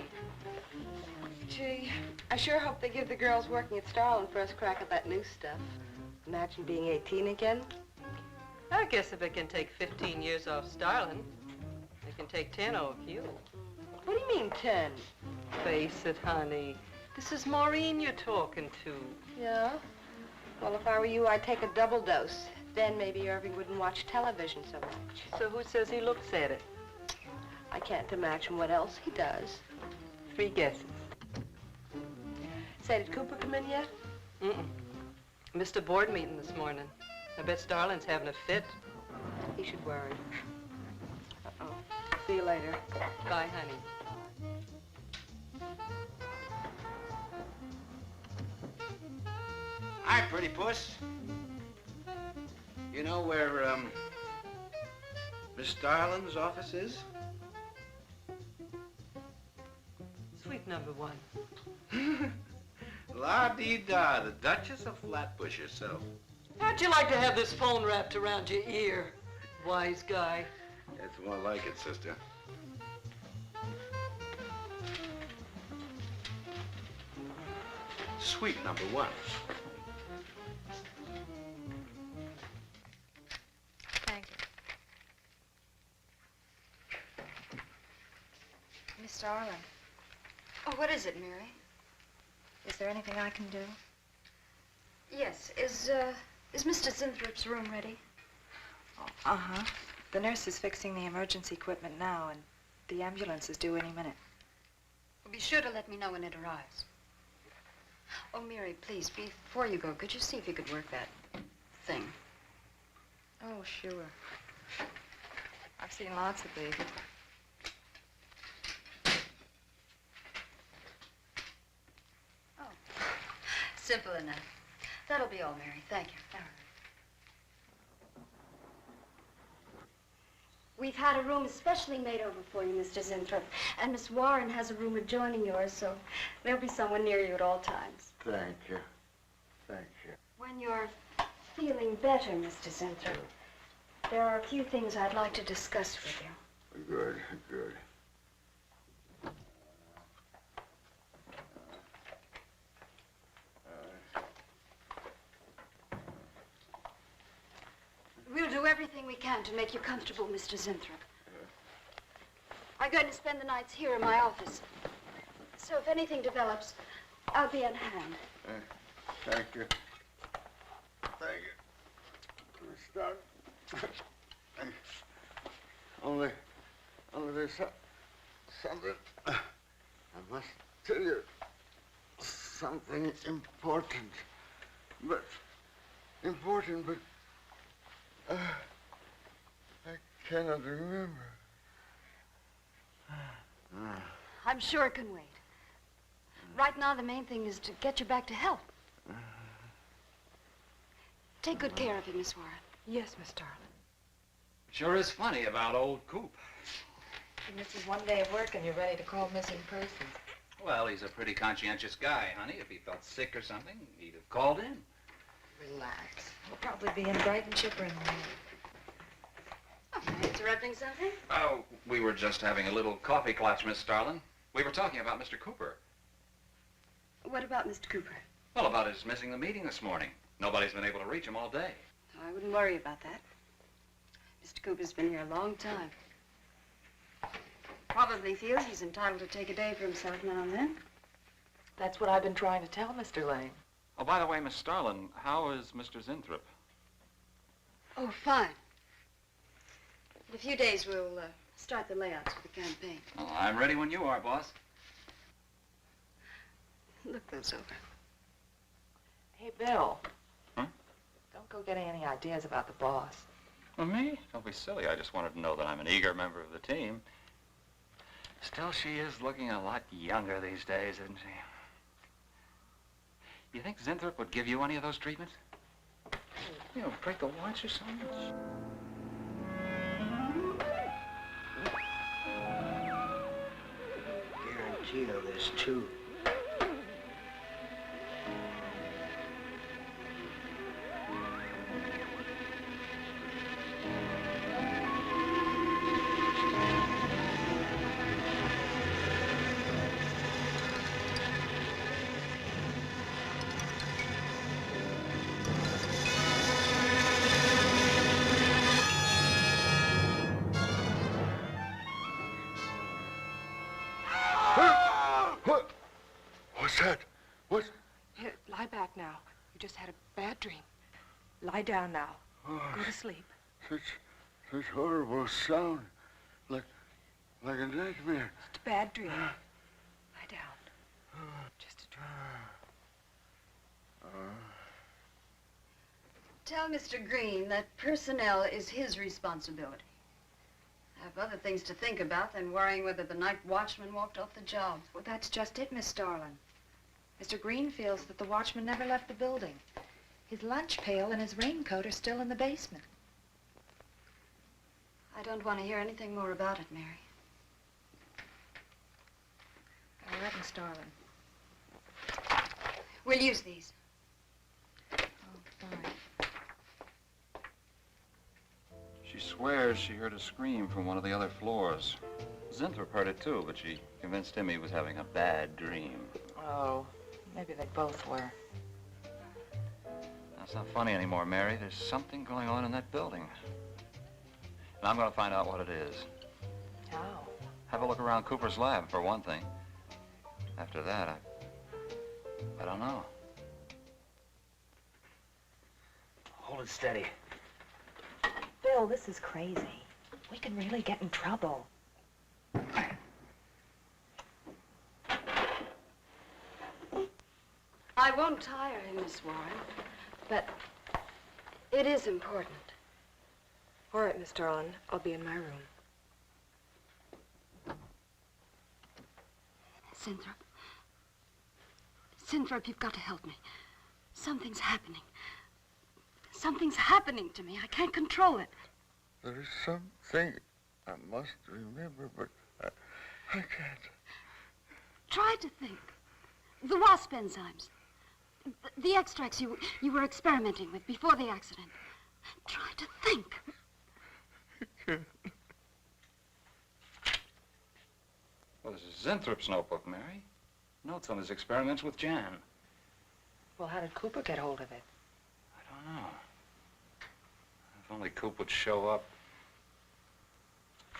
Gee, I sure hope they give the girls working at Starlin first crack at that new stuff. Imagine being 18 again. I guess if it can take 15 years off Starlin, it can take 10 off you. What do you mean 10? Face it, honey. This is Maureen you're talking to. Yeah? Well, if I were you, I'd take a double dose. Then maybe Irving wouldn't watch television so much. So who says he looks at it? I can't imagine what else he does. 3 guesses. Say, did Cooper come in yet? Mm-mm. Missed a board meeting this morning. I bet Starlin's having a fit. He should worry. Uh-oh. See you later. Bye, honey. Hi, pretty puss. You know where, Miss Starlin's office is? Suite number 1. La-dee-da, the Duchess of Flatbush herself. How'd you like to have this phone wrapped around your ear, wise guy? It's more like it, sister. Suite number 1. Thank you. Miss Starlin, Oh, what is it, Mary? is there anything I can do? Yes. Is Mr. Zinthrop's room ready? Uh-huh. The nurse is fixing the emergency equipment now, and the ambulance is due any minute. Well, be sure to let me know when it arrives. Oh, Mary, please, before you go, could you see if you could work that thing? Oh, sure. I've seen lots of these. Simple enough. That'll be all, Mary. Thank you. We've had a room especially made over for you, Mr. Zinthrop. And Miss Warren has a room adjoining yours, so there'll be someone near you at all times. Thank you. Thank you. When you're feeling better, Mr. Zinthrop, there are a few things I'd like to discuss with you. Good, good. We'll do everything we can to make you comfortable, Mr. Zinthrop. I'm going to spend the nights here in my office. So if anything develops, I'll be on hand. Thank you. Thank you. Miss Starlin. Only there's something. I must tell you something important. But I cannot remember. I'm sure it can wait. Right now, the main thing is to get you back to health. Take good care of him, Miss Warren. Yes, Miss Starlin. Sure is funny about old Coop. This is one day of work and you're ready to call missing persons. Well, he's a pretty conscientious guy, honey. If he felt sick or something, he'd have called in. Relax. We'll probably be in bright and chipper in the morning. Interrupting something? Oh, we were just having a little coffee clutch, Miss Starlin. We were talking about Mr. Cooper. What about Mr. Cooper? Well, about his missing the meeting this morning. Nobody's been able to reach him all day. I wouldn't worry about that. Mr. Cooper's been here a long time. Probably feels he's entitled to take a day for himself now and then. That's what I've been trying to tell Mr. Lane. Oh, by the way, Miss Starlin, how is Mr. Zinthrop? Oh, fine. In a few days, we'll start the layouts for the campaign. Oh, I'm ready when you are, boss. Look those over. Hey, Bill. Huh? Don't go getting any ideas about the boss. Well, me? Don't be silly. I just wanted to know that I'm an eager member of the team. Still, she is looking a lot younger these days, isn't she? You think Zinthrop would give you any of those treatments? You know, break the watch or something? Guarantee of this, too. What's that? What? Here, lie back now. You just had a bad dream. Lie down now. Oh, Go to sleep. Such horrible sound. Like a nightmare. Just a bad dream. Lie down. Just a dream. Tell Mr. Green that personnel is his responsibility. I have other things to think about than worrying whether the night watchman walked off the job. Well, that's just it, Miss Starlin. Mr. Green feels that the watchman never left the building. His lunch pail and his raincoat are still in the basement. I don't want to hear anything more about it, Mary. All right, Miss Starlin. We'll use these. Oh, fine. She swears she heard a scream from one of the other floors. Zinthrop heard it too, but she convinced him he was having a bad dream. Oh, maybe they both were. That's not funny anymore, Mary. There's something going on in that building. And I'm going to find out what it is. How? Have a look around Cooper's lab, for one thing. After that, I don't know. Hold it steady. Bill, this is crazy. We could really get in trouble. I won't tire him, Miss Warren, but it is important. All right, Miss Starlin. I'll be in my room. Zinthrop. Zinthrop, you've got to help me. Something's happening. Something's happening to me. I can't control it. There's something I must remember, but I can't. Try to think. The WASP enzymes. The extracts you were experimenting with before the accident. Try to think. Well, this is Zinthrop's notebook, Mary. Notes on his experiments with Jan. Well, how did Cooper get hold of it? I don't know. If only Coop would show up.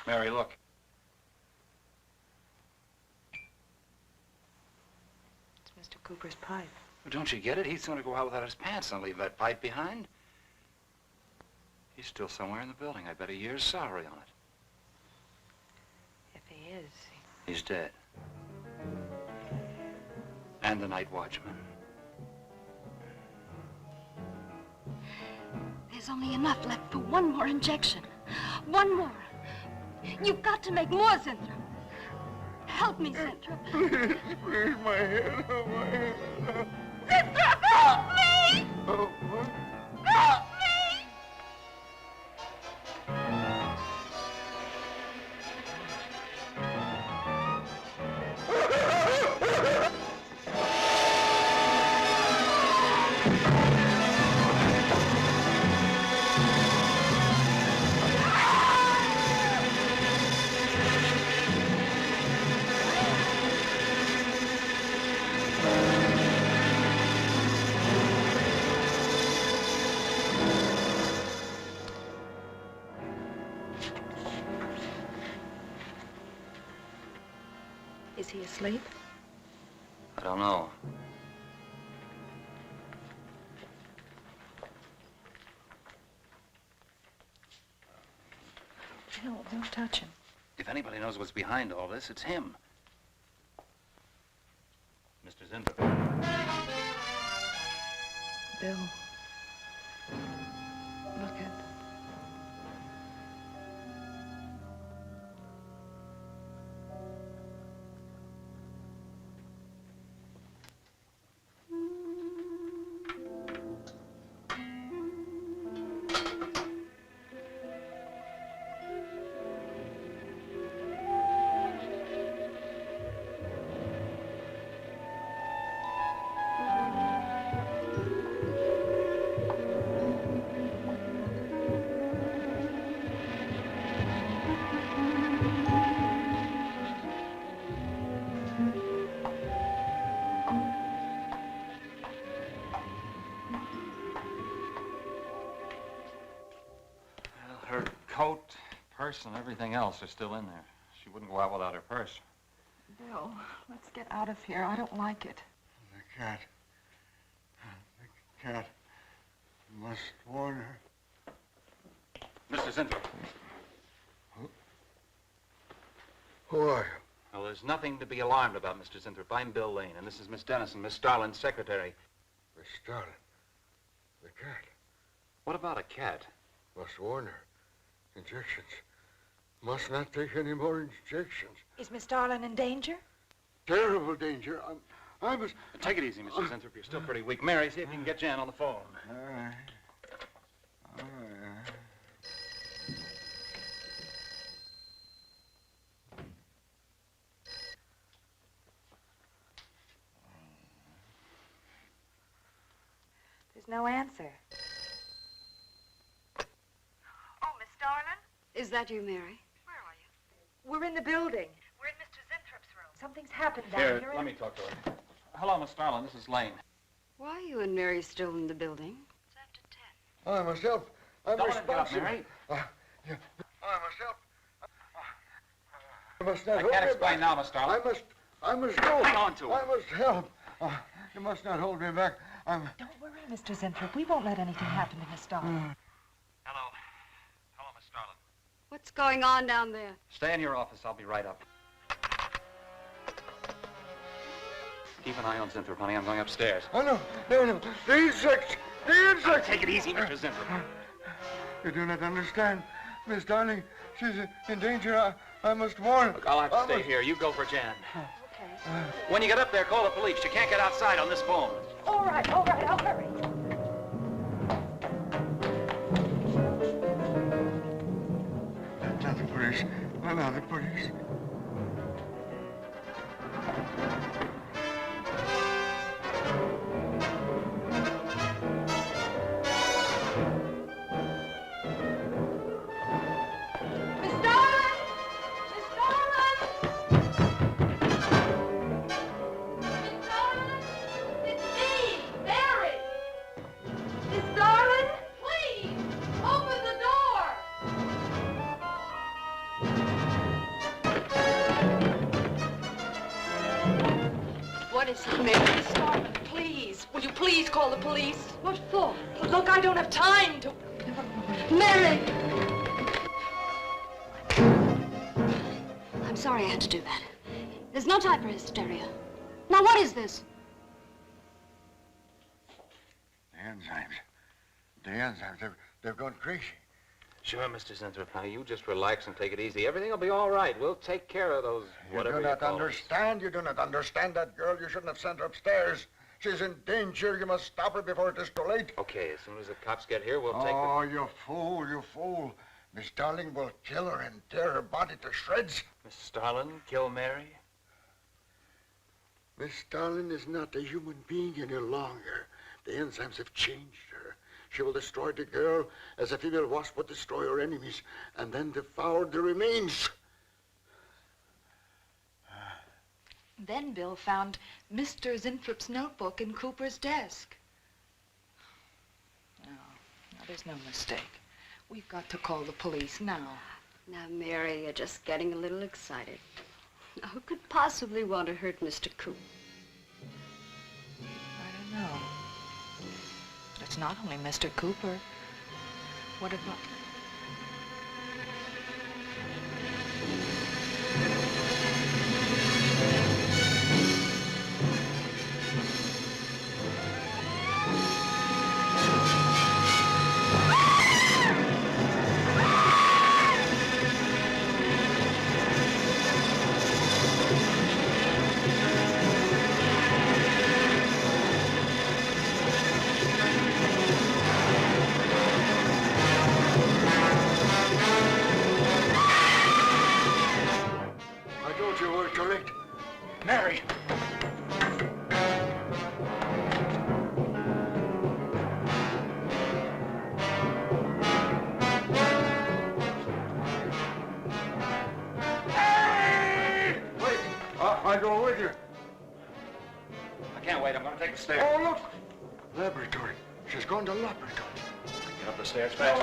Mary, look. It's Mr. Cooper's pipe. Well, don't you get it? He's going to go out without his pants and leave that pipe behind. He's still somewhere in the building. I bet a year's salary on it. If he is. He's dead. And the night watchman. There's only enough left for one more injection. One more. You've got to make more, Zinthrop. Help me, Zinthrop. Please, my head, oh, my head. Zinthrop, help me! Oh, what? Help me! Is he asleep? I don't know. No, don't touch him. If anybody knows what's behind all this, it's him. Mr. Zinthrop. Bill. Look at... Her coat, purse, and everything else are still in there. She wouldn't go out without her purse. Bill, let's get out of here. I don't like it. The cat. The cat. You must warn her. Mr. Zinthrop. Who are you? Well, there's nothing to be alarmed about, Mr. Zinthrop. I'm Bill Lane, and this is Miss Dennison, Miss Starlin's secretary. Miss Starlin. The cat. What about a cat? Must warn her. Injections. Must not take any more injections. Is Miss Darlin in danger? Terrible danger. I must... Take it easy, Mr. Zinthrop. You're still pretty weak. Mary, see if you can get Jan on the phone. All right. All right. There's no answer. Oh, Miss Darlin? Is that you, Mary? Where are you? We're in the building. We're in Mr. Zinthrup's room. Something's happened down Here, here. let me talk to her. Hello, Miss Starlin. This is Lane. Why are you and Mary still in the building? It's after 10. I must help. I'm Don't let it get up, responsible. Mary. Yeah. I must help. I must not I hold can't me explain back. now, Miss Starlin. I must go. Hang on to her. I must help. You must not hold me back. Don't worry, Mr. Zinthrop. We won't let anything happen to Miss Darlin. Hello. Hello, Miss Starlin. What's going on down there? Stay in your office. I'll be right up. Keep an eye on Zinthrop, honey. I'm going upstairs. Oh, no. The insects. The insects. Take it easy, Mr. Zinthrop. You do not understand. Miss Darling, she's in danger. I must warn her. Look, I'll have to stay here. You go for Jan. When you get up there, call the police. You can't get outside on this phone. All right, I'll hurry. Not the police. Not the police. What is it, Mary? Miss Darlin, please. Will you please call the police? What for? Look, I don't have time to... Mary! I'm sorry I had to do that. There's no time for hysteria. Now, what is this? The enzymes. They've gone crazy. Sure, Mr. Zinthrop. Now, you just relax and take it easy. Everything will be all right. We'll take care of those, whatever You do not call them. understand. You do not understand that girl. You shouldn't have sent her upstairs. She's in danger. You must stop her before it is too late. Okay, as soon as the cops get here, we'll take Oh, you fool, you fool. Miss Darling will kill her and tear her body to shreds. Miss Starlin, kill Mary? Miss Darling is not a human being any longer. The enzymes have changed her. She will destroy the girl as a female wasp would destroy her enemies, and then devour the remains. Then Bill found Mr. Zinthrop's notebook in Cooper's desk. No, there's no mistake. We've got to call the police now. Now, Mary, you're just getting a little excited. Now, who could possibly want to hurt Mr. Coop? I don't know. It's not only Mr. Cooper. What about... Mary! I go with you. I can't wait. I'm going to take the stairs. Oh, look! Laboratory. She's going to laboratory. Get up the stairs fast.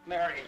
Mary.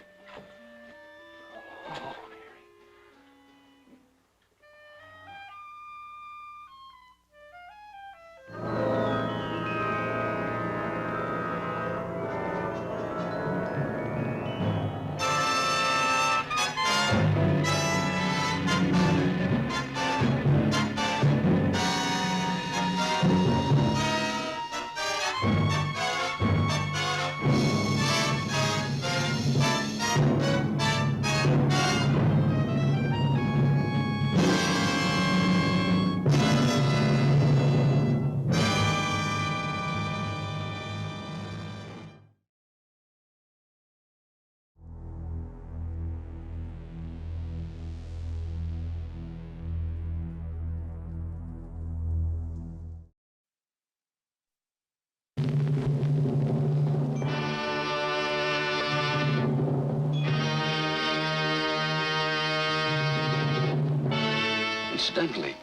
Incidentally,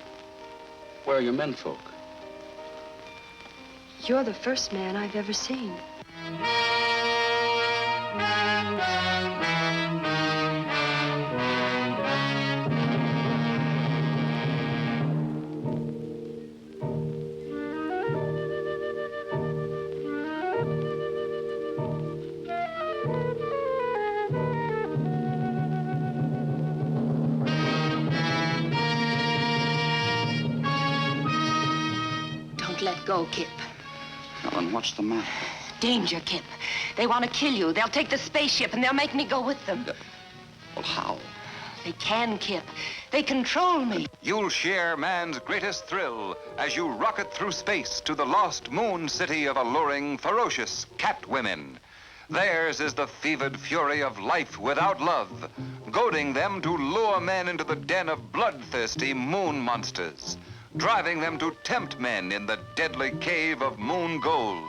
where are your menfolk? You're the first man I've ever seen. Let go, Kip. Ellen, what's the matter? Danger, Kip. They want to kill you. They'll take the spaceship and they'll make me go with them. Well, how? They can, Kip. They control me. You'll share man's greatest thrill as you rocket through space to the lost moon city of alluring, ferocious cat women. Theirs is the fevered fury of life without love, goading them to lure men into the den of bloodthirsty moon monsters. driving them to tempt men in the deadly cave of moon gold,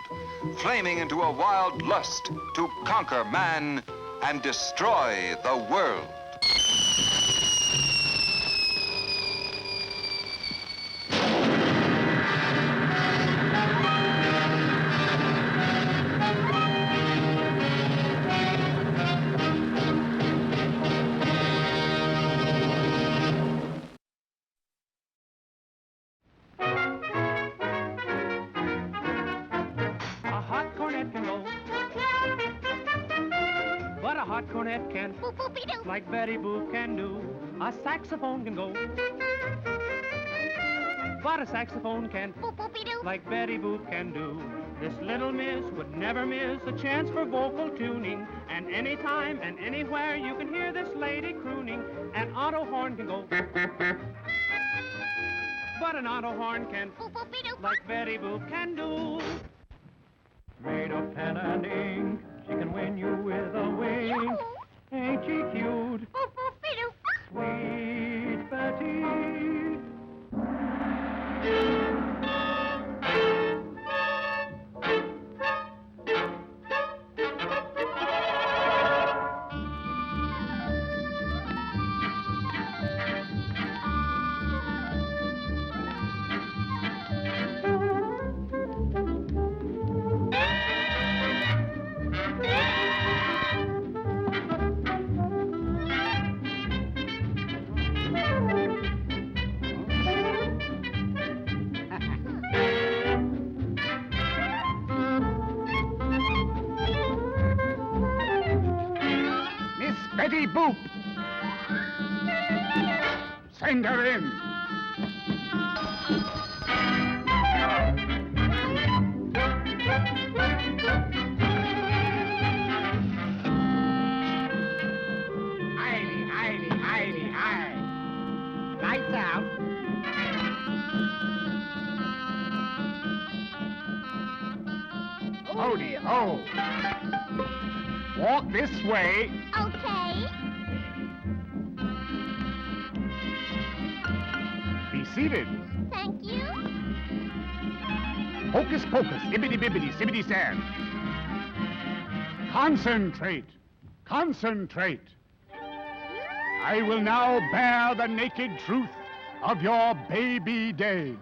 flaming into a wild lust to conquer man and destroy the world. But a hot cornet can, like Betty Boop can do. A saxophone can go, but a saxophone can, like Betty Boop can do. This little miss would never miss a chance for vocal tuning. And anytime and anywhere you can hear this lady crooning. An auto horn can go, but an auto horn can, like Betty Boop can do. Made of pen and ink, she can win you with a wink. Ain't she cute? Sweet Betty. Betty Boop! Send her in. Hi. Lights out. Howdy ho. Walk this way. Okay. Be seated. Thank you. Hocus pocus, ibbity bibbity, sibbity sand. Concentrate. I will now bear the naked truth of your baby days.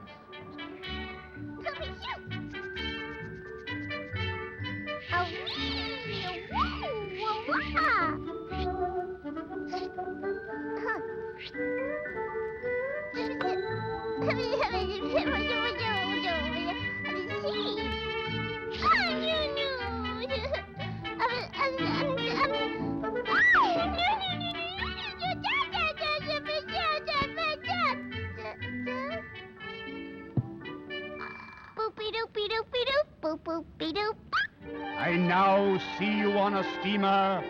I now see you on a steamer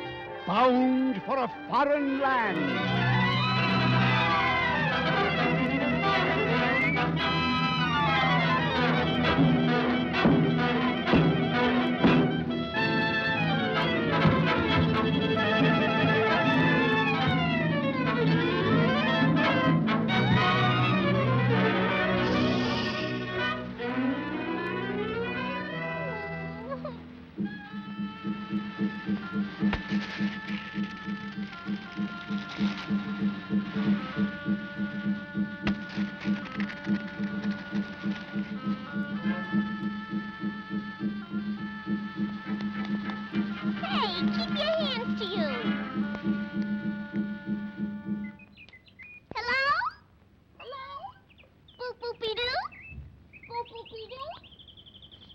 bound for a foreign land.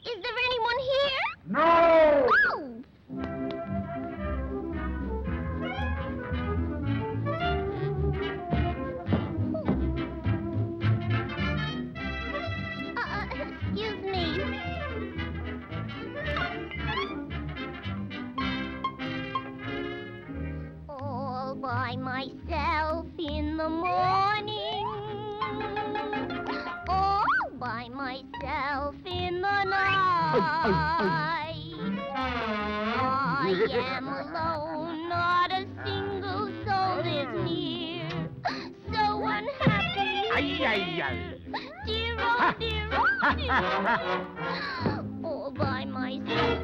Is there anyone here? No! Oh! Excuse me. All by myself in the morning. All by myself in the night. I am alone, not a single soul is near. So unhappy. Ay. Do dear, oh dear. All by myself.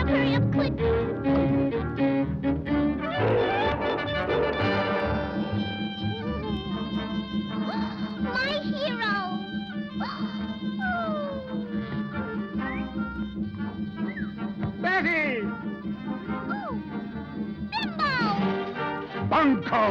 Hurry up, quick. My hero. Betty! Oh, Bimbo! Bunko!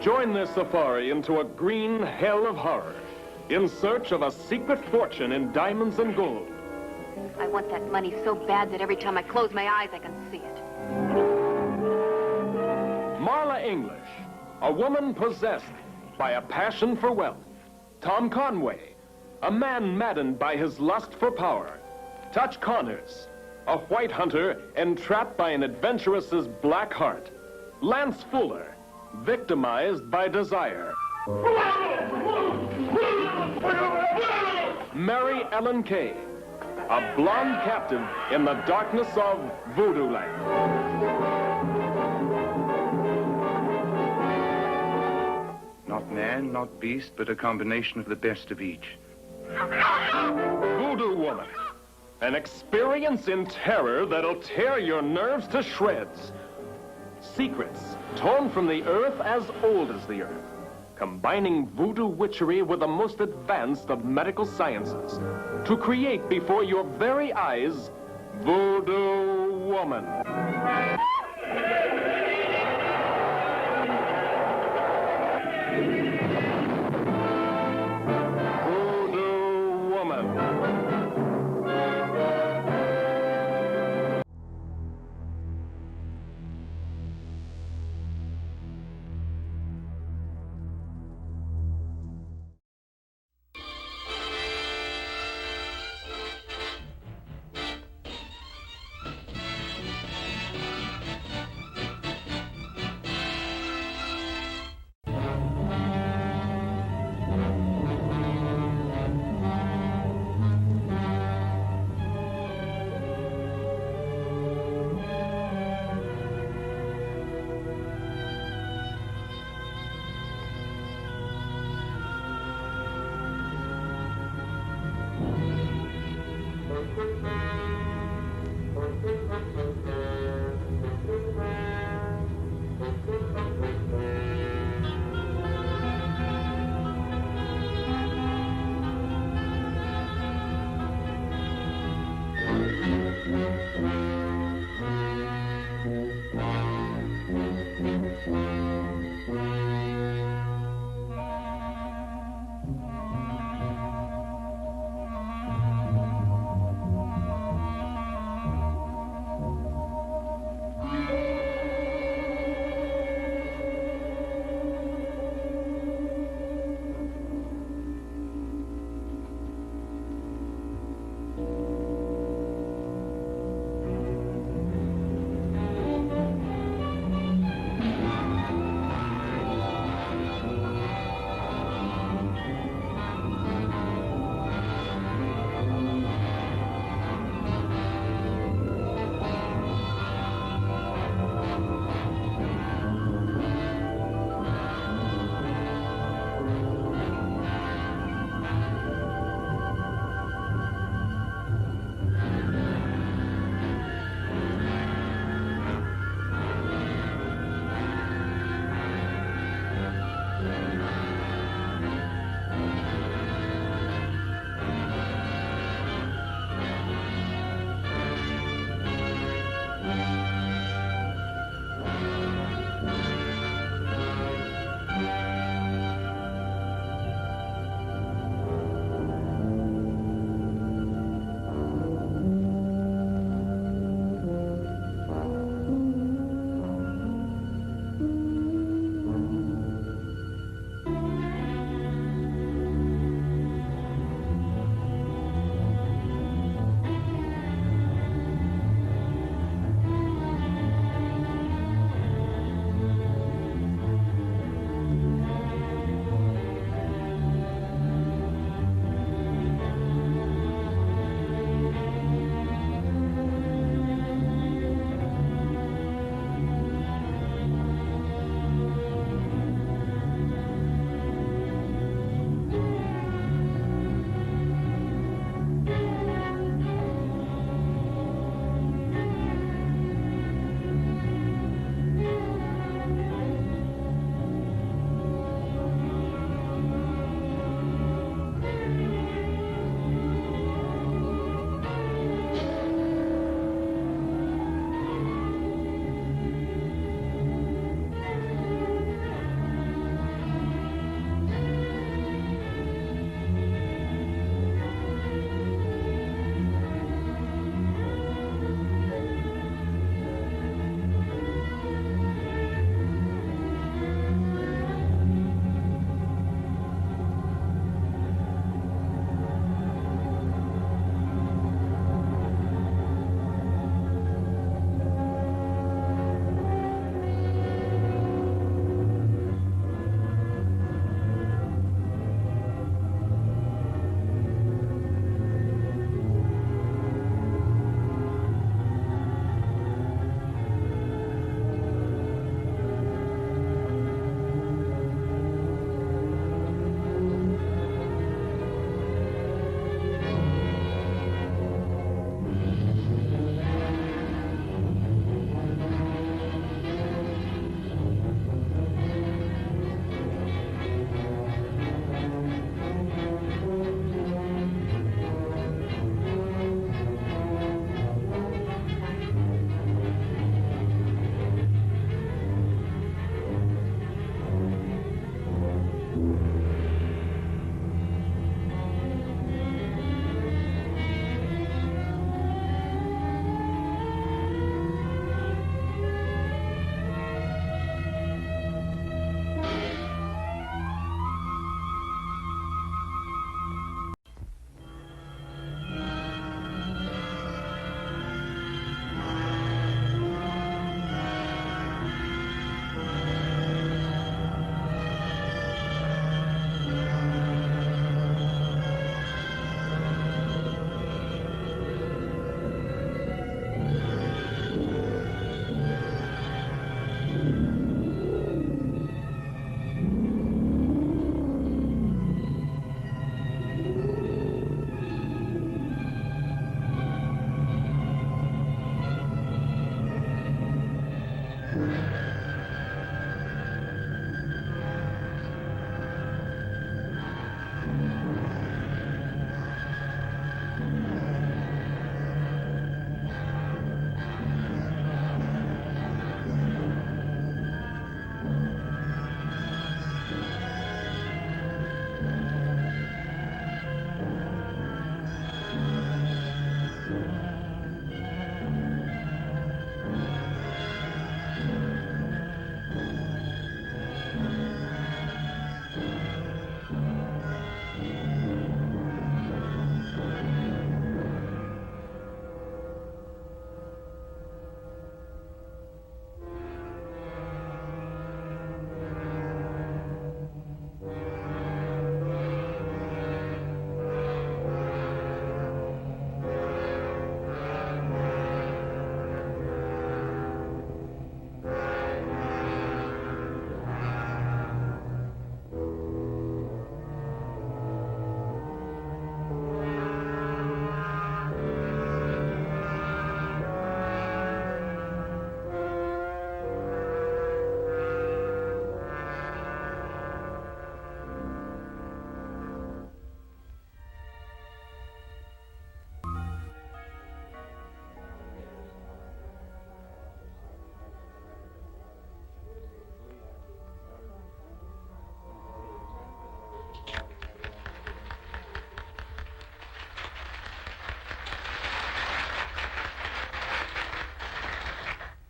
Join this safari into a green hell of horror in search of a secret fortune in diamonds and gold. I want that money so bad that every time I close my eyes, I can see it. Marla English, a woman possessed by a passion for wealth. Tom Conway, a man maddened by his lust for power. Touch Connors, a white hunter entrapped by an adventuress's black heart. Lance Fuller, victimized by desire. Mary Ellen Kay, a blonde captive in the darkness of Voodoo Land. Not man, not beast, but a combination of the best of each. Voodoo Woman, an experience in terror that'll tear your nerves to shreds. Secrets torn from the earth as old as the earth, combining voodoo witchery with the most advanced of medical sciences to create before your very eyes Voodoo Woman. Voodoo Woman.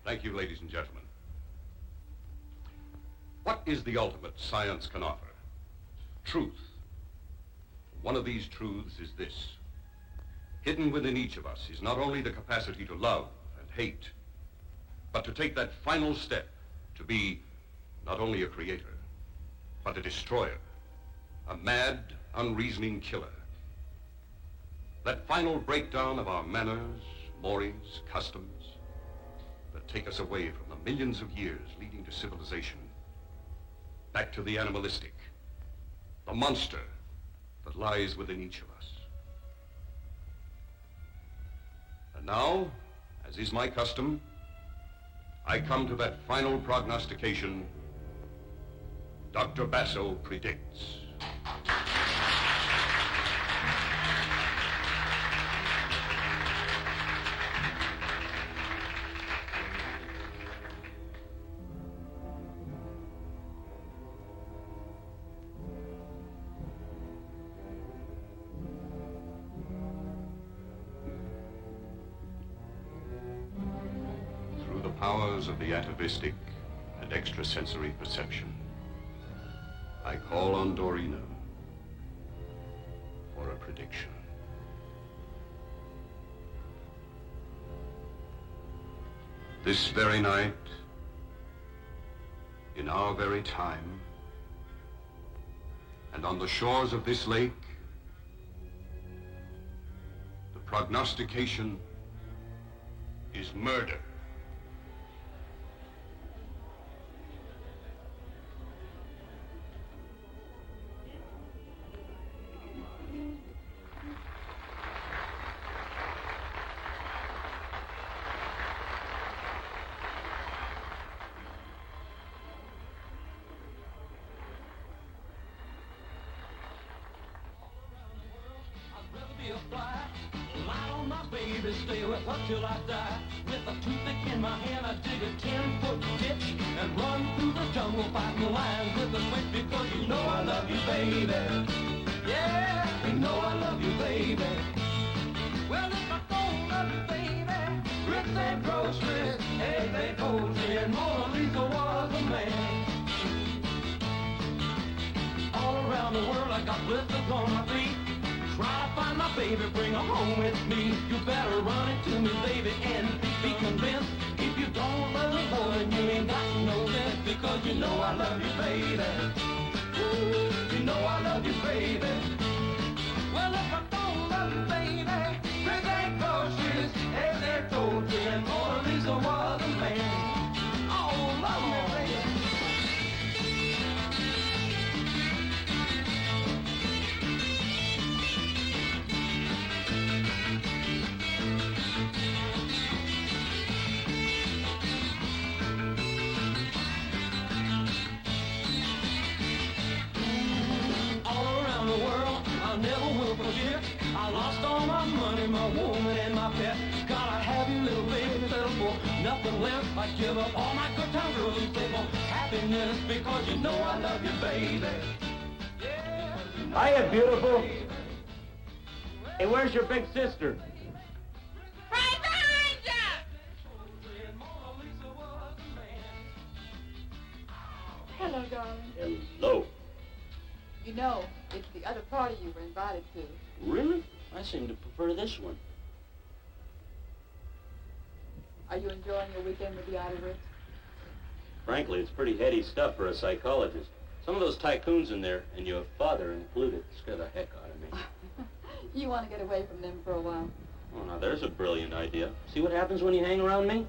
Thank you, ladies and gentlemen. What is the ultimate science can offer? Truth. One of these truths is this. Hidden within each of us is not only the capacity to love and hate, but to take that final step to be not only a creator, but a destroyer, a mad, unreasoning killer. That final breakdown of our manners, mores, customs, that take us away from the millions of years leading to civilization, back to the animalistic, the monster that lies within each of us. And now, as is my custom, I come to that final prognostication Dr. Basso predicts. Through the powers of the atavistic and extrasensory perception, I call on Dorina for a prediction. This very night, in our very time, and on the shores of this lake, the prognostication is murder. Stay with her till I die. With a toothpick in my hand, I dig a 10-foot ditch and run through the jungle, fighting the lions with a switch, because you know I love you, baby. Yeah, you know I love you, baby. Well, if I don't love you, baby, grits and groceries, eggs and poultry, and Mona Lisa was a man. All around the world, I got blisters on my feet. Try to find my baby, bring her home with me. You better run it to me, baby, and be convinced. If you don't love me, boy, you ain't got no sense, because you know I love you, baby. Ooh, you know I love you, baby. Well, if I don't love you, baby, grits and groceries, eggs and poultry, and Mona Lisa was a man. Oh, love me, baby. I lost all my money, my woman, and my pet. Gotta have you, little baby, settle for nothing less. I give up all my good time girls and stay for happiness, because you know I love you, baby. Hiya, beautiful. Hey, where's your big sister? Right behind you! Hello, darling. Hello. You know, it's the other party you were invited to. Really? I seem to prefer this one. Are you enjoying your weekend with the Idyllwigs? Frankly, it's pretty heady stuff for a psychologist. Some of those tycoons in there, and your father included, scare the heck out of me. You want to get away from them for a while? Oh, now there's a brilliant idea. See what happens when you hang around me?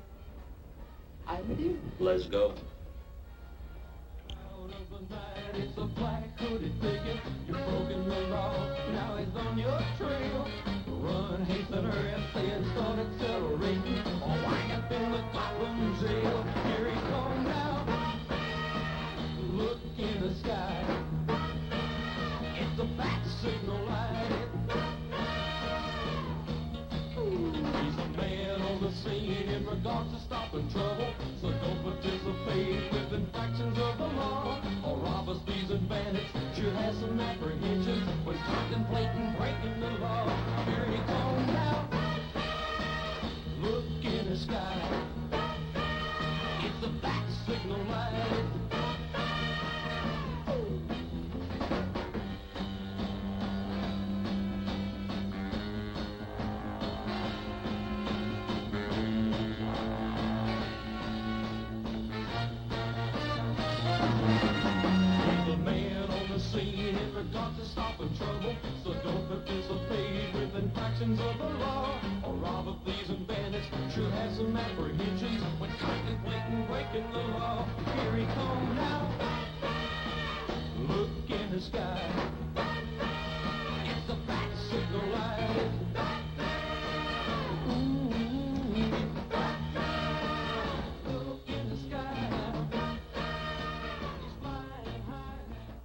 I'm with you. Let's go. It's a black hooded figure. You've broken the law. Now he's on your trail. Run, hasten, hurry, say it, start accelerating. Or wind up in the courtroom jail. Here he comes now. Look in the sky. It's a bat signal light. He's a man on the scene in regards to stopping trouble. So don't participate with infractions of the law. Or robbers, thieves, and bandits should have some apprehension when contemplating breaking the law. Here he comes now. Look in the sky. some apprehension when contemplating breaking the law. Here he comes now. Look in the sky. It's a bat signal light. Look in the sky. He's flying high now.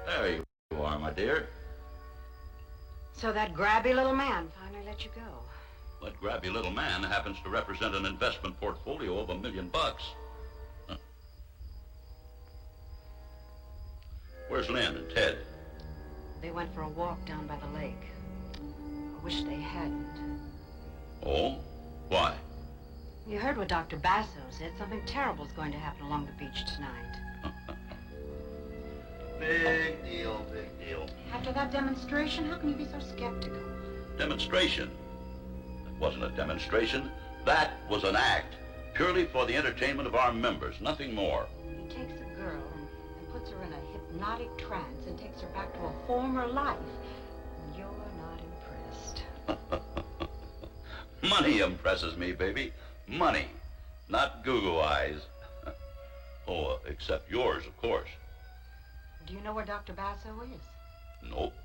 There you are, my dear. So that grabby little man finally let you go. That grabby little man happens to represent an investment portfolio of $1 million. Huh. Where's Lynn and Ted? They went for a walk down by the lake. I wish they hadn't. Oh? Why? You heard what Dr. Basso said. Something terrible's going to happen along the beach tonight. Big deal, big deal. After that demonstration, how can you be so skeptical? Demonstration? That wasn't a demonstration. That was an act. Purely for the entertainment of our members, nothing more. He takes a girl and puts her in a hypnotic trance and takes her back to a former life. And you're not impressed. Money impresses me, baby. Money. Not goo-goo eyes. Oh, except yours, of course. Do you know where Dr. Basso is? Nope.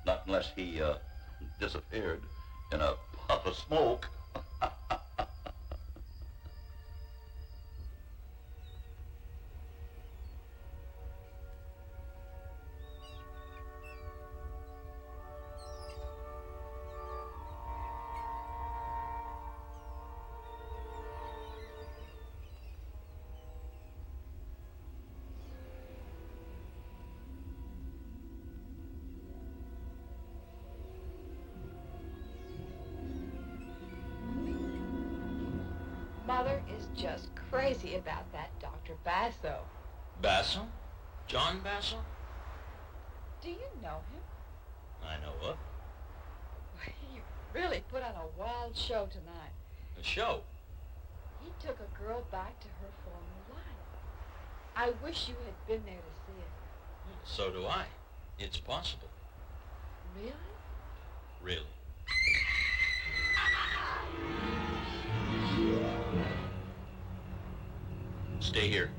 Not unless he, disappeared in a puff of smoke. Mother is just crazy about that Dr. Basso. Basso? John Basso? Do you know him? I know of. He really put on a wild show tonight. A show? He took a girl back to her former life. I wish you had been there to see it. So do I. It's possible. Really? Really. Stay here.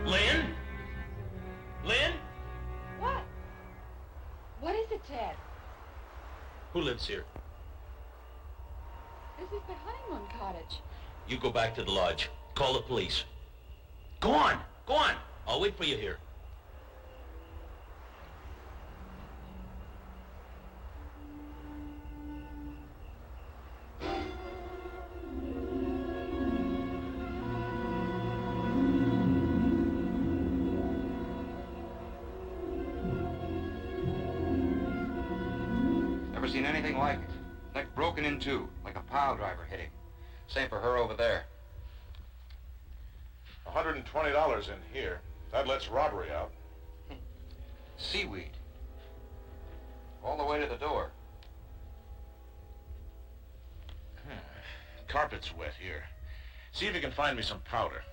Lynn? Lynn? What? What is it, Ted? Who lives here? This is the honeymoon cottage. You go back to the lodge. Call the police. Go on! Go on! I'll wait for you here. Never seen anything like it. Neck broken in two, like a pile driver hitting. Same for her over there. $120 in here. That lets robbery out. Seaweed. All the way to the door. Carpet's wet here. See if you can find me some powder.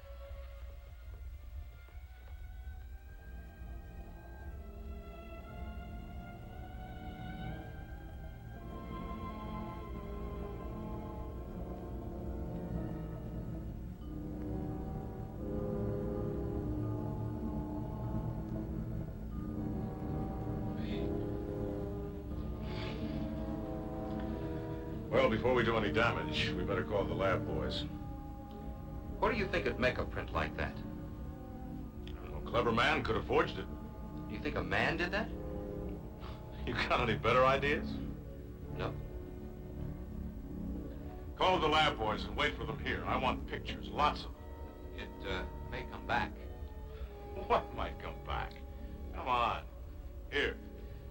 Well, before we do any damage, we better call the lab boys. What do you think would make a print like that? A clever man could have forged it. You think a man did that? You got any better ideas? No. Call the lab boys and wait for them here. I want pictures, lots of them. It may come back. What might come back? Come on. Here,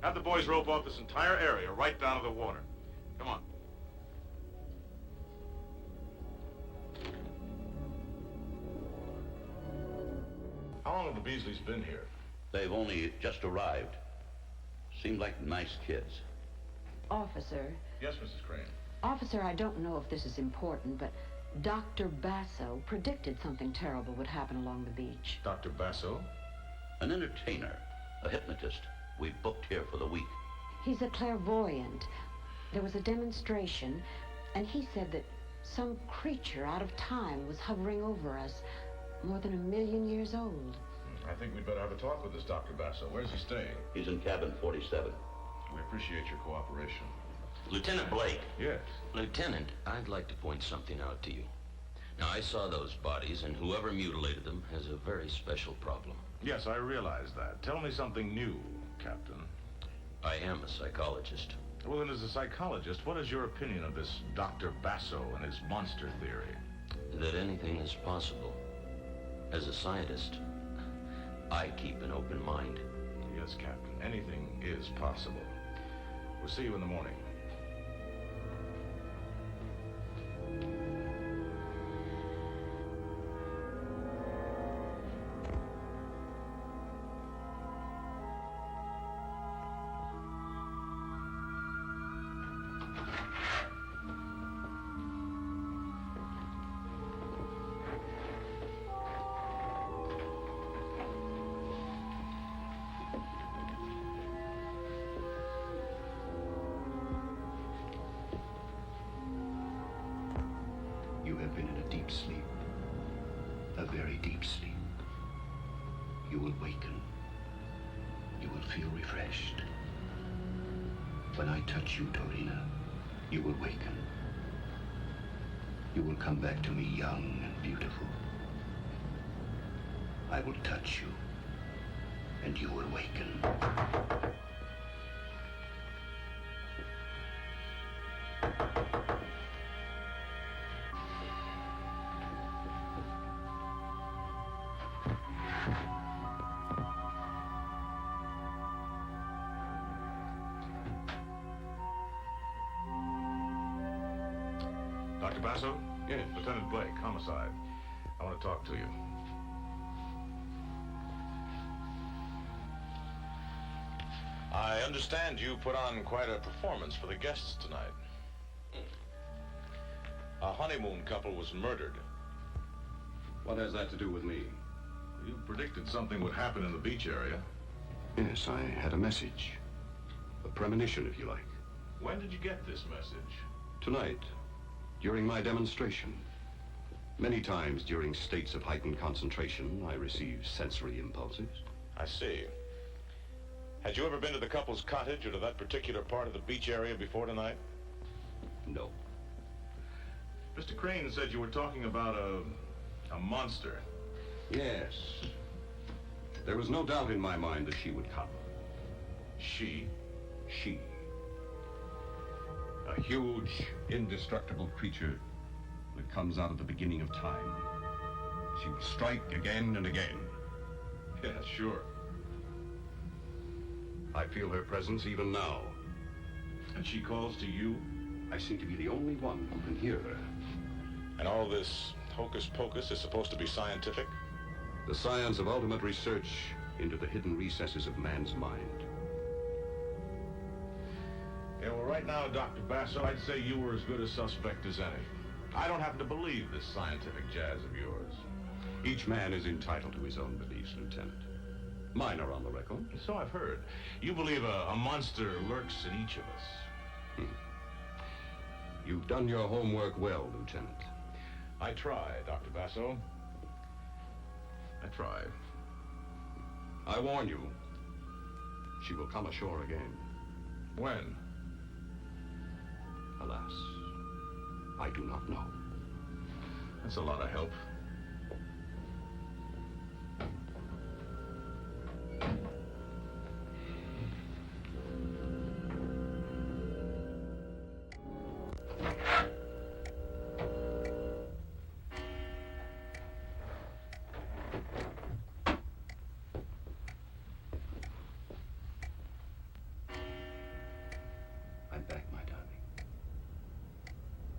have the boys rope off this entire area right down to the water. Come on. How long have the Beasleys been here? They've only just arrived. Seem like nice kids. Officer. Yes, Mrs. Crane. Officer, I don't know if this is important, but Dr. Basso predicted something terrible would happen along the beach. Dr. Basso? An entertainer, a hypnotist. We booked here for the week. He's a clairvoyant. There was a demonstration, and he said that some creature out of time was hovering over us, more than 1 million years old. I think we'd better have a talk with this Dr. Basso. Where's he staying? He's in cabin 47. We appreciate your cooperation. Lieutenant Blake. Yes? Lieutenant, I'd like to point something out to you. Now, I saw those bodies, and whoever mutilated them has a very special problem. Yes, I realize that. Tell me something new, Captain. I am a psychologist. Well, then, as a psychologist, what is your opinion of this Dr. Basso and his monster theory? That anything is possible. As a scientist, I keep an open mind. Yes, Captain. Anything is possible. We'll see you in the morning. You have been in a deep sleep, a very deep sleep. You will waken. You will feel refreshed. When I touch you, Dorina, you will waken. You will come back to me young and beautiful. I will touch you, and you will waken. Dr. Basso? Yes. Lieutenant Blake, homicide. I want to talk to you. I understand you put on quite a performance for the guests tonight. A honeymoon couple was murdered. What has that to do with me? You predicted something would happen in the beach area. Yes, I had a message. A premonition, if you like. When did you get this message? Tonight, during my demonstration. Many times during states of heightened concentration, I receive sensory impulses. I see. Had you ever been to the couple's cottage or to that particular part of the beach area before tonight? No. Mr. Crane said you were talking about a monster. Yes. There was no doubt in my mind that she would come. She? She. A huge, indestructible creature that comes out of the beginning of time. She will strike again and again. Yeah, sure. I feel her presence even now. And she calls to you? I seem to be the only one who can hear her. And all this hocus pocus is supposed to be scientific? The science of ultimate research into the hidden recesses of man's mind. Yeah, well, right now, Dr. Basso, I'd say you were as good a suspect as any. I don't happen to believe this scientific jazz of yours. Each man is entitled to his own beliefs, Lieutenant. Mine are on the record. So I've heard. You believe a monster lurks in each of us. You've done your homework well, Lieutenant. I try, Dr. Basso. I try. I warn you, she will come ashore again. When? Alas, I do not know. That's a lot of help. I'm back, my darling.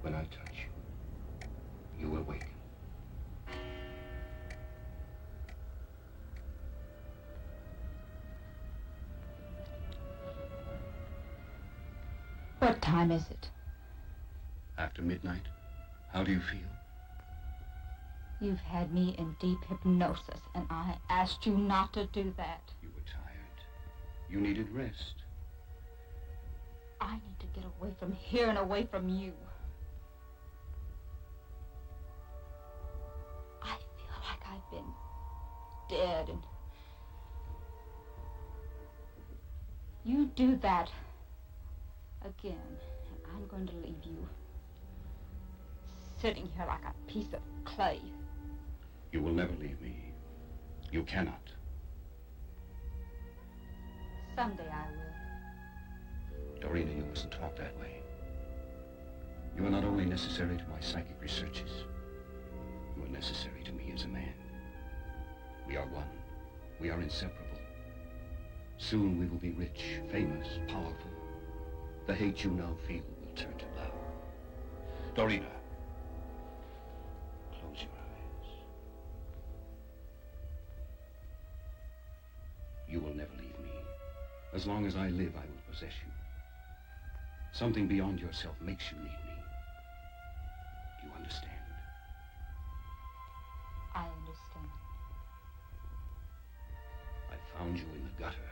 When I touch you, you awaken. What time is it? After midnight, how do you feel? You've had me in deep hypnosis, and I asked you not to do that. You were tired. You needed rest. I need to get away from here and away from you. I feel like I've been dead, and you do that again, and I'm going to leave you sitting here like a piece of clay. You will never leave me. You cannot. Someday I will. Dorina, you mustn't talk that way. You are not only necessary to my psychic researches, you are necessary to me as a man. We are one. We are inseparable. Soon we will be rich, famous, powerful. The hate you now feel will turn to love. Dorina, close your eyes. You will never leave me. As long as I live, I will possess you. Something beyond yourself makes you need me. Do you understand? I understand. I found you in the gutter.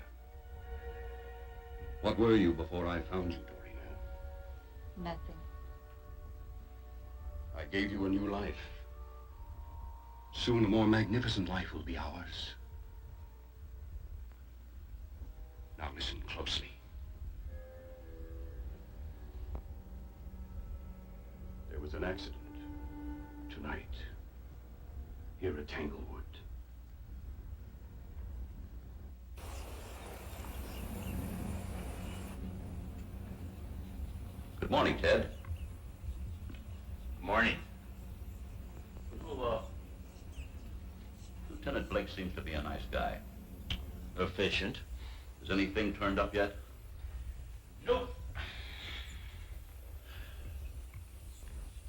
What were you before I found you, Dorina? Nothing. I gave you a new life. Soon a more magnificent life will be ours. Now listen closely. There was an accident tonight here at Tanglewood. Good morning, Ted. Good morning. Well, Lieutenant Blake seems to be a nice guy. Efficient. Has anything turned up yet? Nope.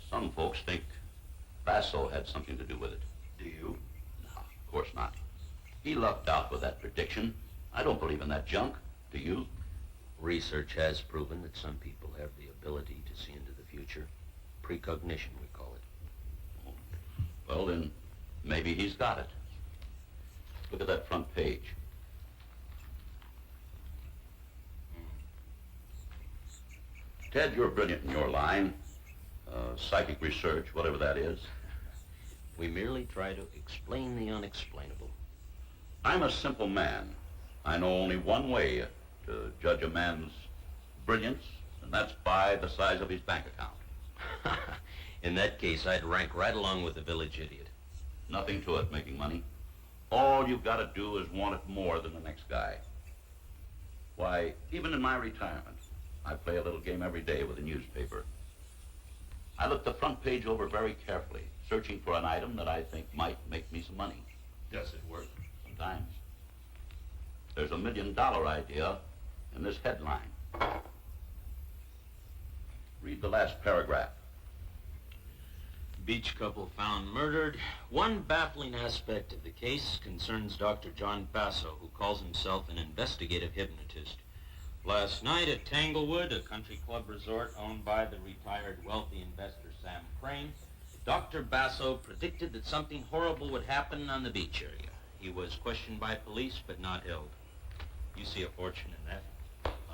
Some folks think Basso had something to do with it. Do you? No, of course not. He lucked out with that prediction. I don't believe in that junk. Do you? Research has proven that some people have the ability to see into the future. Precognition, we call it. Well, then, maybe he's got it. Look at that front page. Ted, you're brilliant in your line. Psychic research, whatever that is. We merely try to explain the unexplainable. I'm a simple man. I know only one way to judge a man's brilliance, and that's by the size of his bank account. In that case, I'd rank right along with the village idiot. Nothing to it making money. All you've got to do is want it more than the next guy. Why, even in my retirement, I play a little game every day with a newspaper. I look the front page over very carefully, searching for an item that I think might make me some money. Does it work? Sometimes. There's $1 million idea in this headline. Read the last paragraph. Beach couple found murdered. One baffling aspect of the case concerns Dr. John Basso, who calls himself an investigative hypnotist. Last night at Tanglewood, a country club resort owned by the retired wealthy investor Sam Crane, Dr. Basso predicted that something horrible would happen on the beach area. He was questioned by police, but not held. You see a fortune in that?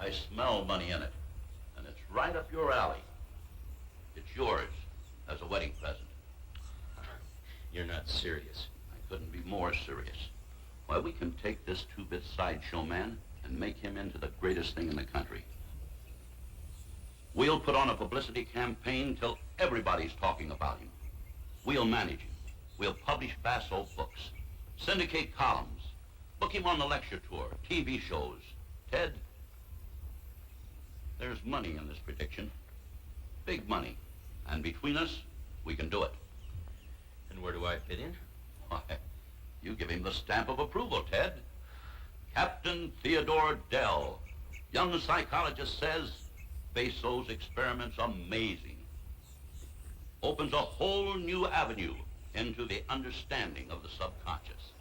I smell money in it, and it's right up your alley. It's yours as a wedding present. You're not serious. I couldn't be more serious. Why, we can take this two-bit sideshow man and make him into the greatest thing in the country. We'll put on a publicity campaign till Everybody's talking about him. We'll manage him. We'll publish Basso books, syndicate columns, book him on the lecture tour, TV shows. Ted, there's money in this prediction. Big money. And between us, we can do it. And where do I fit in? Why, you give him the stamp of approval, Ted. Captain Theodore Dell. Young psychologist says Basso's experiment's amazing. Opens a whole new avenue into the understanding of the subconscious.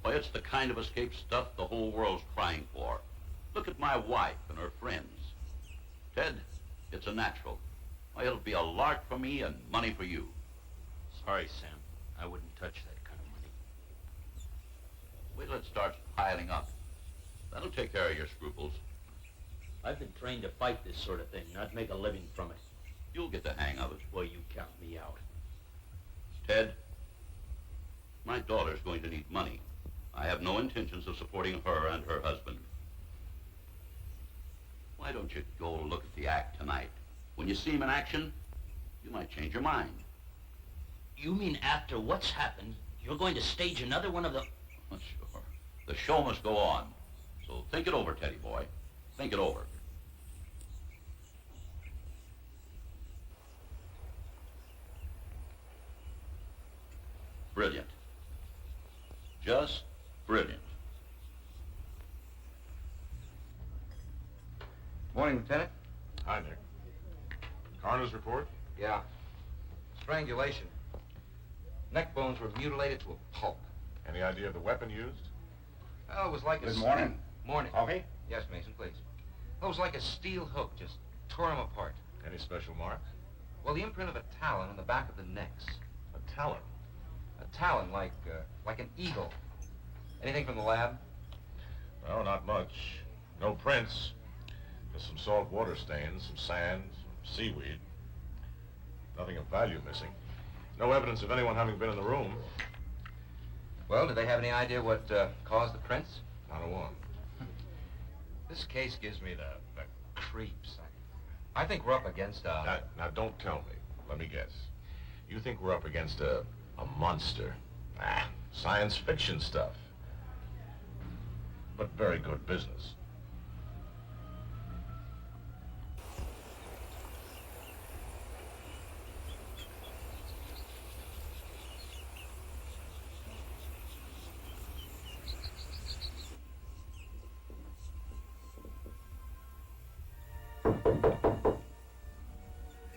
Why, it's the kind of escape stuff the whole world's crying for. Look at my wife and her friends. Ted, it's a natural. Why, it'll be a lark for me and money for you. Sorry, Sam. I wouldn't touch that kind of money. Wait till it starts piling up. That'll take care of your scruples. I've been trained to fight this sort of thing, not make a living from it. You'll get the hang of it. Well, you count me out. Ted, my daughter's going to need money. I have no intentions of supporting her and her husband. Why don't you go look at the act tonight? When you see him in action, you might change your mind. You mean after what's happened, you're going to stage another one of the... Well, sure. The show must go on. So think it over, Teddy boy. Think it over. Brilliant. Just brilliant. Morning, Lieutenant. Hi, Nick. Coroner's report? Yeah. Strangulation. Neck bones were mutilated to a pulp. Any idea of the weapon used? Oh, it was like a... Good morning. Morning. Coffee? Yes, Mason, please. It was like a steel hook, just tore him apart. Any special marks? Well, the imprint of a talon on the back of the necks. A talon? A talon, like an eagle. Anything from the lab? No, not much. No prints. Just some salt water stains, some sand, some seaweed. Nothing of value missing. No evidence of anyone having been in the room. Well, do they have any idea what caused the prints? Not a one. This case gives me the creeps. I think we're up against Now, don't tell me. Let me guess. You think we're up against a monster? Ah, science fiction stuff. But very good business.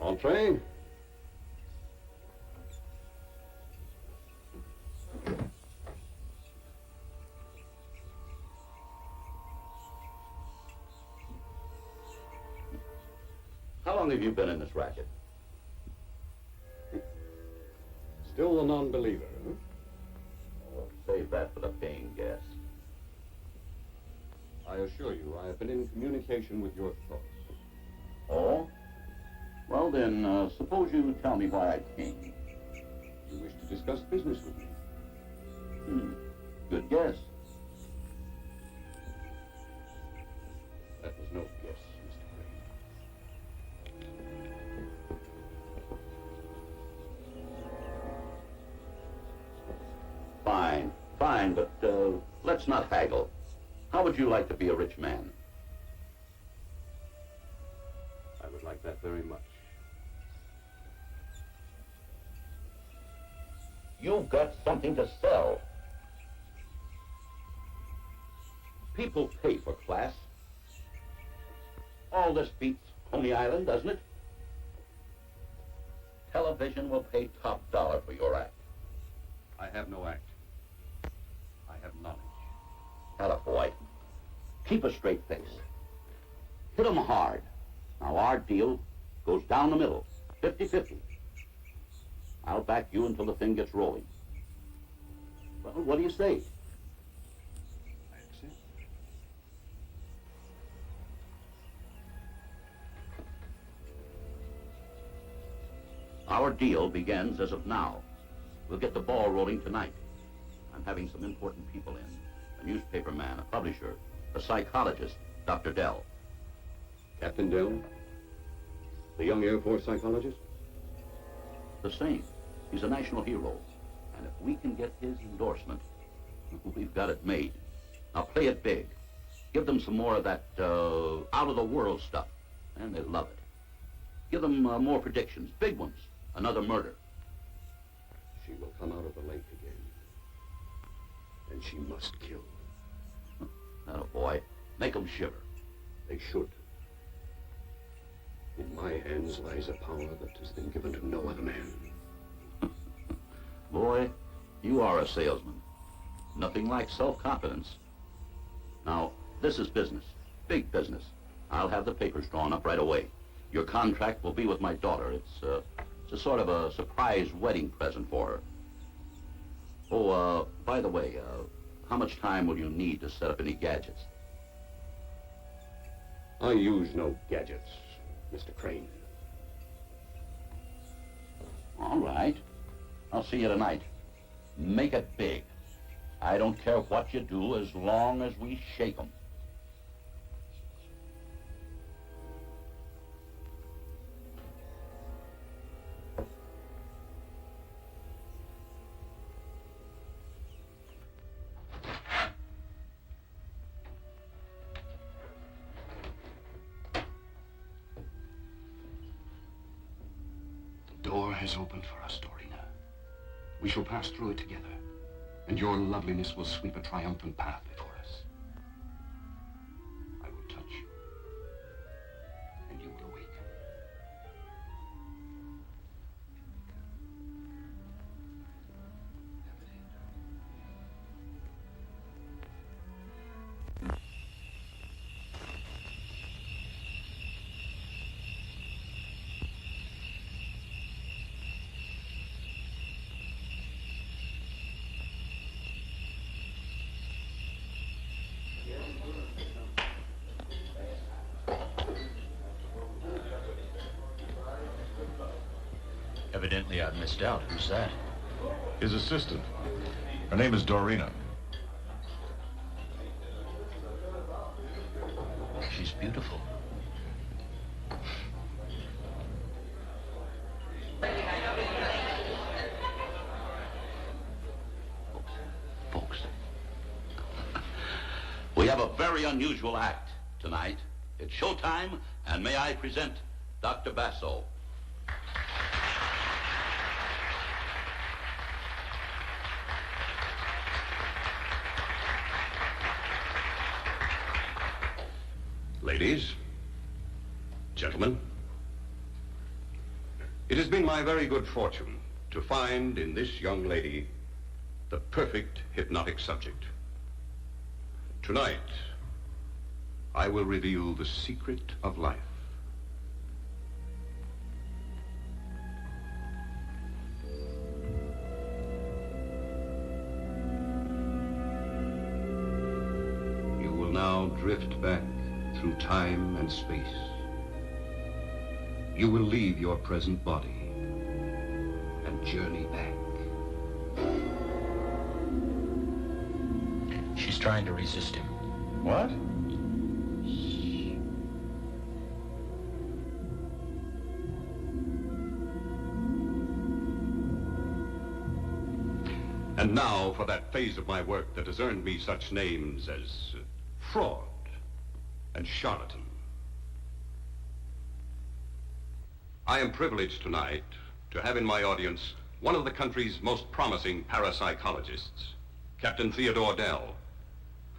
Entree. How long have you been in this racket? Still a non-believer, huh? Oh, save that for the paying guest. I assure you, I have been in communication with your thoughts. Oh? Well then, suppose you tell me why I came. You wish to discuss business with me? Good guess. That was no guess, Mr. Crane. Fine, but let's not haggle. How would you like to be a rich man? I would like that very much. You've got something to sell. People pay for class. All this beats Coney Island, doesn't it? Television will pay top dollar for your act. I have no act. I have knowledge. Attaboy. Keep a straight face. Hit 'em hard. Now, our deal goes down the middle, 50-50. I'll back you until the thing gets rolling. Well, what do you say? I accept. Our deal begins as of now. We'll get the ball rolling tonight. I'm having some important people in. A newspaper man, a publisher, a psychologist, Dr. Dell. Captain Dell? The young Air Force psychologist? The same. He's a national hero. And if we can get his endorsement, we've got it made. Now play it big. Give them some more of that out-of-the-world stuff, and they'll love it. Give them more predictions, big ones. Another murder. She will come out of the lake again. And she must kill. Not a boy. Make them shiver. They should. In my hands lies a power that has been given to no other man. Boy, you are a salesman. Nothing like self-confidence. Now, this is business. Big business. I'll have the papers drawn up right away. Your contract will be with my daughter. It's a sort of a surprise wedding present for her. Oh, by the way, how much time will you need to set up any gadgets? I use no gadgets, Mr. Crane. All right. I'll see you tonight. Make it big. I don't care what you do as long as we shake 'em. The door has opened for us, Dorina. We shall pass through it together, and your loveliness will sweep a triumphant path before us. I will touch you, and you will awaken. Evidently, I've missed out. Who's that? His assistant. Her name is Dorina. She's beautiful. Folks, we have a very unusual act tonight. It's showtime, and may I present Dr. Basso. Ladies, gentlemen, it has been my very good fortune to find in this young lady the perfect hypnotic subject. Tonight, I will reveal the secret of life. You will now drift back through time and space. You will leave your present body and journey back. She's trying to resist him. What? And now for that phase of my work that has earned me such names as fraud and charlatan. I am privileged tonight to have in my audience one of the country's most promising parapsychologists, Captain Theodore Dell.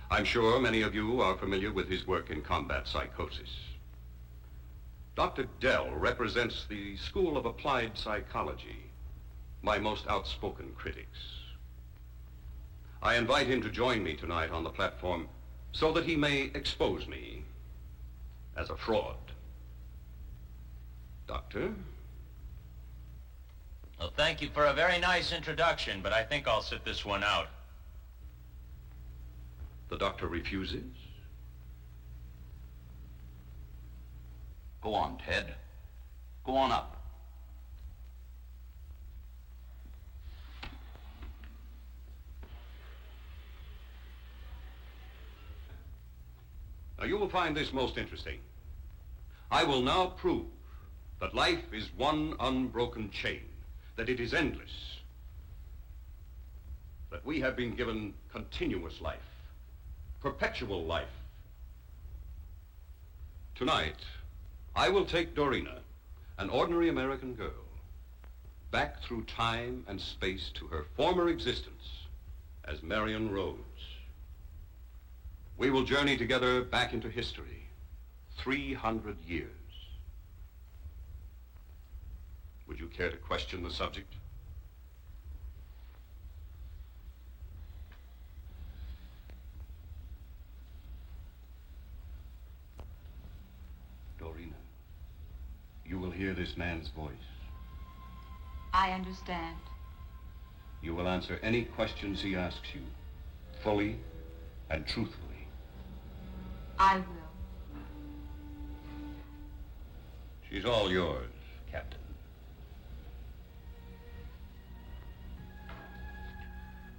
I'm sure many of you are familiar with his work in combat psychosis. Dr. Dell represents the School of Applied Psychology, my most outspoken critics. I invite him to join me tonight on the platform so that he may expose me as a fraud. Doctor? Well, thank you for a very nice introduction, but I think I'll sit this one out. The doctor refuses? Go on, Ted. Go on up. Now, you will find this most interesting. I will now prove that life is one unbroken chain, that it is endless, that we have been given continuous life, perpetual life. Tonight, I will take Dorina, an ordinary American girl, back through time and space to her former existence as Marion Rhodes. We will journey together back into history, 300 years. Would you care to question the subject? Dorina, you will hear this man's voice. I understand. You will answer any questions he asks you, fully and truthfully. I will. She's all yours, Captain.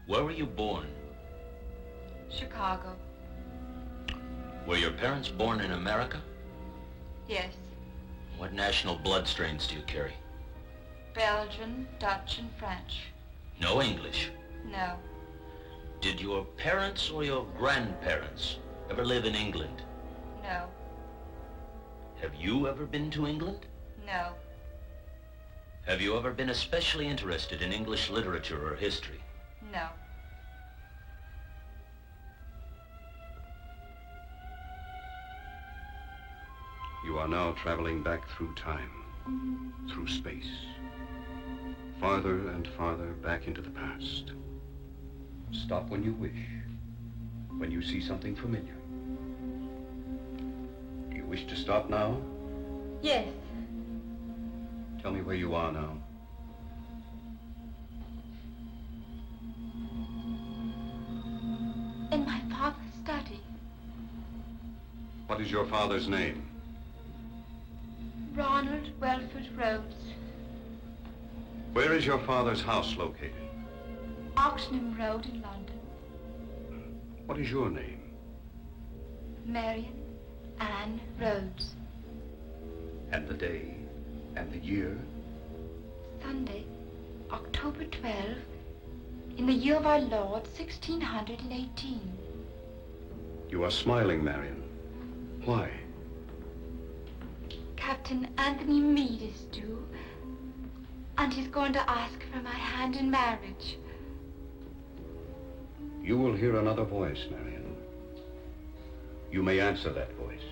Where were you born? Chicago. Were your parents born in America? Yes. What national blood strains do you carry? Belgian, Dutch, and French. No English. No. Did your parents or your grandparents ever live in England? No. Have you ever been to England? No. Have you ever been especially interested in English literature or history? No. You are now traveling back through time, through space, farther and farther back into the past. Stop when you wish, when you see something familiar. Do you wish to stop now? Yes. Tell me where you are now. In my father's study. What is your father's name? Ronald Welford Rhodes. Where is your father's house located? Oxenham Road in London. What is your name? Marion Ann Rhodes. And the day and the year? Sunday, October 12, in the year of our Lord, 1618. You are smiling, Marion. Why? Captain Anthony Meade is due, and he's going to ask for my hand in marriage. You will hear another voice, Marion. You may answer that voice.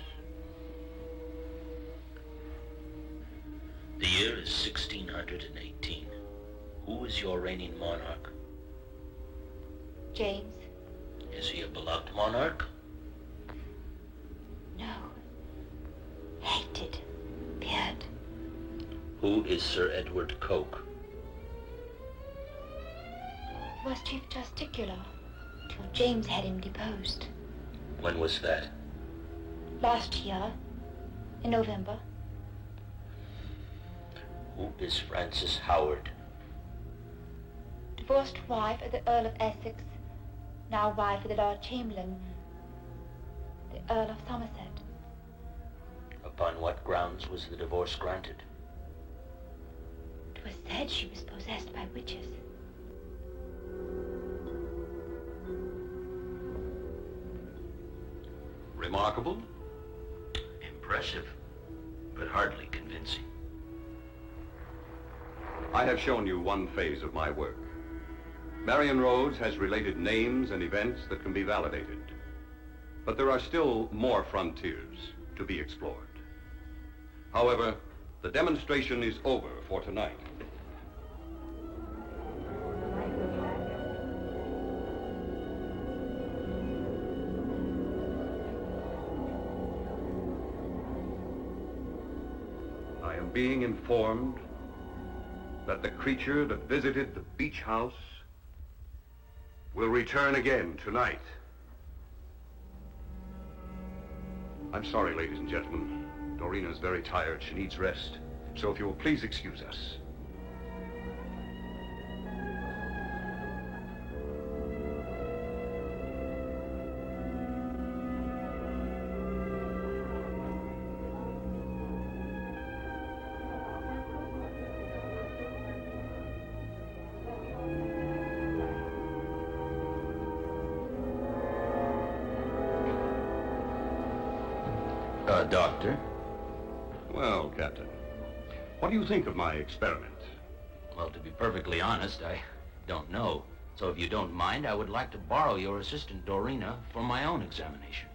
The year is 1618. Who is your reigning monarch? James. Is he a beloved monarch? No. Hated. Feared. Who is Sir Edward Coke? He was Chief Justicular till James had him deposed. When was that? Last year, in November. Who is Frances Howard? Divorced wife of the Earl of Essex, now wife of the Lord Chamberlain, the Earl of Somerset. Upon what grounds was the divorce granted? It was said she was possessed by witches. Remarkable? Impressive, but hardly convincing. I have shown you one phase of my work. Marion Rhodes has related names and events that can be validated. But there are still more frontiers to be explored. However, the demonstration is over for tonight. I am being informed that the creature that visited the beach house will return again tonight. I'm sorry, ladies and gentlemen. Dorina is very tired. She needs rest. So if you will please excuse us. Doctor. Well, Captain, what do you think of my experiment? Well, to be perfectly honest, I don't know. So if you don't mind, I would like to borrow your assistant, Dorina, for my own examination.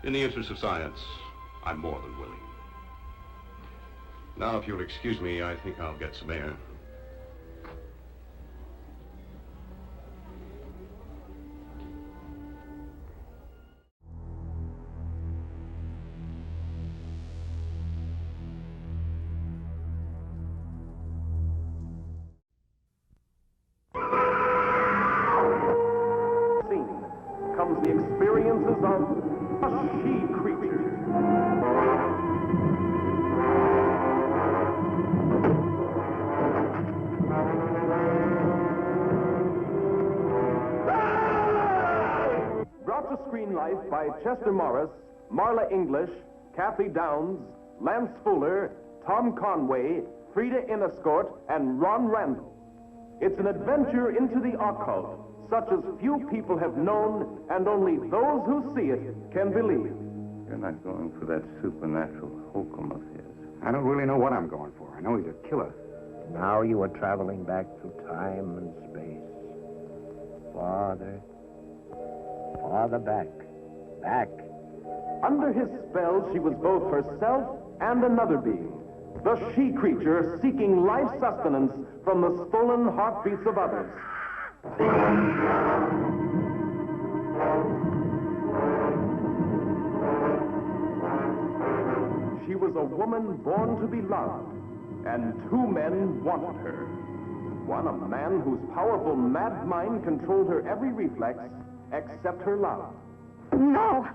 In the interest of science, I'm more than willing. Now, if you'll excuse me, I think I'll get some air. Comes the experiences of a she-creature. Brought to screen life by Chester Morris, Marla English, Kathy Downs, Lance Fuller, Tom Conway, Frida Inniscort, and Ron Randall. It's an adventure into the occult, such as few people have known, and only those who see it can believe. You're not going for that supernatural hokum of his. I don't really know what I'm going for. I know he's a killer. Now you are traveling back through time and space. Farther, farther back, back. Under his spell, she was both herself and another being. The she-creature seeking life sustenance from the stolen heartbeats of others. She was a woman born to be loved, and two men wanted her. One, a man whose powerful mad mind controlled her every reflex except her love. No.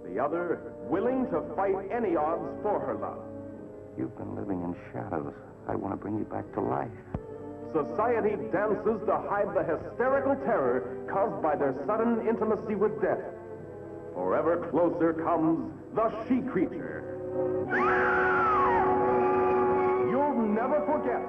The other, willing to fight any odds for her love. You've been living in shadows. I want to bring you back to life. Society dances to hide the hysterical terror caused by their sudden intimacy with death. Forever closer comes the she-creature. You'll never forget.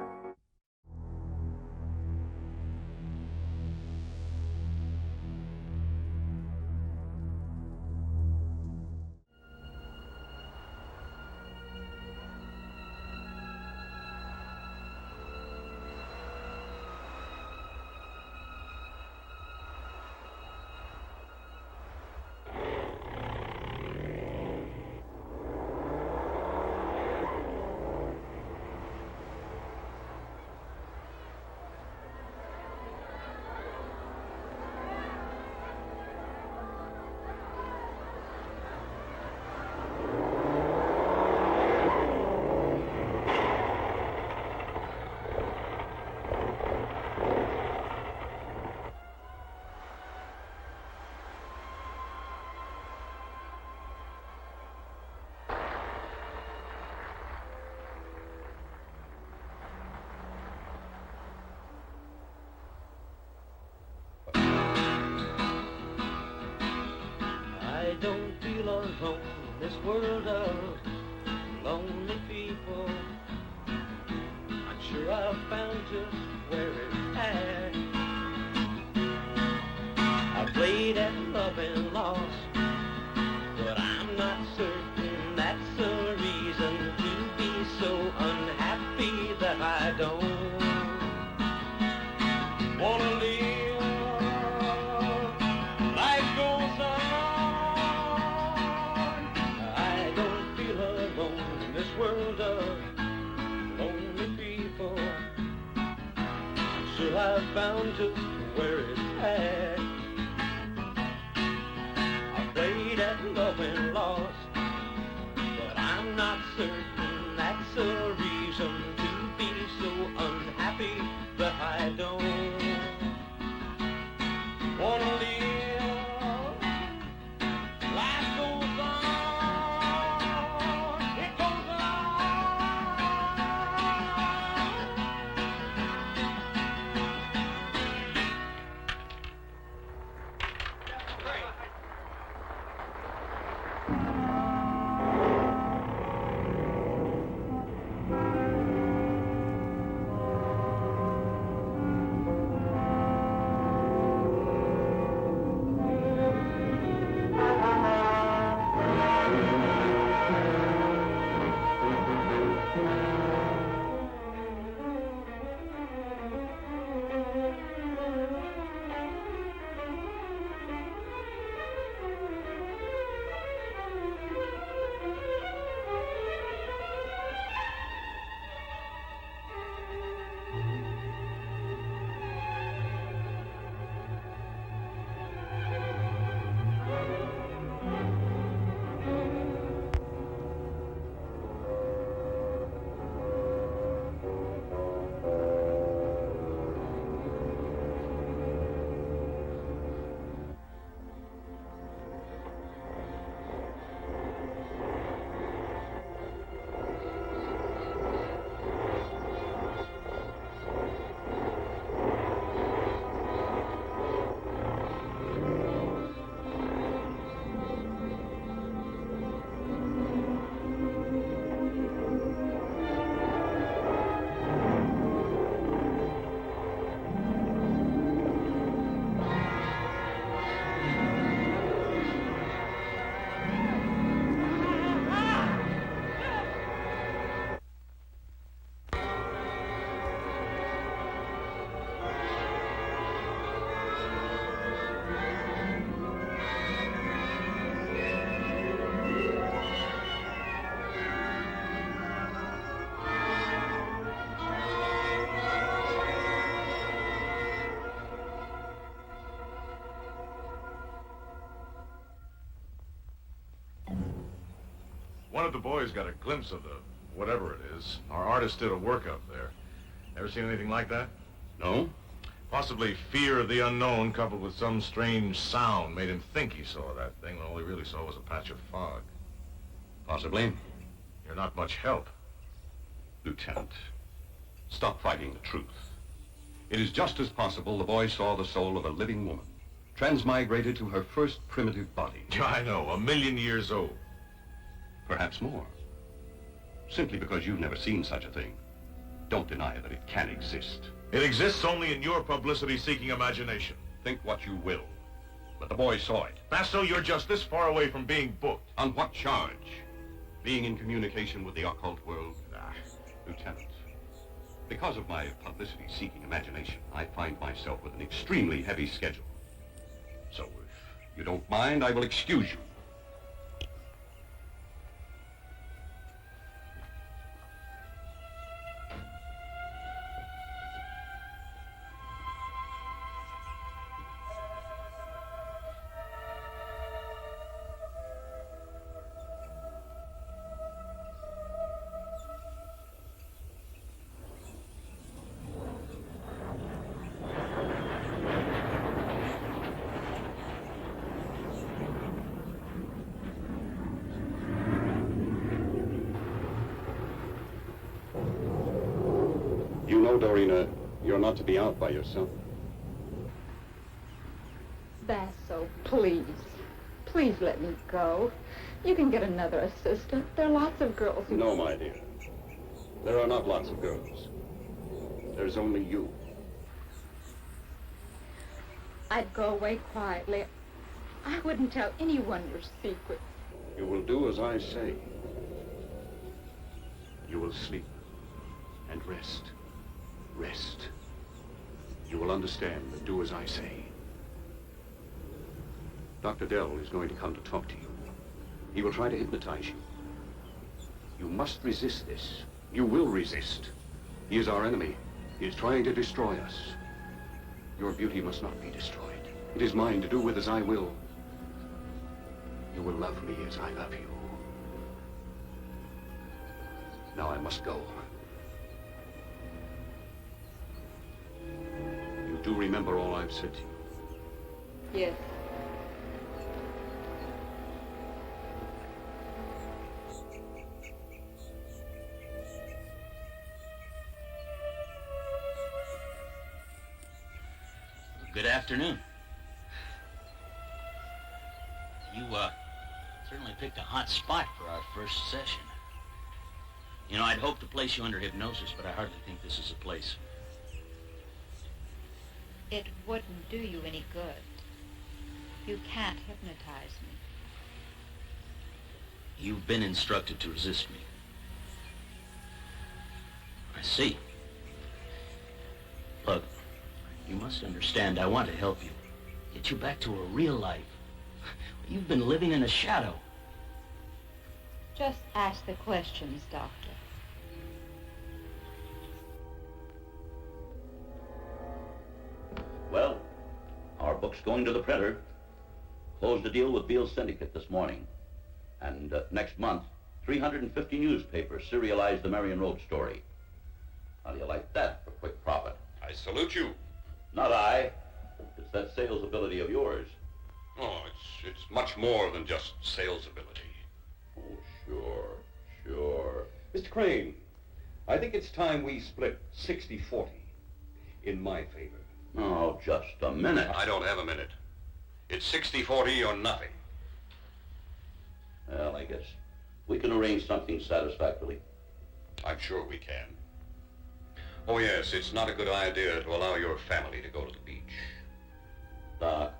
I don't feel alone in this world of lonely people. I'm sure I've found just where it's at. I played at love and lost, but I'm not certain that's a reason to be so unhappy that I don't want to live. Life goes on. World of lonely people. I'm sure I've found just where it's at. I played at love and lost, but I'm not certain that's a reason to be so unhappy that I don't want to live. Life goes on. that the boys got a glimpse of the whatever it is. Our artist did a work up there. Ever seen anything like that? No? Possibly fear of the unknown coupled with some strange sound made him think he saw that thing when all he really saw was a patch of fog. Possibly. You're not much help. Lieutenant, stop fighting the truth. It is just as possible the boy saw the soul of a living woman, transmigrated to her first primitive body. I know, 1,000,000 years old. Perhaps more. Simply because you've never seen such a thing, don't deny that it can exist. It exists only in your publicity-seeking imagination. Think what you will, but the boy saw it. Basso, you're just this far away from being booked. On what charge? Being in communication with the occult world? Lieutenant, because of my publicity-seeking imagination, I find myself with an extremely heavy schedule. So if you don't mind, I will excuse you. You know, Dorina, you're not to be out by yourself. Basso, please. Please let me go. You can get another assistant. There are lots of girls who... No, my dear. There are not lots of girls. There's only you. I'd go away quietly. I wouldn't tell anyone your secret. You will do as I say. You will sleep and rest. Rest. You will understand and do as I say. Dr. Dell is going to come to talk to you. He will try to hypnotize you. You must resist this. You will resist. He is our enemy. He is trying to destroy us. Your beauty must not be destroyed. It is mine to do with as I will. You will love me as I love you. Now I must go. You do remember all I've said to you? Yes. Good afternoon. You, certainly picked a hot spot for our first session. You know, I'd hoped to place you under hypnosis, but I hardly think this is the place. It wouldn't do you any good. You can't hypnotize me. You've been instructed to resist me. I see. Look, you must understand I want to help you. Get you back to a real life. You've been living in a shadow. Just ask the questions, Doctor. Well, our book's going to the printer. Closed a deal with Beale Syndicate this morning. And next month, 350 newspapers serialize the Marion Road story. How do you like that for quick profit? I salute you. Not I. It's that sales ability of yours. Oh, it's much more than just sales ability. Oh, sure. Mr. Crane, I think it's time we split 60-40 in my favor. Oh, just a minute. I don't have a minute. It's 60-40 or nothing. Well, I guess we can arrange something satisfactorily. I'm sure we can. Oh, yes, it's not a good idea to allow your family to go to the beach. Doc,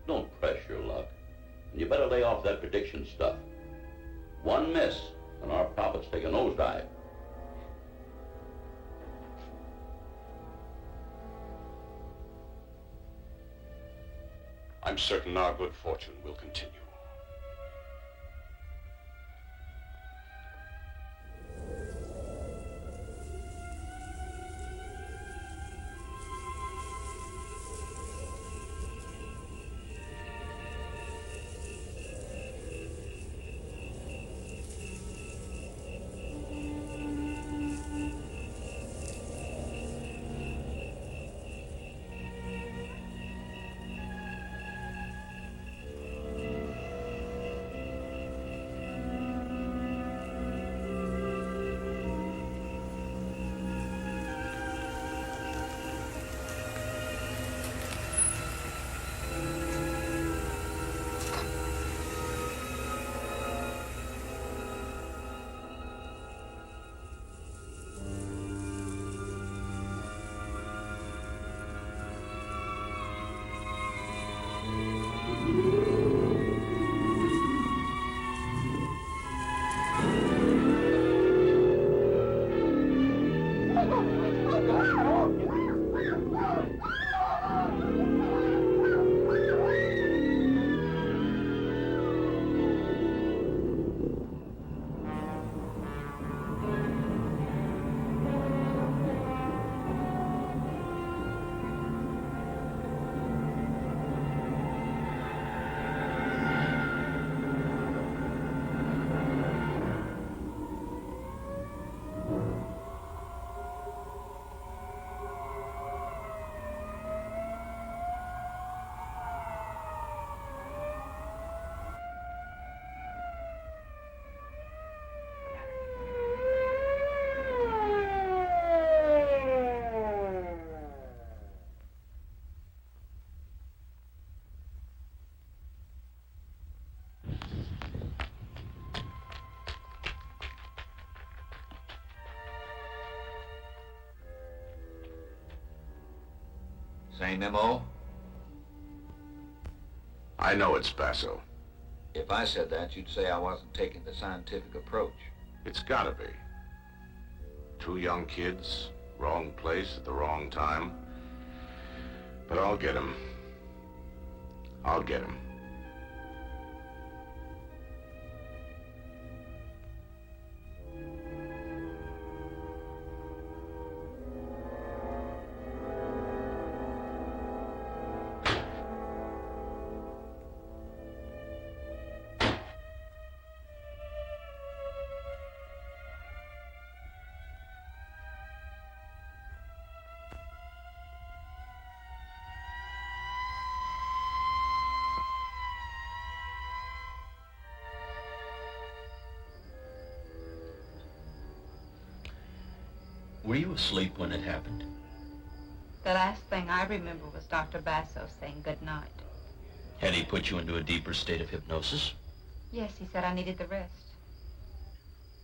don't press your luck. And you better lay off that prediction stuff. One miss, and our profits take a nosedive. I'm certain our good fortune will continue. Same M.O.? I know it's Basso. If I said that, you'd say I wasn't taking the scientific approach. It's gotta be. Two young kids, wrong place at the wrong time. But I'll get him. I'll get him. Were you asleep when it happened? The last thing I remember was Dr. Basso saying good night. Had he put you into a deeper state of hypnosis? Yes, he said I needed the rest.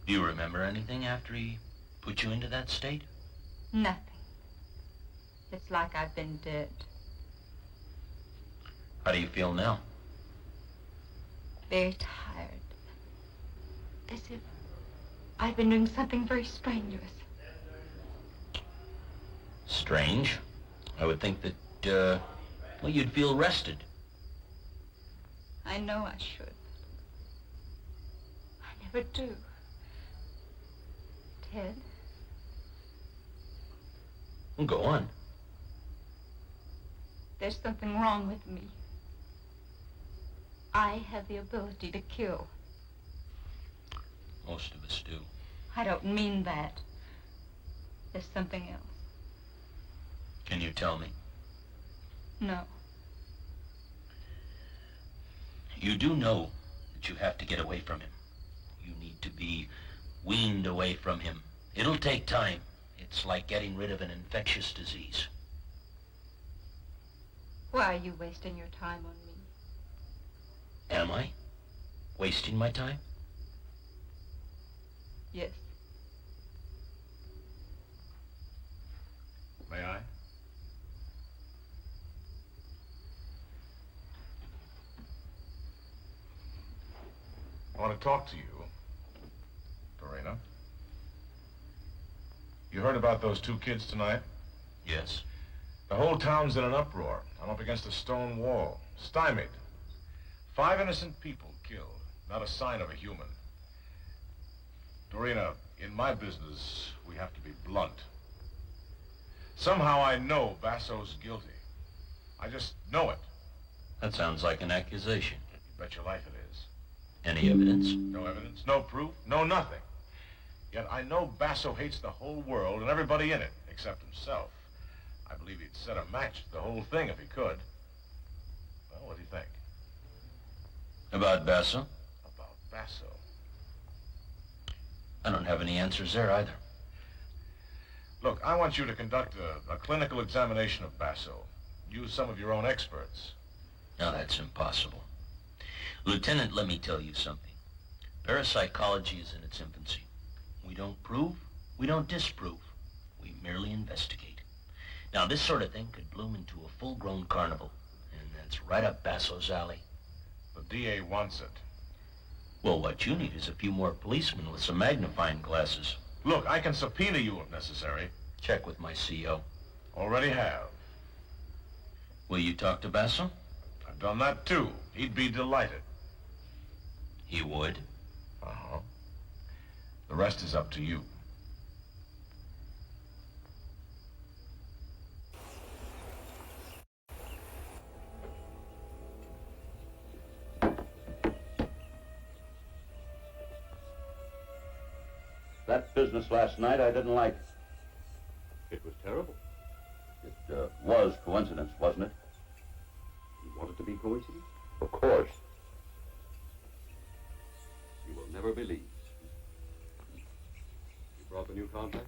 Do you remember anything after he put you into that state? Nothing. It's like I've been dead. How do you feel now? Very tired. As if I'd been doing something very strenuous. Strange. I would think that, well, you'd feel rested. I know I should. I never do. Ted? Well, go on. There's something wrong with me. I have the ability to kill. Most of us do. I don't mean that. There's something else. Can you tell me? No. You do know that you have to get away from him. You need to be weaned away from him. It'll take time. It's like getting rid of an infectious disease. Why are you wasting your time on me? Am I? Wasting my time? Yes. May I? I want to talk to you, Verena. You heard about those two kids tonight? Yes. The whole town's in an uproar. I'm up against a stone wall, stymied. 5 innocent people killed, not a sign of a human. Dorina, in my business, we have to be blunt. Somehow I know Basso's guilty. I just know it. That sounds like an accusation. You bet your life it is. Any evidence? No evidence, no proof, no nothing. Yet I know Basso hates the whole world and everybody in it, except himself. I believe he'd set a match to the whole thing if he could. Well, what do you think? About Basso? About Basso. I don't have any answers there either. Look, I want you to conduct a clinical examination of Basso. Use some of your own experts. Now, that's impossible. Lieutenant, let me tell you something. Parapsychology is in its infancy. We don't prove, we don't disprove. We merely investigate. Now, this sort of thing could bloom into a full-grown carnival, and that's right up Basso's alley. The DA wants it. Well, what you need is a few more policemen with some magnifying glasses. Look, I can subpoena you if necessary. Check with my CO. Already have. Will you talk to Basso? I've done that too. He'd be delighted. He would? Uh-huh. The rest is up to you. That business last night, I didn't like. It was terrible. It was coincidence, wasn't it? You want it to be coincidence? Of course. You will never believe. You brought the new contract?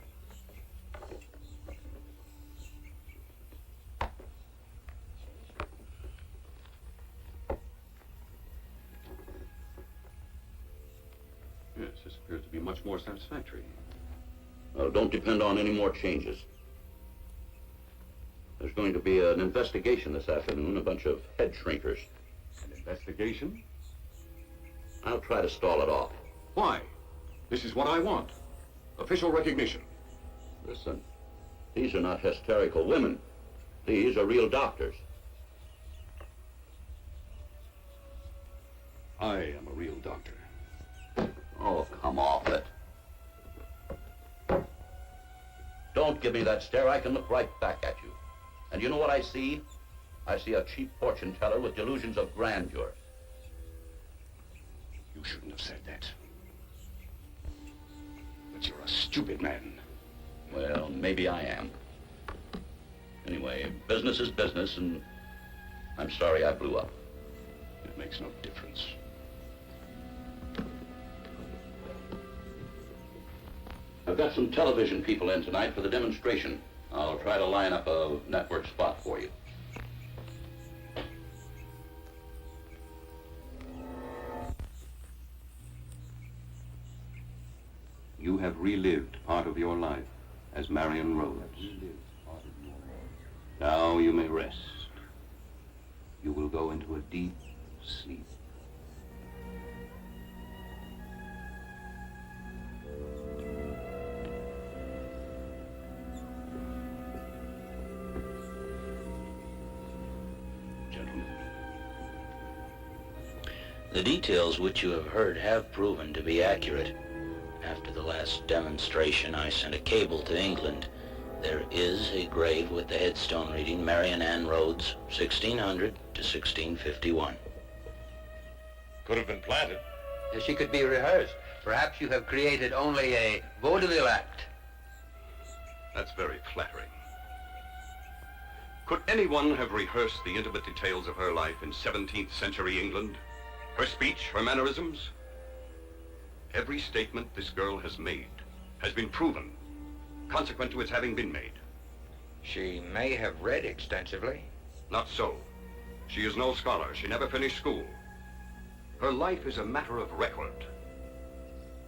Yes, this appears to be much more satisfactory. Well, don't depend on any more changes. There's There's going to be an investigation this afternoon, a bunch of head shrinkers. An investigation? I'll try to stall it off. Why? This is what I want. Official recognition. Listen, these are not hysterical women. These are real doctors. I am a real doctor. Oh, come off it. Don't give me that stare. I can look right back at you. And you know what I see? I see a cheap fortune teller with delusions of grandeur. You shouldn't have said that. But you're a stupid man. Well, maybe I am. Anyway, business is business, and I'm sorry I blew up. It makes no difference. I've got some television people in tonight for the demonstration. I'll try to line up a network spot for you. You have relived part of your life as Marion Rhodes. Now you may rest. You will go into a deep sleep. The details which you have heard have proven to be accurate. After the last demonstration, I sent a cable to England. There is a grave with the headstone reading Marion Ann Rhodes, 1600 to 1651. Could have been planted. She could be rehearsed. Perhaps you have created only a vaudeville act. That's very flattering. Could anyone have rehearsed the intimate details of her life in 17th century England? Her speech, her mannerisms? Every statement this girl has made has been proven, consequent to its having been made. She may have read extensively. Not so. She is no scholar. She never finished school. Her life is a matter of record.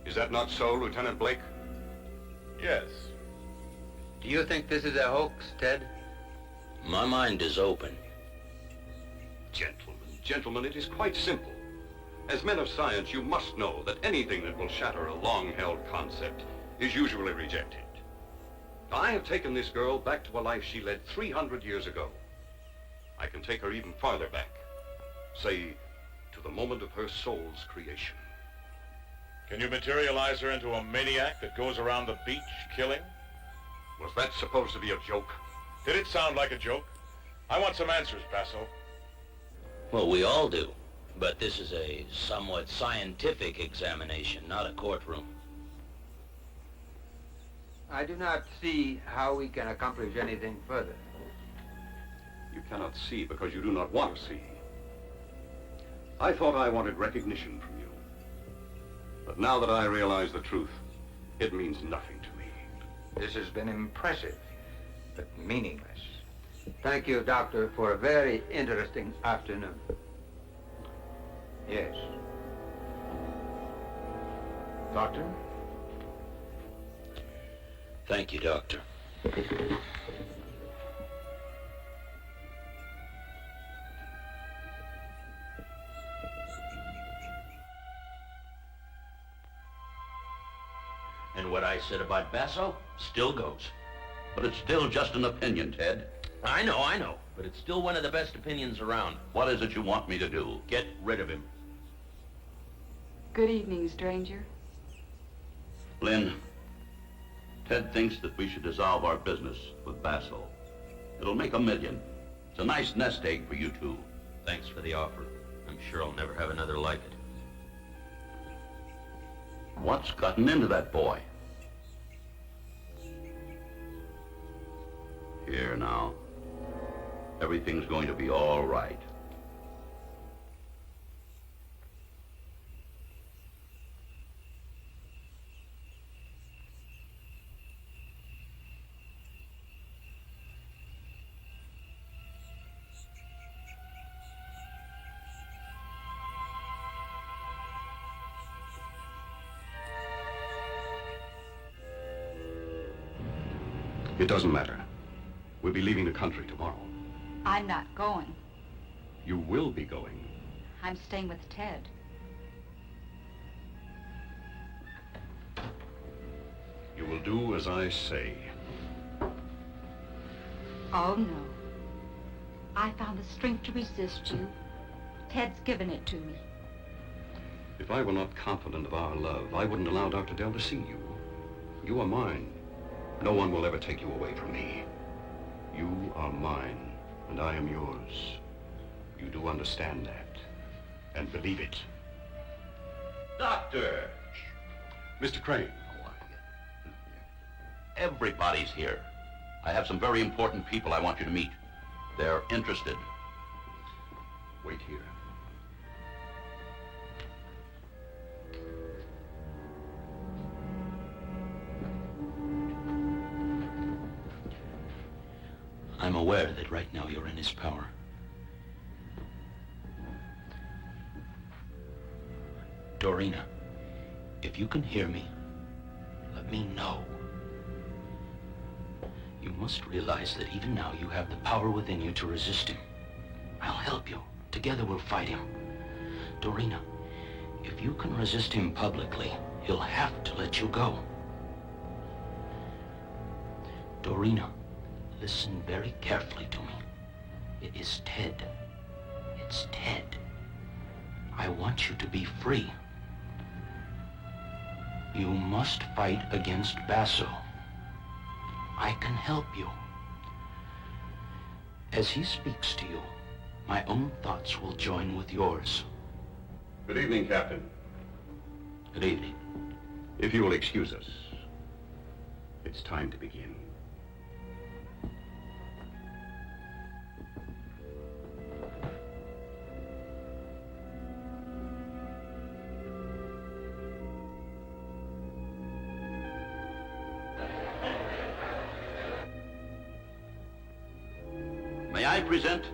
Is that not so, Lieutenant Blake? Yes. Do you think this is a hoax, Ted? My mind is open. Gentlemen, it is quite simple. As men of science, you must know that anything that will shatter a long-held concept is usually rejected. I have taken this girl back to a life she led 300 years ago. I can take her even farther back. Say, to the moment of her soul's creation. Can you materialize her into a maniac that goes around the beach killing? Was that supposed to be a joke? Did it sound like a joke? I want some answers, Basso. Well, we all do. But this is a somewhat scientific examination, not a courtroom. I do not see how we can accomplish anything further. You cannot see because you do not want to see. I thought I wanted recognition from you. But now that I realize the truth, it means nothing to me. This has been impressive, but meaningless. Thank you, Doctor, for a very interesting afternoon. Yes. Doctor? Thank you, Doctor. And what I said about Basso still goes. But it's still just an opinion, Ted. I know. But it's still one of the best opinions around. What is it you want me to do? Get rid of him. Good evening, stranger. Lynn, Ted thinks that we should dissolve our business with Basso. It'll make $1 million. It's a nice nest egg for you two. Thanks for the offer. I'm sure I'll never have another like it. What's gotten into that boy? Here now. Everything's going to be all right. It doesn't matter. We'll be leaving the country tomorrow. I'm not going. You will be going. I'm staying with Ted. You will do as I say. Oh, no. I found the strength to resist you. Ted's given it to me. If I were not confident of our love, I wouldn't allow Dr. Dell to see you. You are mine. No one will ever take you away from me. You are mine, and I am yours. You do understand that, and believe it. Doctor! Mr. Crane. Everybody's here. I have some very important people I want you to meet. They're interested. Wait here. I'm aware that right now you're in his power. Dorina, if you can hear me, let me know. You must realize that even now you have the power within you to resist him. I'll help you. Together we'll fight him. Dorina, if you can resist him publicly, he'll have to let you go. Dorina, listen very carefully to me. It is Ted. It's Ted. I want you to be free. You must fight against Basso. I can help you. As he speaks to you, my own thoughts will join with yours. Good evening, Captain. Good evening. If you will excuse us, it's time to begin. May I present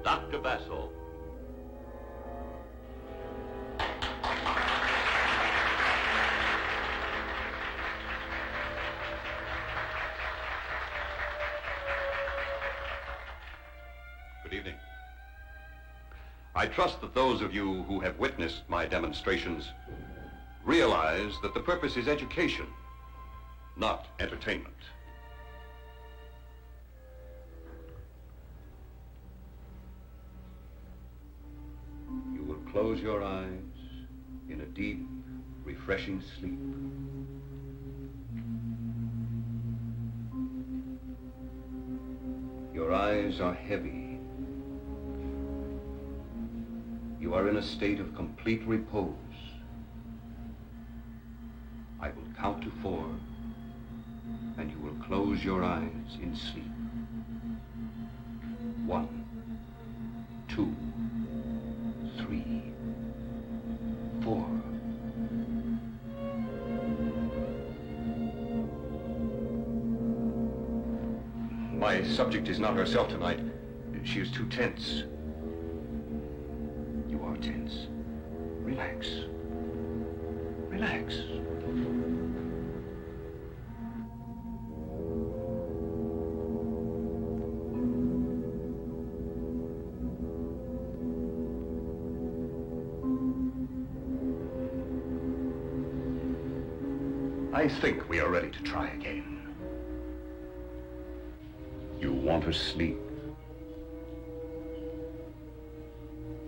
Dr. Basso? Good evening. I trust that those of you who have witnessed my demonstrations realize that the purpose is education, not entertainment. You will close your eyes in a deep, refreshing sleep. Your eyes are heavy. You are in a state of complete repose. I will count to 4, and you will close your eyes in sleep. 1, 2, 3, 4. My subject is not herself tonight. She is too tense. You are tense. Relax. Relax. I think we are ready to try again. You want to sleep.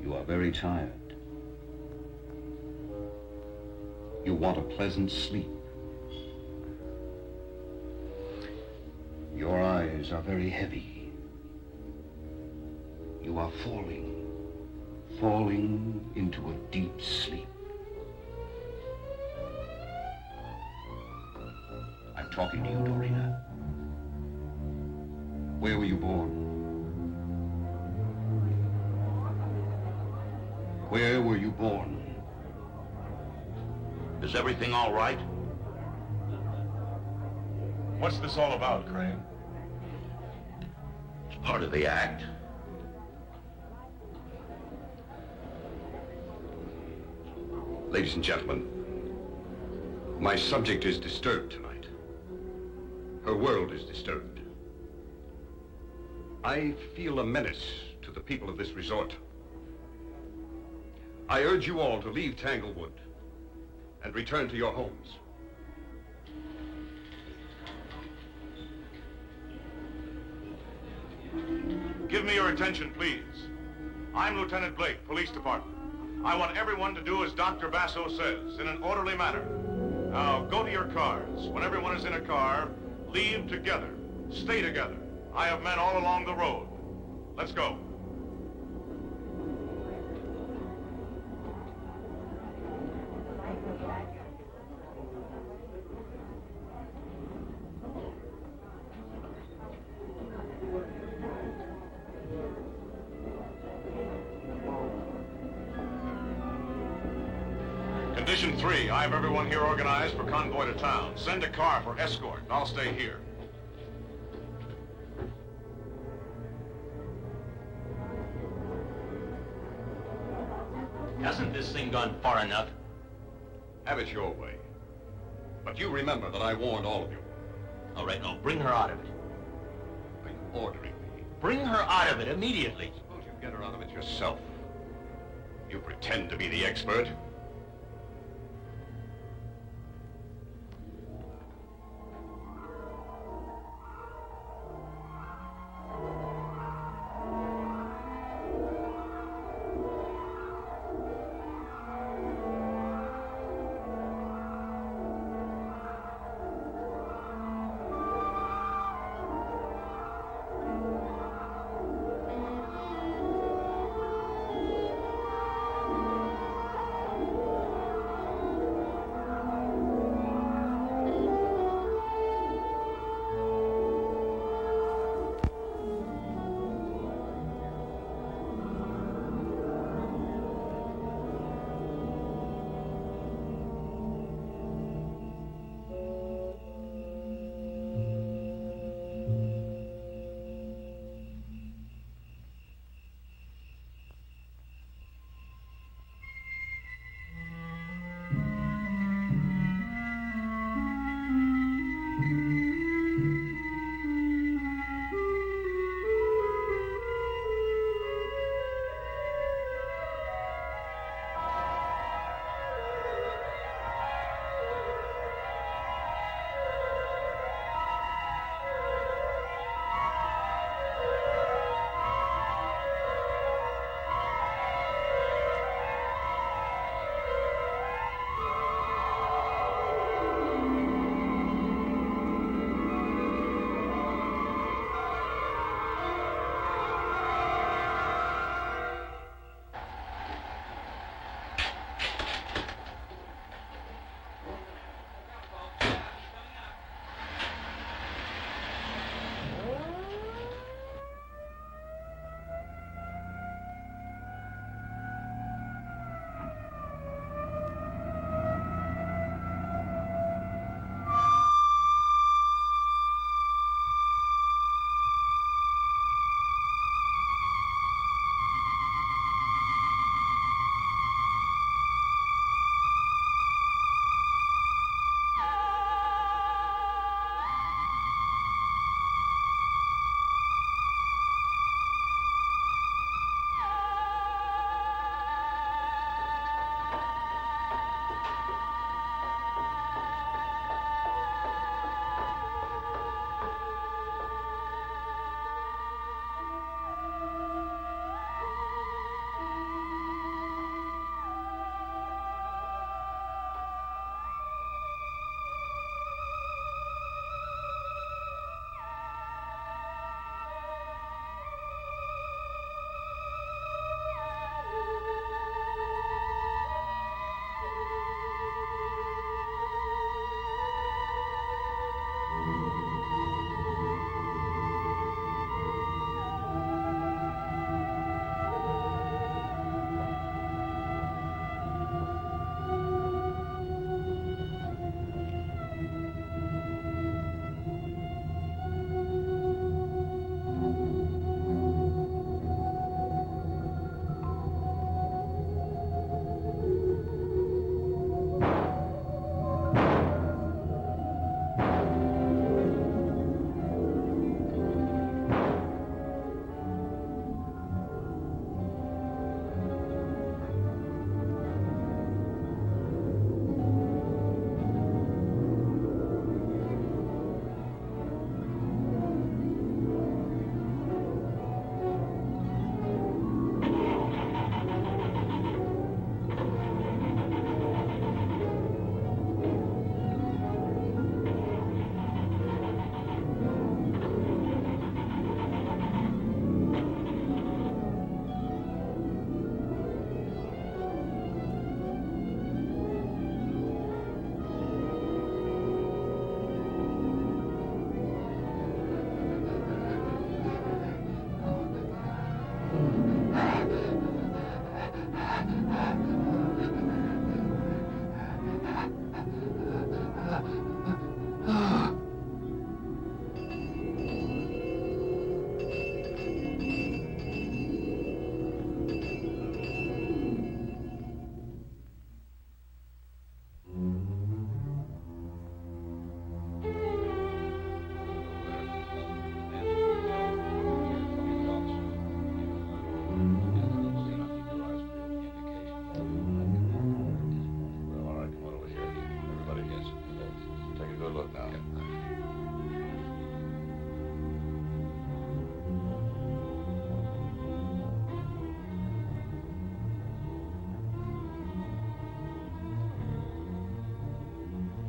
You are very tired. You want a pleasant sleep. Your eyes are very heavy. You are falling into a deep sleep. I'm talking to you, Dorina. Where were you born? Where were you born? Is everything all right? What's this all about, Crane? It's part of the act. Ladies and gentlemen, my subject is disturbed tonight. Her world is disturbed. I feel a menace to the people of this resort. I urge you all to leave Tanglewood and return to your homes. Give me your attention, please. I'm Lieutenant Blake, Police Department. I want everyone to do as Dr. Basso says, in an orderly manner. Now, go to your cars. When everyone is in a car, leave together. Stay together. I have men all along the road. Let's go. Condition 3, I have everyone here organized for convoy to town. Send a car for escort. I'll stay here. Hasn't this thing gone far enough? Have it your way. But you remember that I warned all of you. All right, now bring her out of it. Are you ordering me? Bring her out of it immediately. Suppose you get her out of it yourself. You pretend to be the expert.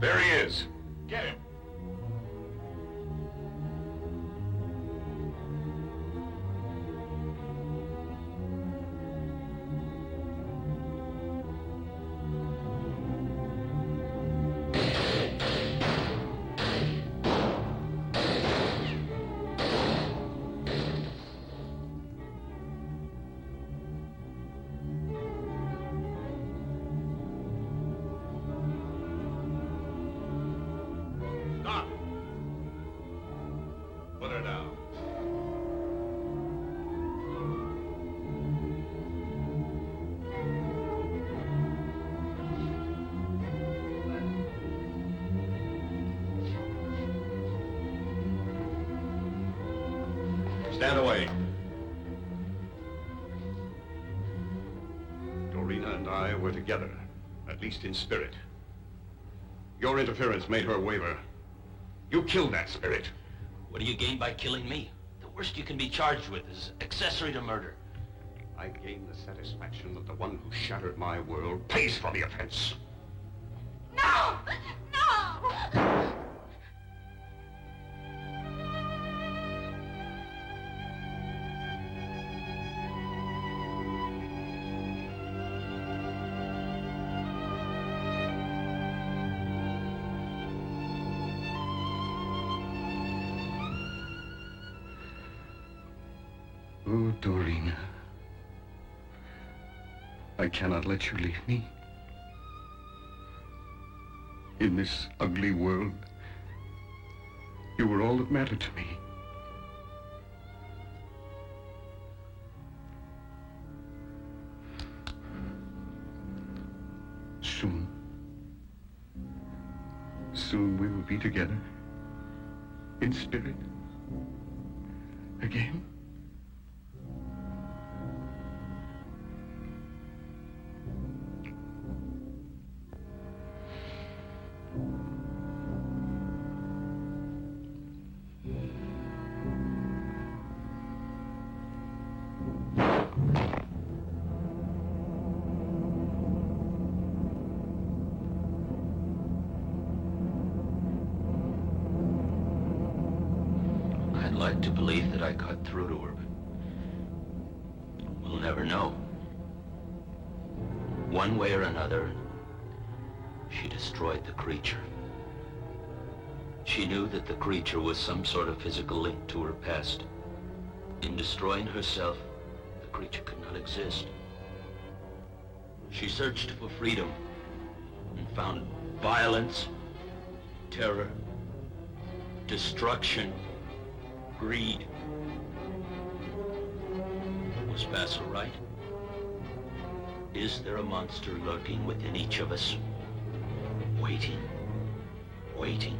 There he is. Get him. Put her down. Stand away. Dorina and I were together, at least in spirit. Your interference made her waver. You killed that spirit. What do you gain by killing me? The worst you can be charged with is accessory to murder. I gain the satisfaction that the one who shattered my world pays for the offense. No! No! Oh, Dorina. I cannot let you leave me. In this ugly world, you were all that mattered to me. Soon we will be together, in spirit, again. I'd like to believe that I cut through to her, but we'll never know. One way or another, she destroyed the creature. She knew that the creature was some sort of physical link to her past. In destroying herself, the creature could not exist. She searched for freedom and found violence, terror, destruction, greed. Was Basso right? Is there a monster lurking within each of us? Waiting, waiting.